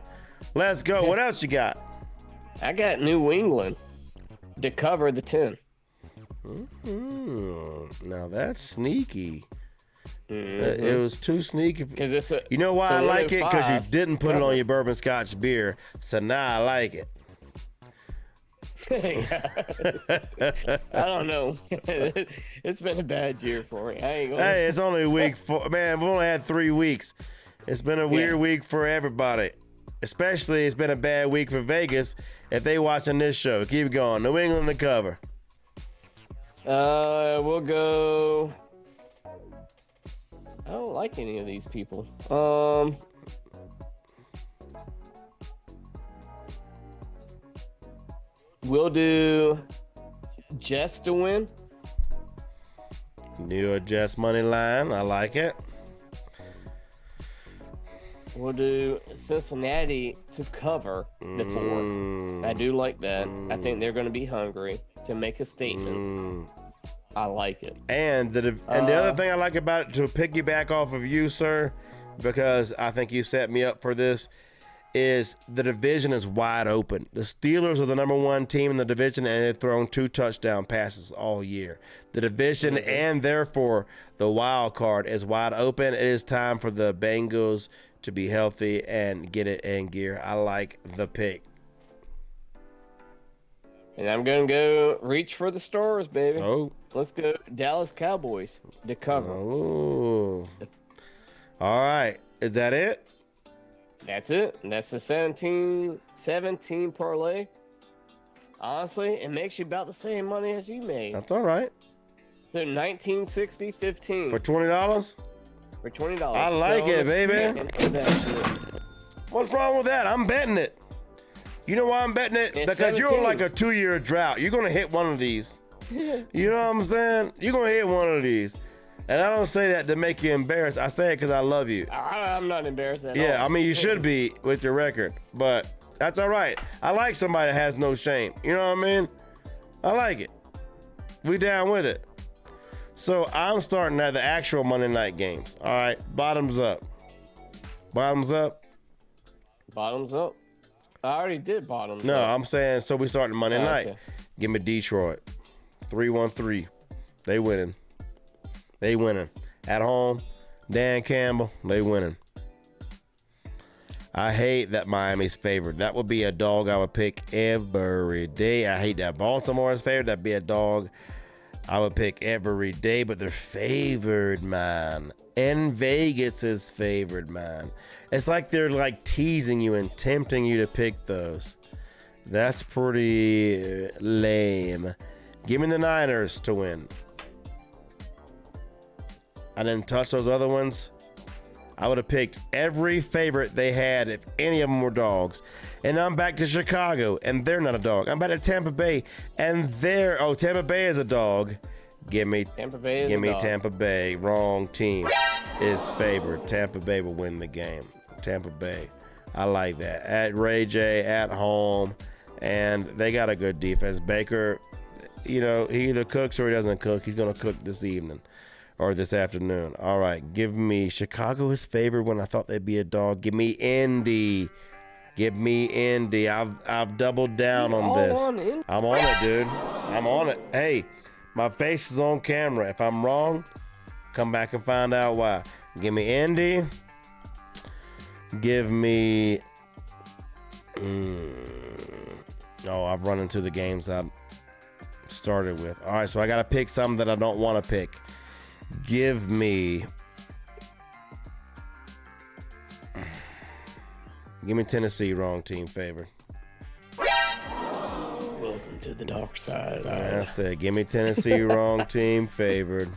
Let's go. What else you got? I got New England to cover the 10. Now that's sneaky. It was too sneaky. You know why I like it? Because you didn't put it on your bourbon scotch beer. So now I like it. I don't know. It's been a bad year for me. Hey, it's only week 4. Man, we've only had 3 weeks. It's been a weird week for everybody. Especially, it's been a bad week for Vegas if they watching this show. Keep going. New England to cover. We'll go. I don't like any of these people. We'll do Jets to win. New York Jets money line. I like it. We'll do Cincinnati to cover the 4. I do like that. I think they're going to be hungry to make a statement. I like it. And the other thing I like about it, to piggyback off of you, sir, because I think you set me up for this, is the division is wide open. The Steelers are the number 1 team in the division, and they've thrown 2 touchdown passes all year. The division and therefore the wild card is wide open. It is time for the Bengals to be healthy and get it in gear. I like the pick. And I'm going to go reach for the stars, baby. Oh. Let's go Dallas Cowboys to cover. Oh. All right. Is that it? That's it. That's the 17 parlay. Honestly, it makes you about the same money as you made. That's all right. So 1960-15. For $20? For $20. I like it, baby. What's wrong with that? I'm betting it. You know why I'm betting it? It's Because you're on like a 17. 2-year drought. You're going to hit one of these. You know what I'm saying? You're going to hit one of these. And I don't say that to make you embarrassed. I say it because I love you. I'm not embarrassed at all. Yeah, I mean, you should be with your record. But that's all right. I like somebody that has no shame. You know what I mean? I like it. We down with it. So I'm starting at the actual Monday night games. All right, bottoms up. Bottoms up. Bottoms up. I already did bottoms No, up. I'm saying so we starting Monday night. Okay. Give me Detroit. 3-1-3. They winning. They winning. At home, Dan Campbell, they winning. I hate that Miami's favored. That would be a dog I would pick every day. I hate that Baltimore's favored. That'd be a dog I would pick every day, but they're favored, man. And Vegas is favored, man. It's like they're like teasing you and tempting you to pick those. That's pretty lame. Give me the Niners to win. I didn't touch those other ones. I would have picked every favorite they had if any of them were dogs. And I'm back to Chicago, and they're not a dog. I'm back to Tampa Bay, and Tampa Bay is a dog. Give me Tampa Bay. Give me Tampa Bay. Wrong team is favored. Tampa Bay will win the game. Tampa Bay. I like that. At Ray J, at home, and they got a good defense. Baker, he either cooks or he doesn't cook. He's going to cook this evening or this afternoon. All right, give me Chicago is favored when I thought they'd be a dog. Give me Indy. Give me Indy. I've doubled down on this. I'm on it, dude. I'm on it. Hey, my face is on camera. If I'm wrong, Come back and find out why. Give me Indy. Give me. Oh, I've run into the games I started with. All right, so I got to pick some that I don't want to pick. Give me Tennessee, wrong team favored. Welcome to the dark side. I said, give me Tennessee, wrong team favored.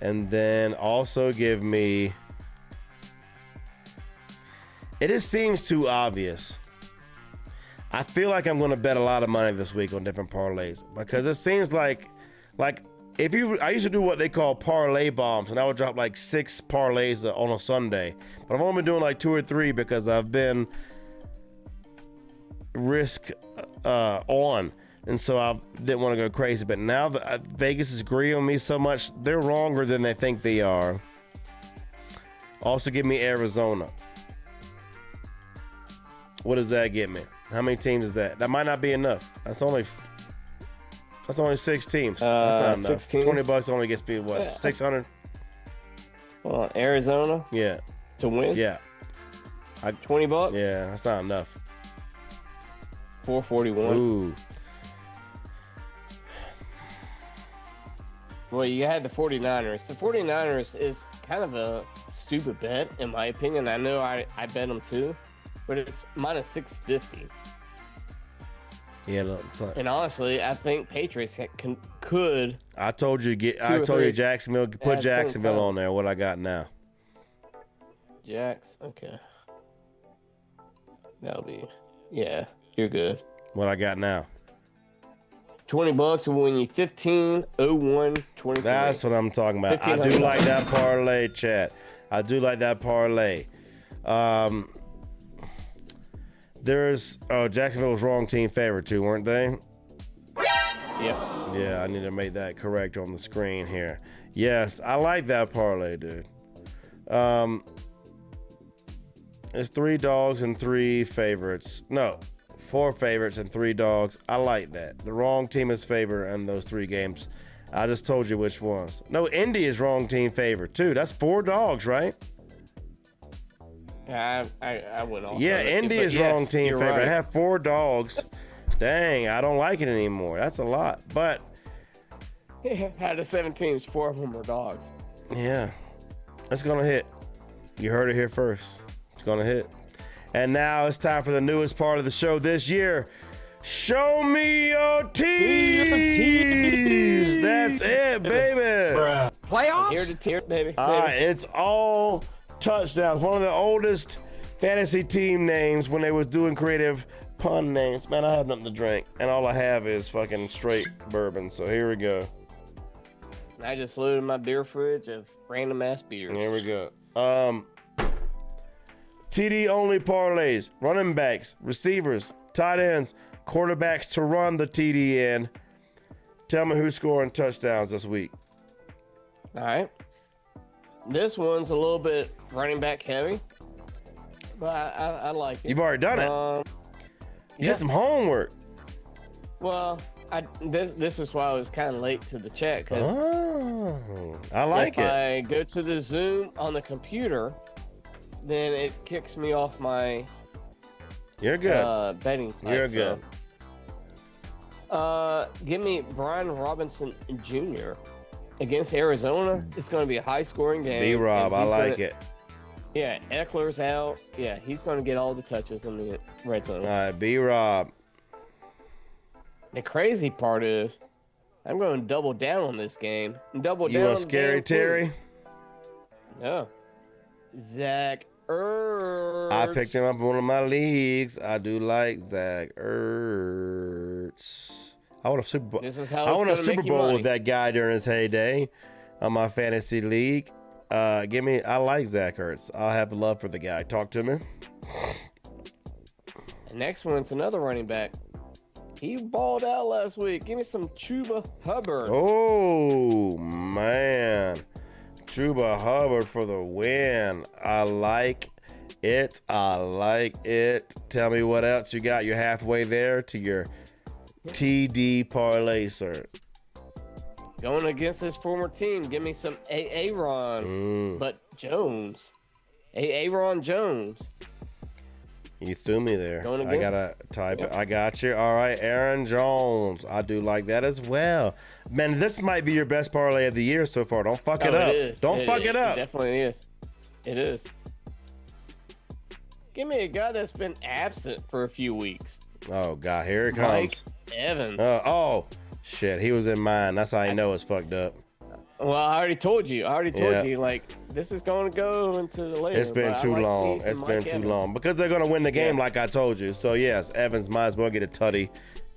And then also give me. It just seems too obvious. I feel like I'm going to bet a lot of money this week on different parlays because it seems like I used to do what they call parlay bombs, and I would drop like 6 parlays on a Sunday, but I've only been doing like 2 or 3 because I've been risk on, and so I didn't want to go crazy. But now that Vegas is agreeing with me so much, they're wronger than they think they are. Also, give me Arizona. What does that get me? How many teams is that? That might not be enough. That's only 6 teams. That's not enough. 6 teams? $20 only gets me what? Yeah. 600? Hold on, Arizona Yeah. to win? Yeah. $20? Yeah, that's not enough. 441. Ooh. Well, you had the 49ers. The 49ers is kind of a stupid bet, in my opinion. I know I bet them too, but it's minus 650. Yeah, look. And honestly, I think Patriots could. I told you Jacksonville. Put Jacksonville on there. What I got now? Jacks. Okay. That'll be. Yeah, you're good. What I got now? $20 will win you 15-01-23. That's what I'm talking about. I do like that parlay, chat. I do like that parlay. Jacksonville was wrong team favorite too, weren't they? Yeah. Yeah, I need to make that correct on the screen here. Yes, I like that parlay, dude. It's 3 dogs and 3 favorites. No, 4 favorites and 3 dogs. I like that. The wrong team is favored in those 3 games. I just told you which ones. No, Indy is wrong team favorite too. That's 4 dogs, right? Yeah, I went off. Yeah, Indy is wrong team favorite. Right. I have 4 dogs. Dang, I don't like it anymore. That's a lot. But out of 7 teams, 4 of them are dogs. yeah, it's gonna hit. You heard it here first. It's gonna hit. And now it's time for the newest part of the show this year. Show me your teams. That's it, baby. Playoffs? Here to tear, baby. All right, it's all touchdowns. One of the oldest fantasy team names when they was doing creative pun names. Man, I have nothing to drink, and all I have is fucking straight bourbon. So here we go. I just loaded my beer fridge of random ass beers. Here we go. TD only parlays, running backs, receivers, tight ends, quarterbacks to run the TD in. Tell me who's scoring touchdowns this week. All right. This one's a little bit running back heavy, but I like it. You've already done it. You did some homework. Well, this is why I was kind of late to the chat because I like if it. I go to the Zoom on the computer, then it kicks me off my You're good. betting site. You're good. Give me Brian Robinson Jr. against Arizona. It's going to be a high-scoring game. B-Rob, I like it. Yeah, Eckler's out. Yeah, he's going to get all the touches in the red zone. All right, B-Rob. The crazy part is, I'm going to double down on this game. Double down. You want Scary Terry? No. Zach Ertz. I picked him up in one of my leagues. I do like Zach Ertz. I want a Super Bowl. This is how I it's want a gonna Super make you Bowl money. with that guy during his heyday on my fantasy league. I like Zach Ertz. I'll have love for the guy. Talk to me. The next one's another running back. He balled out last week. Give me some Chuba Hubbard. Oh, man. Chuba Hubbard for the win. I like it. I like it. Tell me what else you got. You're halfway there to your TD parlay, sir. going against his former team. Give me some Aaron, but Jones. Aaron Jones. You threw me there. Going I gotta type it. I got you. All right, Aaron Jones. I do like that as well. Man, this might be your best parlay of the year so far. Don't fuck it up. It is. Don't fuck it up. It definitely is. It is. Give me a guy that's been absent for a few weeks. Oh God, here it Mike comes. Evans. Oh shit, he was in mine. That's how you know it's fucked up. Well, I already told you. Like, this is going to go into the later. It's been too long. It's been too long because they're gonna win the game, like I told you. So yes, Evans might as well get a tutty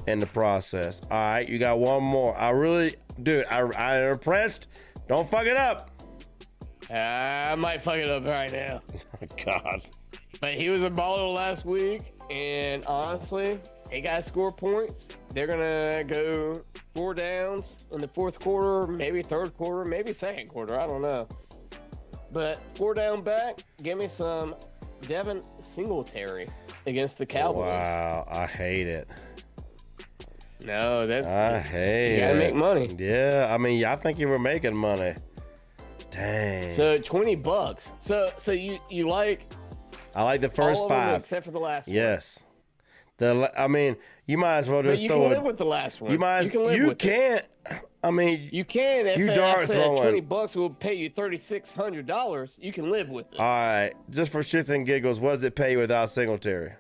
in the process. All right, you got one more. I'm impressed. Don't fuck it up. I might fuck it up right now. Oh, God. But he was a baller last week, and honestly, they got to score points. They're going to go 4 downs in the fourth quarter, maybe third quarter, maybe second quarter. I don't know. But 4 down back, give me some Devin Singletary against the Cowboys. Wow, I hate it. No, I hate it. You got to make money. Yeah, I mean, I think you were making money. Dang. So $20. So you like? I like the first all of them 5 except for the last one. Yes. I mean, you might as well just you throw can it. live with the last one. You can't. I mean, You can. If you I dart said throwing. $20 will pay you $3,600, you can live with it. All right, just for shits and giggles, what does it pay you without Singletary?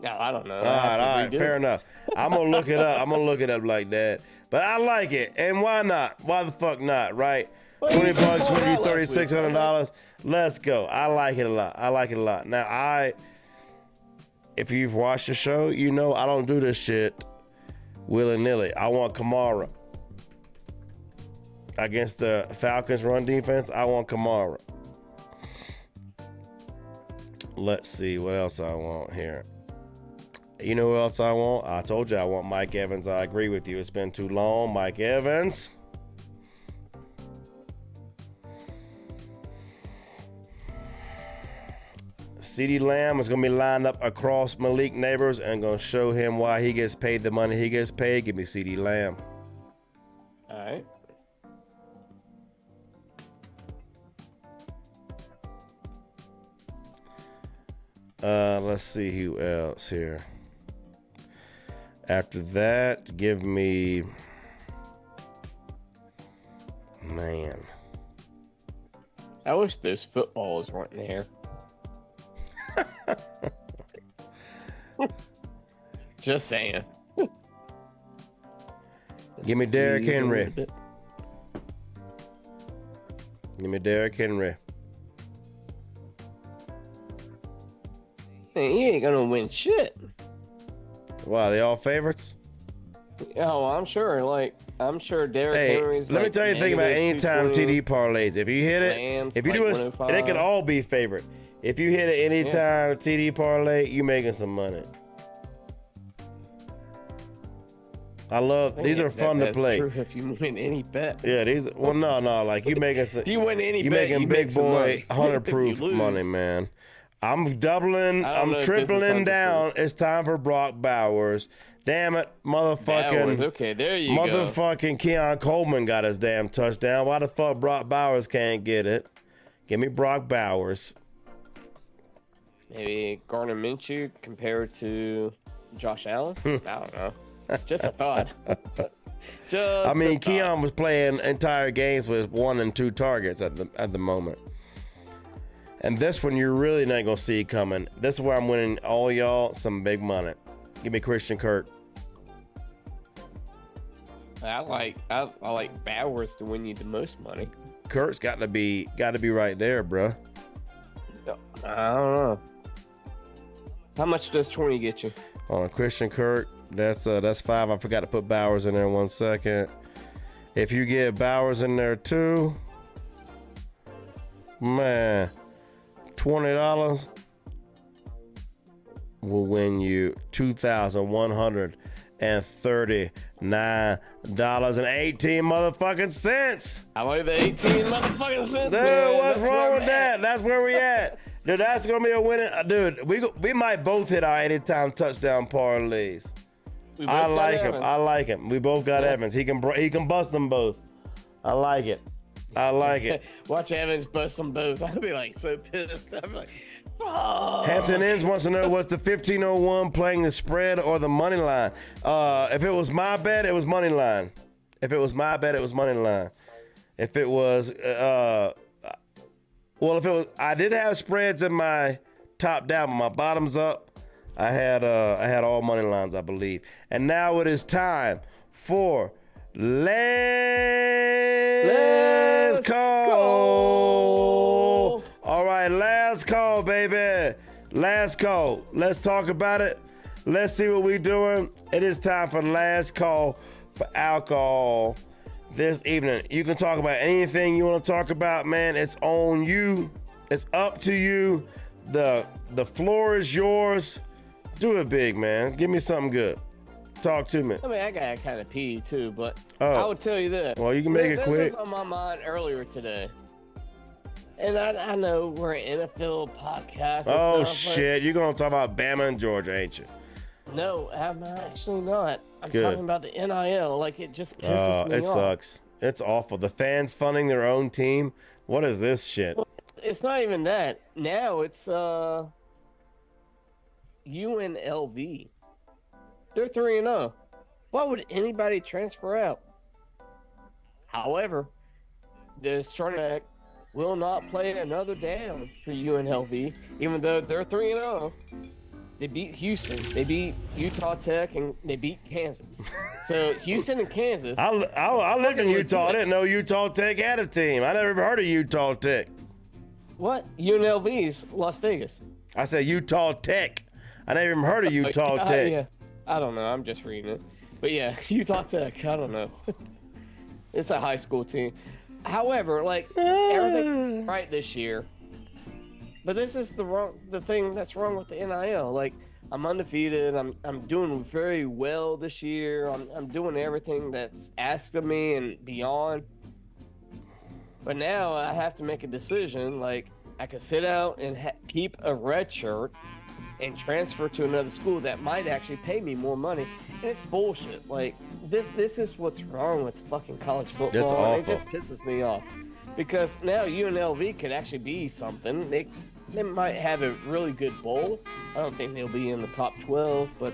No, I don't know. All right, fair enough. I'm gonna look it up. I'm gonna look it up like that. But I like it, and why not? Why the fuck not? Right? Well, $20 just for bought you, out last week, $3,600. Let's go. I like it a lot. Now if you've watched the show, you know I don't do this shit willy-nilly. I want Kamara against the Falcons run defense. I want Kamara. Let's see what else I want here. You know who else I want? I told you I want Mike Evans. I agree with you. It's been too long. Mike Evans. CeeDee Lamb is going to be lined up across Malik Neighbors and going to show him why he gets paid the money he gets paid. Give me CeeDee Lamb. All right. Let's see who else here. After that, give me... Man. I wish those footballs weren't there. Just saying. Give me Derrick Henry. Give me Derrick Henry. Man, he ain't gonna win shit. Wow, they all favorites? Oh, I'm sure. I'm sure Derrick Henry's. Let me tell you the thing about anytime TD parlays. If you hit it, Lamb's if you do it, and it can all be favorite. If you hit it anytime TD parlay, you making some money. I love these are fun to play. True if you win any bet. Yeah, these. Well, no, like you making some. If you win any you bet, making you big make some boy money. 100-proof If you lose, money, man. I'm doubling. I don't know I'm if this is tripling down. 100-proof. It's time for Brock Bowers. Damn it, motherfucking. Bowers, okay, there you go. Motherfucking Keon Coleman got his damn touchdown. Why the fuck Brock Bowers can't get it? Give me Brock Bowers. Maybe Gardner Minshew compared to Josh Allen? I don't know. Just a thought. I mean, Keon was playing entire games with 1 and 2 targets at the moment. And this one you're really not gonna see coming. This is where I'm winning all y'all some big money. Give me Christian Kirk. I like Bowers to win you the most money. Kirk's got to be right there, bruh. I don't know. How much does 20 get you? On Christian Kirk, that's 5. I forgot to put Bowers in there 1 second. If you get Bowers in there too, man, $20 will win you $2,139.18 motherfucking cents. I like the 18 motherfucking cents. Dude, man. what's That's wrong where with I'm that? at. That's where we at. Dude, that's gonna be a winning. Dude, we might both hit our anytime touchdown parlays. We both I got like him. Evans. I like him. We both got Yeah. Evans. He can bust them both. I like it. I like it. Watch Evans bust them both. I'd be like so pissed. I'd be like, oh. Hampton Inns wants to know, was the 1501 playing the spread or the money line? If it was my bet, it was money line. If it was my bet, it was money line. If it was, I did have spreads in my top down, but my bottoms up, I had all money lines, I believe. And now it is time for Last Call. All right, last call, baby. Last call. Let's talk about it. Let's see what we're doing. It is time for last call for alcohol this evening. You can talk about anything you want to talk about, man. It's on you. It's up to you. The floor is yours. Do it big, man. Give me something good. Talk to me. I mean, I got kind of pee too, but I would tell you this. Well, you can make it quick. This was on my mind earlier today. And I know we're an NFL podcast. Oh, shit. You're going to talk about Bama and Georgia, ain't you? No, I'm actually not. I'm Good. talking about the NIL. Like, it just pisses me off. It sucks. It's awful. The fans funding their own team. What is this shit? Well, it's not even that. Now it's UNLV. They're 3-0. Why would anybody transfer out? However, the starting back will not play another down for UNLV, even though they're 3-0. They beat Houston, they beat Utah Tech, and they beat Kansas. So Houston and Kansas. I lived in Utah. I didn't know Utah Tech had a team. I never even heard of Utah Tech. What? UNLV's Las Vegas. I said Utah Tech. I never even heard of Utah Tech. Yeah. I don't know. I'm just reading it. But yeah, Utah Tech. I don't know. It's a high school team. However, like everything right this year. But this is the thing that's wrong with the NIL. Like, I'm undefeated. I'm doing very well this year. I'm doing everything that's asked of me and beyond. But now I have to make a decision. Like, I could sit out and keep a red shirt and transfer to another school that might actually pay me more money. And it's bullshit. Like, this is what's wrong with fucking college football. It's awful. It just pisses me off. Because now UNLV could actually be something. They might have a really good bowl. I don't think they'll be in the top 12, but,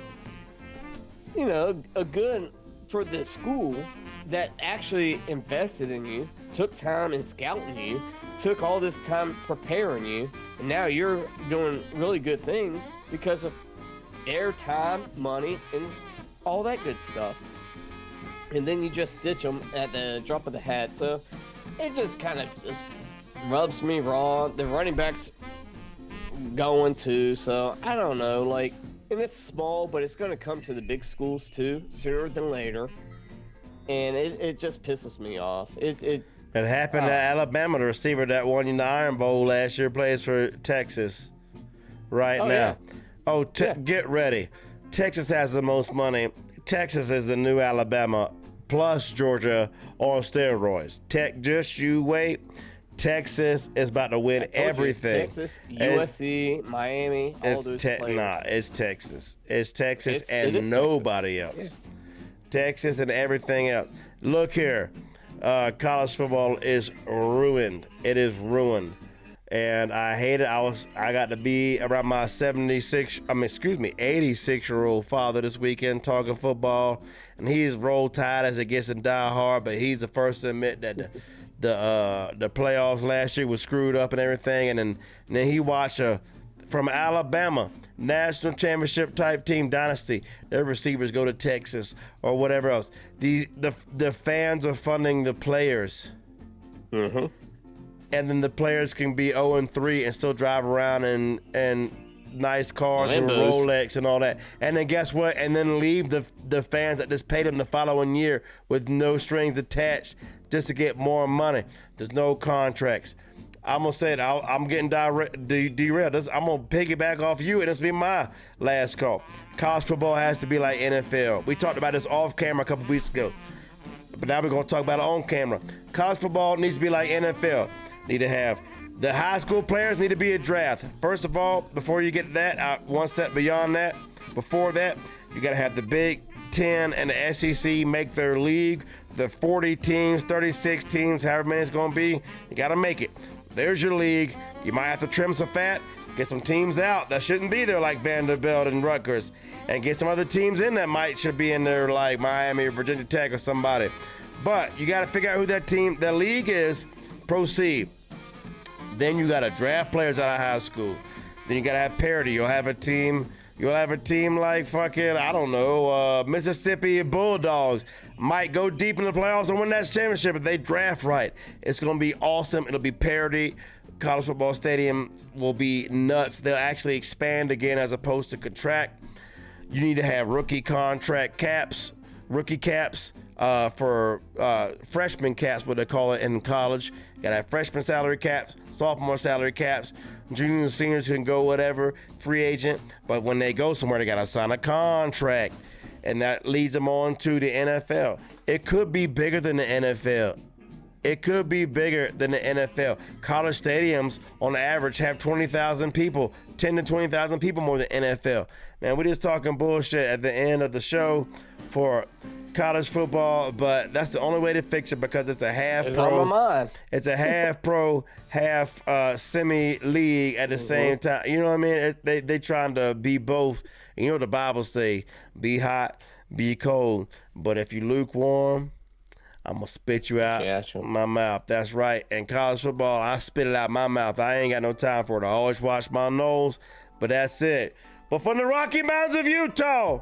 you know, a good for the school that actually invested in you, took time in scouting you, took all this time preparing you, and now you're doing really good things because of airtime, money, and all that good stuff. And then you just ditch them at the drop of the hat. So it just kind of just rubs me raw. The running backs going to, so I don't know, like, and it's small, but it's going to come to the big schools too, sooner than later. And it just pisses me off. It happened to Alabama. The receiver that won in the Iron Bowl last year plays for Texas right now. Yeah. Get ready. Texas has the most money. Texas is the new Alabama plus Georgia on steroids. Just you wait. Texas is about to win everything. Texas, USC, Miami, all those players. Nah, it's Texas. It's Texas and nobody else. Yeah. Texas and everything else. Look here. College football is ruined. It is ruined. And I hate it. I got to be around my 86-year-old father this weekend talking football. And he's roll tide as it gets in die hard, but he's the first to admit that the playoffs last year was screwed up and everything. And then he watched from Alabama, national championship type team dynasty, their receivers go to Texas or whatever else. The fans are funding the players. Mm-hmm. And then the players can be 0-3 and still drive around in nice cars and Rolex and all that. And then guess what? And then leave the fans that just paid them the following year with no strings attached just to get more money. There's no contracts. I'm going to say it. I'm getting derailed. I'm going to piggyback off you, and this will be my last call. College football has to be like NFL. We talked about this off camera a couple weeks ago, but now we're going to talk about it on camera. College football needs to be like NFL. Need to have the high school players need to be a draft. First of all, before you get to that, one step beyond that, before that, you got to have the big 10 and the SEC make their league. The 40 teams, 36 teams, however many it's going to be, you got to make it. There's your league. You might have to trim some fat, get some teams out that shouldn't be there like Vanderbilt and Rutgers, and get some other teams in that should be in there like Miami or Virginia Tech or somebody. But you got to figure out who that league is, proceed. Then you got to draft players out of high school. Then you got to have parity. You'll have a team like fucking, I don't know, Mississippi Bulldogs might go deep in the playoffs and win that championship if they draft right. It's going to be awesome. It'll be parity. College football stadium will be nuts. They'll actually expand again as opposed to contract. You need to have rookie caps for freshman caps, what they call it in college. You got to have freshman salary caps, sophomore salary caps. Juniors and seniors can go whatever, free agent. But when they go somewhere, they got to sign a contract. And that leads them on to the NFL. It could be bigger than the NFL. It could be bigger than the NFL. College stadiums, on average, have 20,000 people, 10 to 20,000 people more than NFL. Man, we're just talking bullshit at the end of the show for college football, but that's the only way to fix it because it's a half It's pro. on my mind. It's a half pro, half semi league at the same time. You know what I mean? They trying to be both. You know what the Bible say? Be hot, be cold. But if you lukewarm, I'm going to spit you out my mouth. That's right. And college football, I spit it out my mouth. I ain't got no time for it. I always wash my nose, but that's it. But from the Rocky Mountains of Utah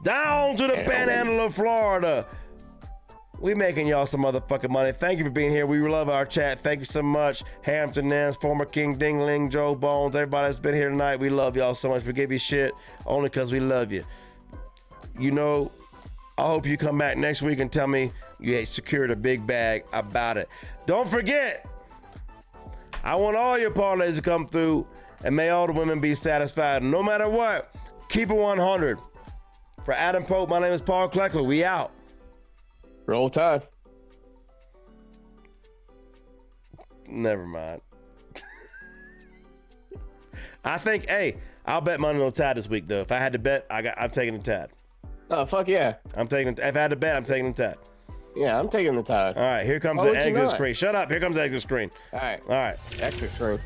down to the Panhandle of Florida, we making y'all some motherfucking money. Thank you for being here. We love our chat. Thank you so much. Hampton Nance, former King Dingling, Joe Bones, everybody that's been here tonight. We love y'all so much. We give you shit only because we love you. You know, I hope you come back next week and tell me you secured a big bag about it. Don't forget, I want all your parlays to come through, and may all the women be satisfied. No matter what, keep it 100. For Adam Pope, my name is Paul Kleckler. We out. Roll Tide. Never mind. I think, I'll bet money on the Tide this week, though. If I had to bet, I'm taking the Tide. Oh, fuck yeah. If I had to bet, I'm taking the Tide. Yeah, I'm taking the Tide. All right, here comes the exit screen. Shut up. Here comes the exit screen. All right. All right. Exit screen.